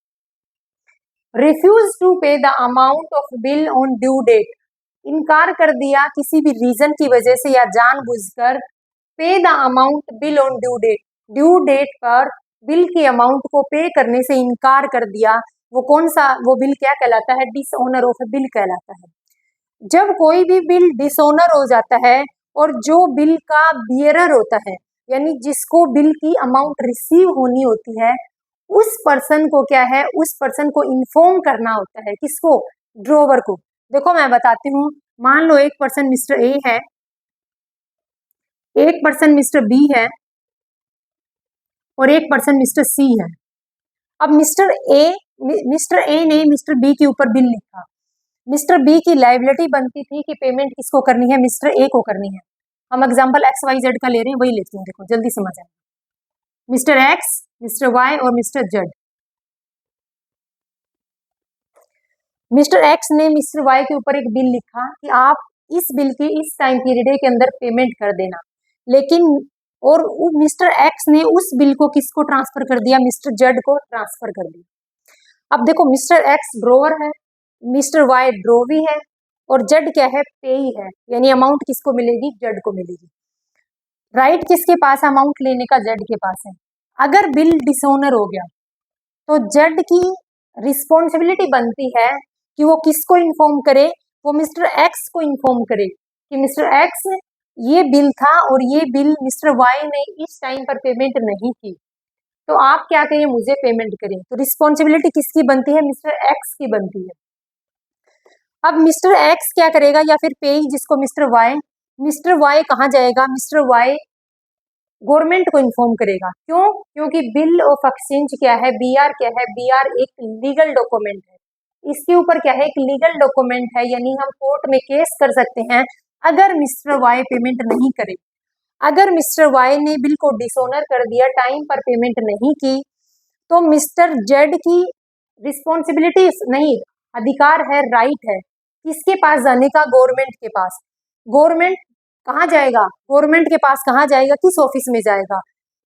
S1: Refuse to pay the amount of bill on due date, इनकार कर दिया किसी भी रीजन की वजह से या जानबूझकर। Pay the amount bill on due date पर बिल के अमाउंट को पे करने से इनकार कर दिया, वो कौन सा, वो बिल क्या कहलाता है? डिसऑनर ऑफ बिल कहलाता है। जब कोई भी बिल डिसऑनर हो जाता है और जो बिल का बियरर होता है, यानी जिसको बिल की अमाउंट रिसीव होनी होती है, उस पर्सन को क्या है? उस पर्सन को इन्फॉर्म करना होता है। किसको? ड्रोवर को। देखो मैं बताती हूँ, मान लो एक पर्सन मिस्टर ए है, एक पर्सन मिस्टर बी है और एक पर्सन मिस्टर सी है। अब मिस्टर ए ने मिस्टर बी के ऊपर बिल लिखा। मिस्टर बी की लायबिलिटी बनती थी कि पेमेंट किसको करनी है? मिस्टर ए को करनी है। हम एग्जांपल एक्स वाई जेड का ले रहे हैं, वही लेते हैं, देखो जल्दी समझ आए। मिस्टर एक्स, मिस्टर वाई और मिस्टर जेड। मिस्टर एक्स ने मिस्टर वाई के ऊपर एक बिल लिखा कि आप इस बिल की इस टाइम पीरियड के अंदर पेमेंट कर देना, लेकिन और मिस्टर एक्स ने उस बिल को किसको ट्रांसफर कर दिया? मिस्टर जेड को ट्रांसफर कर दिया। अब देखो मिस्टर एक्स ड्रोवर है, मिस्टर वाई ड्रोवी है और जेड क्या है? पेई है, यानी अमाउंट किसको मिलेगी? जेड को मिलेगी। राइट किसके पास अमाउंट लेने का? जेड के पास है। अगर बिल डिसऑनर हो गया तो जेड की रिस्पॉन्सिबिलिटी बनती है कि वो किसको इन्फॉर्म करे? वो मिस्टर एक्स को इन्फॉर्म करे कि मिस्टर एक्स, ये बिल था और ये बिल मिस्टर वाई ने इस टाइम पर पेमेंट नहीं की, तो आप क्या करें? मुझे पेमेंट करें। तो रिस्पॉन्सिबिलिटी किसकी बनती है? मिस्टर एक्स की बनती है। अब मिस्टर एक्स क्या करेगा, या फिर पेई जिसको मिस्टर वाई कहाँ जाएगा? मिस्टर वाई गवर्नमेंट को इन्फॉर्म करेगा। क्यों? क्योंकि बिल ऑफ एक्सचेंज क्या है? बीआर क्या है? बीआर एक लीगल डॉक्यूमेंट है, इसके ऊपर क्या है? एक लीगल डॉक्यूमेंट है, यानी हम कोर्ट में केस कर सकते हैं अगर मिस्टर वाई पेमेंट नहीं करे। अगर मिस्टर वाई ने बिल को डिसऑनर कर दिया, टाइम पर पेमेंट नहीं की, तो मिस्टर जेड की रिस्पॉन्सिबिलिटी नहीं, अधिकार है, राइट है, किसके पास जाने का? गवर्नमेंट के पास। गवर्नमेंट कहाँ जाएगा? गवर्नमेंट के पास कहाँ जाएगा? किस ऑफिस में जाएगा?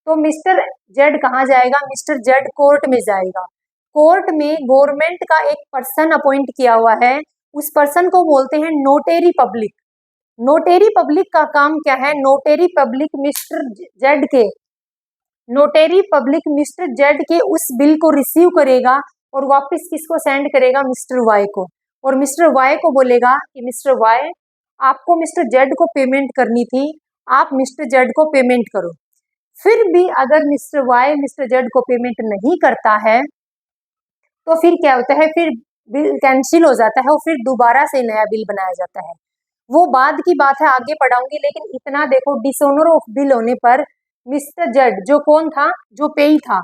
S1: तो मिस्टर जेड कहाँ जाएगा? मिस्टर जेड कोर्ट में जाएगा। कोर्ट में गवर्नमेंट का एक पर्सन अपॉइंट किया हुआ है, उस पर्सन को बोलते हैं नोटेरी पब्लिक। नोटेरी पब्लिक का काम क्या है? नोटेरी पब्लिक मिस्टर जेड के उस बिल को रिसीव करेगा और वापस किसको सेंड करेगा? मिस्टर वाई को। और मिस्टर वाई को बोलेगा कि मिस्टर वाई, आपको मिस्टर जेड को पेमेंट करनी थी, आप मिस्टर जेड को पेमेंट करो। फिर भी अगर मिस्टर वाई मिस्टर जेड को पेमेंट नहीं करता है तो फिर क्या होता है? फिर बिल कैंसिल हो जाता है और फिर दोबारा से नया बिल बनाया जाता है। वो बाद की बात है, आगे पढ़ाऊंगी, लेकिन इतना देखो, डिसऑनर ऑफ बिल होने पर मिस्टर जेड, जो कौन था? जो पेई था,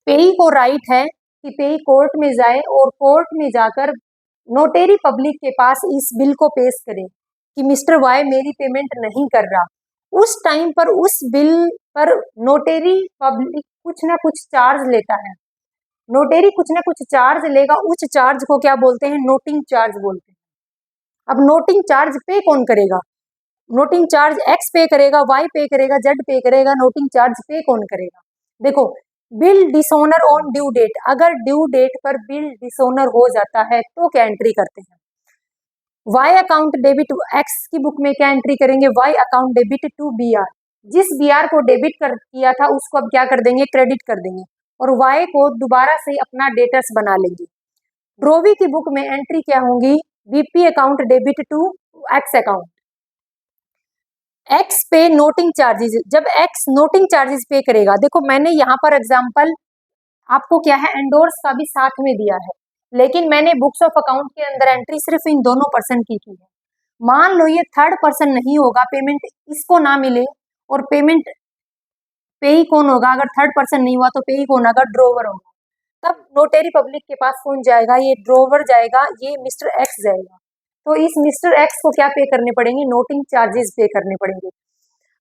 S1: पेई को राइट है कि पेई कोर्ट में जाए और कोर्ट में जाकर नोटेरी पब्लिक के पास इस बिल को पेश करे कि मिस्टर वाई मेरी पेमेंट नहीं कर रहा। उस टाइम पर उस बिल पर नोटेरी पब्लिक कुछ ना कुछ चार्ज लेता है, नोटेरी कुछ ना कुछ चार्ज लेगा, उस चार्ज को क्या बोलते हैं? नोटिंग चार्ज बोलते हैं। अब नोटिंग चार्ज पे कौन करेगा? नोटिंग चार्ज एक्स पे करेगा, वाई पे करेगा, जेड पे करेगा, नोटिंग चार्ज पे कौन करेगा? देखो, bill dishonour on due date, अगर ड्यू डेट पर बिल डिसऑनर हो जाता है तो क्या एंट्री करते हैं? वाई अकाउंट डेबिट, एक्स की बुक में क्या एंट्री करेंगे? Y account debit to BR, जिस बीआर को डेबिट कर किया था उसको अब क्या कर देंगे? क्रेडिट कर देंगे और वाई को दोबारा से अपना डेटर्स बना लेंगे। ड्रोवी की बुक में एंट्री क्या होंगी? BP account debit to X account. X pay noting charges, जब एक्स नोटिंग चार्जेस पे करेगा, देखो मैंने यहाँ पर एग्जांपल आपको क्या है? एंडोर्स का भी साथ में दिया है, लेकिन मैंने बुक्स ऑफ अकाउंट के अंदर एंट्री सिर्फ इन दोनों पर्सन की है। मान लो ये थर्ड पर्सन नहीं होगा, पेमेंट इसको ना मिले, और पेमेंट पे ही कौन होगा? अगर थर्ड पर्सन नहीं हुआ तो पे ही कौन होगा? ड्रोवर होगा। तब नोटेरी पब्लिक के पास कौन जाएगा? ये ड्रोवर जाएगा, ये मिस्टर एक्स जाएगा। तो इस मिस्टर एक्स को क्या पे करने पड़ेंगे? नोटिंग चार्जेस पे करने पड़ेंगे।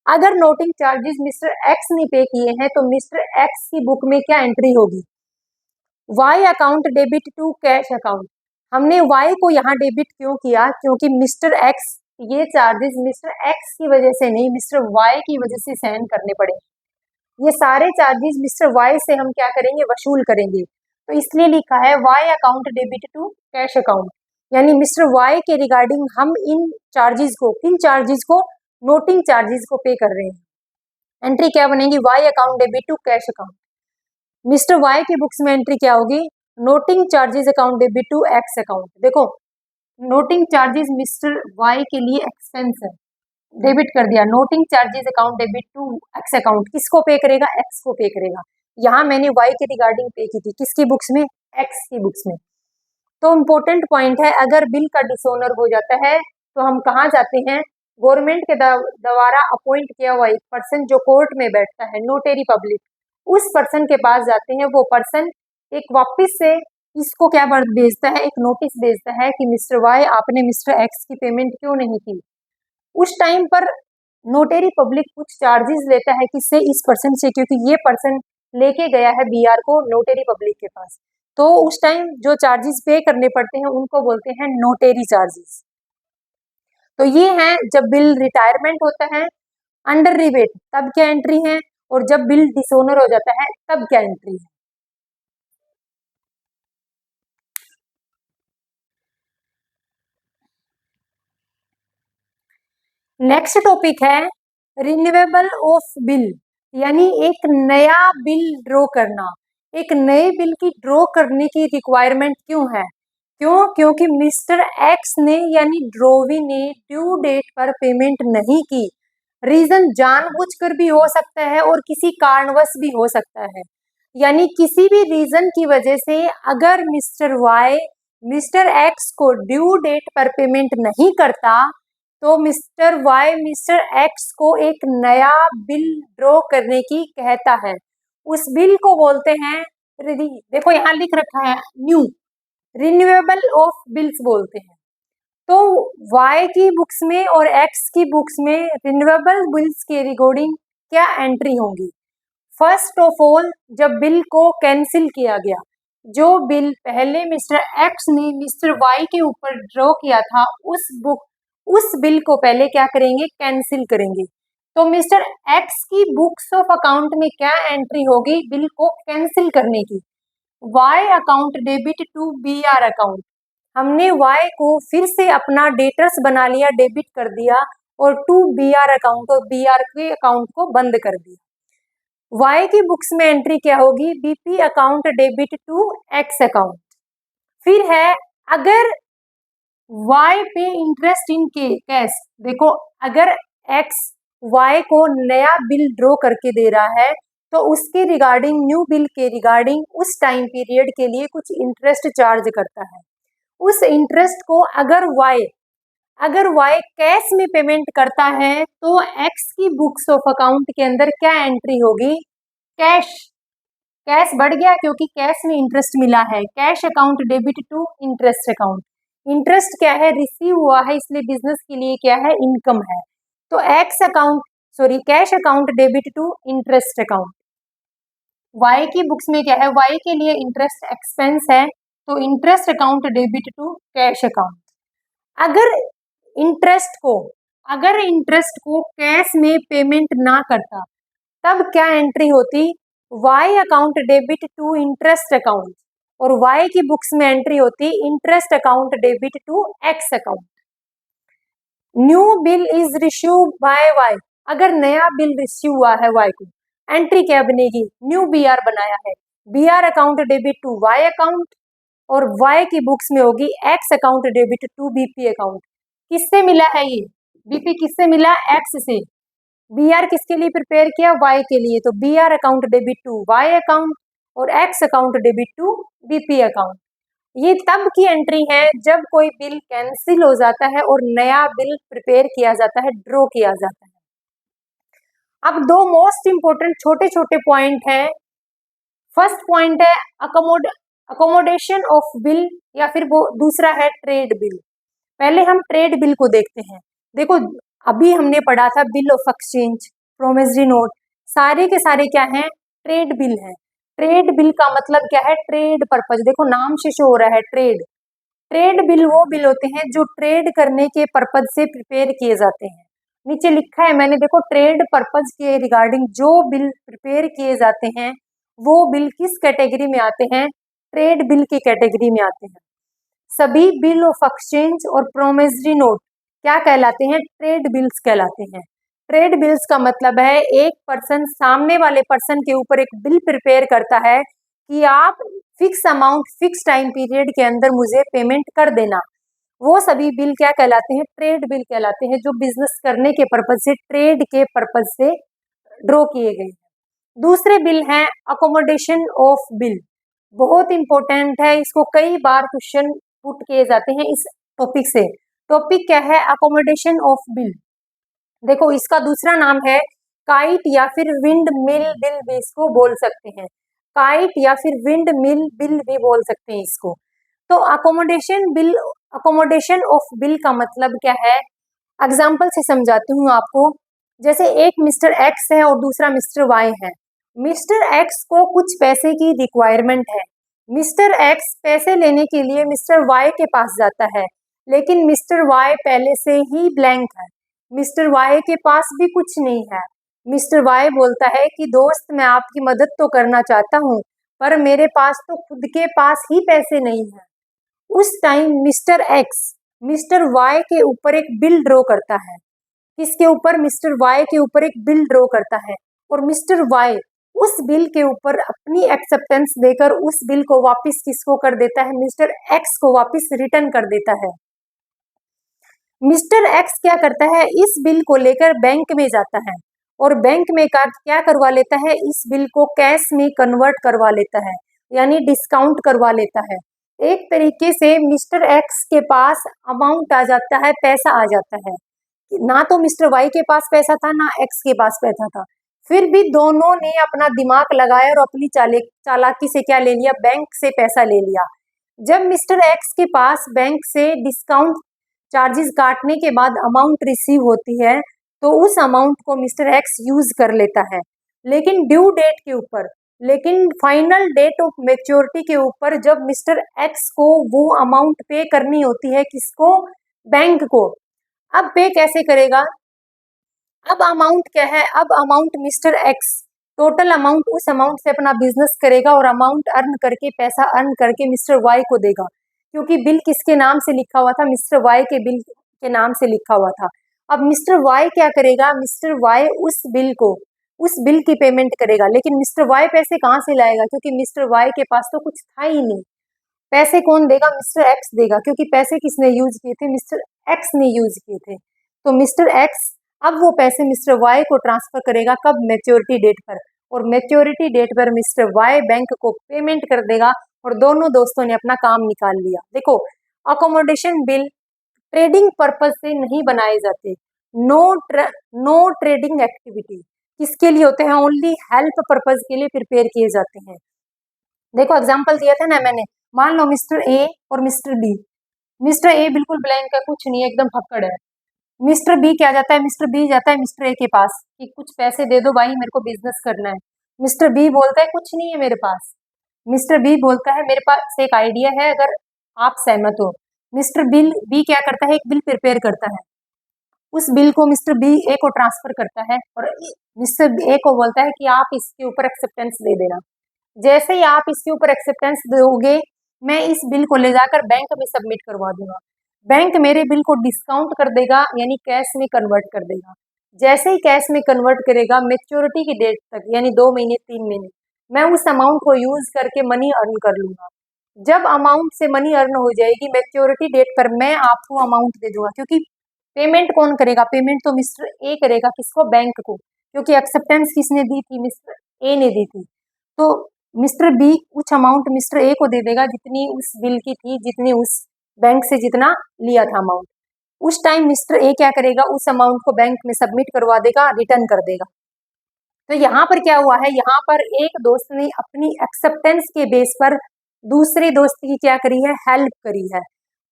S1: अगर नोटिंग चार्जेस मिस्टर एक्स ने पे किए हैं तो मिस्टर एक्स की बुक में क्या एंट्री होगी? Y account debit to cash account. हमने वाई को यहाँ डेबिट क्यों किया? क्योंकि मिस्टर एक्स ये चार्जेस मिस्टर एक्स की वजह से नहीं, मिस्टर वाई की वजह से सहन करने पड़े। ये सारे चार्जेस मिस्टर वाई से हम क्या करेंगे, वसूल करेंगे। तो इसलिए लिखा है Y account debit to cash account, यानी मिस्टर वाई के रिगार्डिंग हम इन चार्जेस को नोटिंग चार्जेस को पे कर रहे हैं। एंट्री क्या बनेगी, Y account debit to cash account. Mister Y की बुक्स में एंट्री क्या होगी, noting charges account debit to X account. देखो नोटिंग चार्जेस मिस्टर वाई के लिए एक्सपेंस है, डेबिट कर दिया। Noting charges account debit to X account, किसको पे करेगा, एक्स को पे करेगा। यहाँ मैंने वाई के रिगार्डिंग पे की थी, किसकी बुक्स में, एक्स की बुक्स में। तो इम्पोर्टेंट पॉइंट है, अगर बिल का डिसओनर हो जाता है तो हम कहाँ जाते हैं, गवर्नमेंट के द्वारा अपॉइंट किया हुआ एक पर्सन जो कोर्ट में बैठता है, नोटेरी पब्लिक, उस पर्सन के पास जाते हैं। वो पर्सन एक वापस से इसको क्या भेजता है, एक नोटिस भेजता है कि मिस्टर वाई आपने मिस्टर एक्स की पेमेंट क्यों नहीं की। उस टाइम पर नोटेरी पब्लिक कुछ चार्जेस लेता है किससे, इस पर्सन से, क्योंकि ये पर्सन लेके गया है बीआर को नोटेरी पब्लिक के पास। तो उस टाइम जो चार्जेस पे करने पड़ते हैं उनको बोलते हैं नोटेरी चार्जेस। तो ये है जब बिल रिटायरमेंट होता है, अंडर रिबेट तब क्या एंट्री है, और जब बिल डिसोनर हो जाता है तब क्या एंट्री है। नेक्स्ट टॉपिक है रिन्यूएबल ऑफ बिल, यानी एक नया बिल ड्रॉ करना। एक नए बिल की ड्रॉ करने की रिक्वायरमेंट क्यों है, क्योंकि मिस्टर एक्स ने यानी ड्रोवी ने ड्यू डेट पर पेमेंट नहीं की। रीजन जानबूझकर भी हो सकता है और किसी कारणवश भी हो सकता है, यानी किसी भी रीजन की वजह से अगर मिस्टर वाई मिस्टर एक्स को ड्यू डेट पर पेमेंट नहीं करता तो मिस्टर वाई मिस्टर एक्स को एक नया बिल ड्रॉ करने की कहता है। उस बिल को बोलते हैं, देखो यहाँ लिख रखा है न्यू, रिन्यूएबल ऑफ बिल्स बोलते हैं। तो वाई की बुक्स में और एक्स की बुक्स में रिन्यूएबल बिल्स के रिगार्डिंग क्या एंट्री होंगी। फर्स्ट ऑफ ऑल, जब बिल को कैंसिल किया गया, जो बिल पहले मिस्टर एक्स ने मिस्टर वाई के ऊपर ड्रॉ किया था, उस बिल को पहले क्या करेंगे, कैंसिल करेंगे। तो मिस्टर एक्स की बुक्स ऑफ अकाउंट में क्या एंट्री होगी, बिल को कैंसिल करने की, Y account debit to B R account. हमने वाई को फिर से अपना डेटर्स बना लिया, डेबिट कर दिया, और टू बी आर अकाउंट, और बी आर के अकाउंट को बंद कर दिया। वाई की बुक्स में एंट्री क्या होगी, BP account debit to X account. फिर है अगर वाई पे इंटरेस्ट इन के कैश, देखो अगर एक्स वाई को नया बिल ड्रॉ करके दे रहा है तो उसके रिगार्डिंग, न्यू बिल के रिगार्डिंग उस टाइम पीरियड के लिए कुछ इंटरेस्ट चार्ज करता है। उस इंटरेस्ट को अगर वाई कैश में पेमेंट करता है तो एक्स की बुक्स ऑफ अकाउंट के अंदर क्या एंट्री होगी, कैश बढ़ गया क्योंकि कैश में इंटरेस्ट मिला है, cash account debit to interest account. Interest क्या है, रिसीव हुआ है, इसलिए बिजनेस के लिए क्या है, इनकम है। तो cash account debit to interest account. Y की बुक्स में क्या है, वाई के लिए इंटरेस्ट एक्सपेंस है, तो interest account debit to cash account. अगर इंटरेस्ट को कैश में पेमेंट ना करता तब क्या एंट्री होती, Y account debit to interest account, और वाई की बुक्स में एंट्री होती interest account debit to X account. New bill is receive by Y, अगर नया बिल रिसीव हुआ है वाई को, एंट्री क्या बनेगी, न्यू बीआर बनाया है, BR account debit to Y account, और वाई की बुक्स में होगी X account debit to BP account. किससे मिला है ये, बीपी किससे मिला, एक्स से। बीआर किसके लिए प्रिपेयर किया, वाई के लिए, तो BR account debit to Y account और X account debit to BP account. ये तब की एंट्री है जब कोई बिल कैंसिल हो जाता है और नया बिल प्रिपेयर किया जाता है, ड्रॉ किया जाता है। अब दो मोस्ट इंपोर्टेंट छोटे छोटे पॉइंट हैं। फर्स्ट पॉइंट है अकोमोडेशन ऑफ बिल, या फिर वो दूसरा है ट्रेड बिल। पहले हम ट्रेड बिल को देखते हैं। देखो अभी हमने पढ़ा था bill of exchange, promissory note, सारे के सारे क्या हैं, ट्रेड बिल है। ट्रेड बिल का मतलब क्या है, ट्रेड पर्पज, देखो नाम से शो हो रहा है ट्रेड, ट्रेड बिल वो बिल होते हैं जो ट्रेड करने के पर्पज से प्रिपेयर किए जाते हैं। नीचे लिखा है मैंने, देखो, ट्रेड पर्पज के रिगार्डिंग जो बिल प्रिपेयर किए जाते हैं वो बिल किस कैटेगरी में आते हैं? ट्रेड बिल की कैटेगरी में आते हैं। सभी बिल ऑफ एक्सचेंज और प्रोमिसरी नोट क्या कहलाते हैं? ट्रेड बिल्स कहलाते हैं। ट्रेड बिल्स का मतलब है एक पर्सन सामने वाले पर्सन के ऊपर एक बिल प्रिपेयर करता है कि आप fix amount fix time period के अंदर मुझे पेमेंट कर देना। वो सभी बिल क्या कहलाते हैं? ट्रेड बिल कहलाते हैं, जो बिजनेस करने के पर्पज से, ट्रेड के पर्पज से ड्रॉ किए गए हैं। दूसरे बिल हैं अकोमोडेशन ऑफ बिल। बहुत इंपॉर्टेंट है, इसको कई बार क्वेश्चन पुट किए जाते हैं इस टॉपिक से। टॉपिक क्या है? Accommodation of bill. देखो, इसका दूसरा नाम है काइट या फिर विंड मिल बिल भी इसको बोल सकते हैं। काइट या फिर विंड मिल बिल भी बोल सकते हैं इसको। तो accommodation bill, accommodation of bill का मतलब क्या है? एग्जाम्पल से समझाती हूँ आपको। जैसे एक मिस्टर एक्स है और दूसरा मिस्टर वाई है। मिस्टर एक्स को कुछ पैसे की रिक्वायरमेंट है। मिस्टर एक्स पैसे लेने के लिए मिस्टर वाई के पास जाता है, लेकिन मिस्टर वाई पहले से ही ब्लैंक है। मिस्टर वाई के पास भी कुछ नहीं है। मिस्टर वाई बोलता है कि दोस्त, मैं आपकी मदद तो करना चाहता हूँ, पर मेरे पास तो खुद के पास ही पैसे नहीं है। उस time mister X mister Y के ऊपर एक बिल ड्रॉ करता है। किसके ऊपर? मिस्टर वाई के ऊपर एक बिल ड्रॉ करता है, और मिस्टर वाई उस बिल के ऊपर अपनी एक्सेप्टेंस देकर उस बिल को वापस किसको कर देता है? मिस्टर एक्स को वापस रिटर्न कर देता है। मिस्टर एक्स क्या करता है? इस बिल को लेकर बैंक में जाता है, और बैंक में क्या करवा लेता है? इस बिल को कैश में कन्वर्ट करवा लेता है, यानी डिस्काउंट करवा लेता है। एक तरीके से मिस्टर एक्स के पास अमाउंट आ जाता है, पैसा आ जाता है। ना तो मिस्टर वाई के पास पैसा था, ना एक्स के पास पैसा था, फिर भी दोनों ने अपना दिमाग लगाया और अपनी चालाकी से क्या ले लिया? बैंक से पैसा ले लिया। जब मिस्टर एक्स के पास बैंक से डिस्काउंट चार्जेस काटने के बाद अमाउंट रिसीव होती है, तो उस अमाउंट को मिस्टर एक्स यूज कर लेता है, लेकिन ड्यू डेट के ऊपर, लेकिन फाइनल डेट ऑफ मेच्योरिटी के ऊपर जब मिस्टर एक्स को वो अमाउंट पे करनी होती है, किसको? बैंक को। अब पे कैसे करेगा? अब अमाउंट क्या है? अब amount mister x total amount उस अमाउंट से अपना बिजनेस करेगा और अमाउंट अर्न करके, पैसा अर्न करके मिस्टर वाई को देगा, क्योंकि बिल किसके नाम से लिखा हुआ था? मिस्टर वाई के बिल के नाम से लिखा हुआ था। अब मिस्टर वाई क्या करेगा? मिस्टर वाई उस बिल की पेमेंट करेगा, लेकिन मिस्टर वाई पैसे कहाँ से लाएगा? क्योंकि मिस्टर वाई के पास तो कुछ था ही नहीं। पैसे कौन देगा? मिस्टर एक्स देगा, क्योंकि पैसे किसने यूज किए थे? मिस्टर एक्स ने यूज किए थे। तो मिस्टर एक्स अब वो पैसे मिस्टर वाई को ट्रांसफर करेगा, कब? मैच्योरिटी डेट पर। और मैच्योरिटी डेट पर मिस्टर वाई बैंक को पेमेंट कर देगा, और दोनों दोस्तों ने अपना काम निकाल लिया। देखो, अकोमोडेशन बिल ट्रेडिंग पर्पज से नहीं बनाए जाते। नो ट्रेडिंग एक्टिविटी किसके लिए होते हैं? ओनली हेल्प पर्पज के लिए प्रिपेयर किए जाते हैं। देखो, एग्जाम्पल दिया था ना मैंने। मान लो मिस्टर ए और मिस्टर बी। मिस्टर ए बिल्कुल ब्लैंक है, कुछ नहीं है, एकदम फक्कड़ है। मिस्टर बी क्या जाता है? मिस्टर बी जाता है मिस्टर ए के पास कि कुछ पैसे दे दो भाई, मेरे को बिजनेस करना है। मिस्टर बी बोलता है कुछ नहीं है मेरे पास। मिस्टर बी बोलता है मेरे पास एक आइडिया है, अगर आप सहमत हो। मिस्टर बिल बी क्या करता है? एक बिल प्रिपेयर करता है। उस बिल को मिस्टर बी ए को ट्रांसफर करता है, और मिस्टर ए को बोलता है कि आप इसके ऊपर एक्सेप्टेंस दे देना। जैसे ही आप इसके ऊपर एक्सेप्टेंस दोगे, मैं इस बिल को ले जाकर बैंक में सबमिट करवा दूंगा। बैंक मेरे बिल को डिस्काउंट कर देगा, यानी कैश में कन्वर्ट कर देगा। जैसे ही कैश में कन्वर्ट करेगा, मेच्योरिटी की डेट तक, यानी 2 महीने 3 महीने, मैं उस अमाउंट को यूज करके मनी अर्न कर लूंगा। जब अमाउंट से मनी अर्न हो जाएगी, मेच्योरिटी डेट पर मैं आपको अमाउंट दे दूंगा, क्योंकि पेमेंट कौन करेगा? पेमेंट तो मिस्टर ए करेगा। किसको? बैंक को, क्योंकि एक्सेप्टेंस किसने दी थी? मिस्टर ए ने दी थी। तो मिस्टर बी कुछ अमाउंट मिस्टर ए को दे देगा, जितनी उस बिल की थी, जितनी उस बैंक से जितना लिया था अमाउंट। उस टाइम मिस्टर ए क्या करेगा? उस अमाउंट को बैंक में सबमिट करवा देगा, रिटर्न कर देगा। तो यहाँ पर क्या हुआ है? यहाँ पर एक दोस्त ने अपनी एक्सेप्टेंस के बेस पर दूसरे दोस्त की क्या करी है? हेल्प करी है।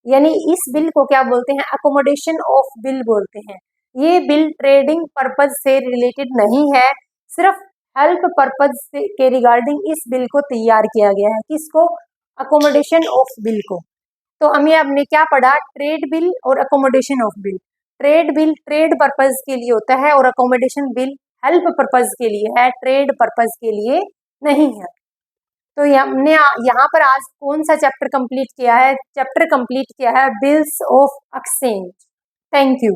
S1: यानी इस बिल को क्या बोलते हैं? अकोमोडेशन ऑफ बिल बोलते हैं। ये बिल ट्रेडिंग पर्पज से रिलेटेड नहीं है, सिर्फ हेल्प पर्पज से के रिगार्डिंग इस बिल को तैयार किया गया है। किसको? अकोमोडेशन ऑफ बिल को। तो हमने क्या पढ़ा, ट्रेड बिल और accommodation of bill. Trade bill trade purpose के लिए होता है और अकोमोडेशन बिल हेल्प पर्पज के लिए है, ट्रेड पर्पज के लिए नहीं है। तो हमने यहाँ पर आज कौन सा चैप्टर कंप्लीट किया है? चैप्टर कंप्लीट किया है bills of exchange. Thank you.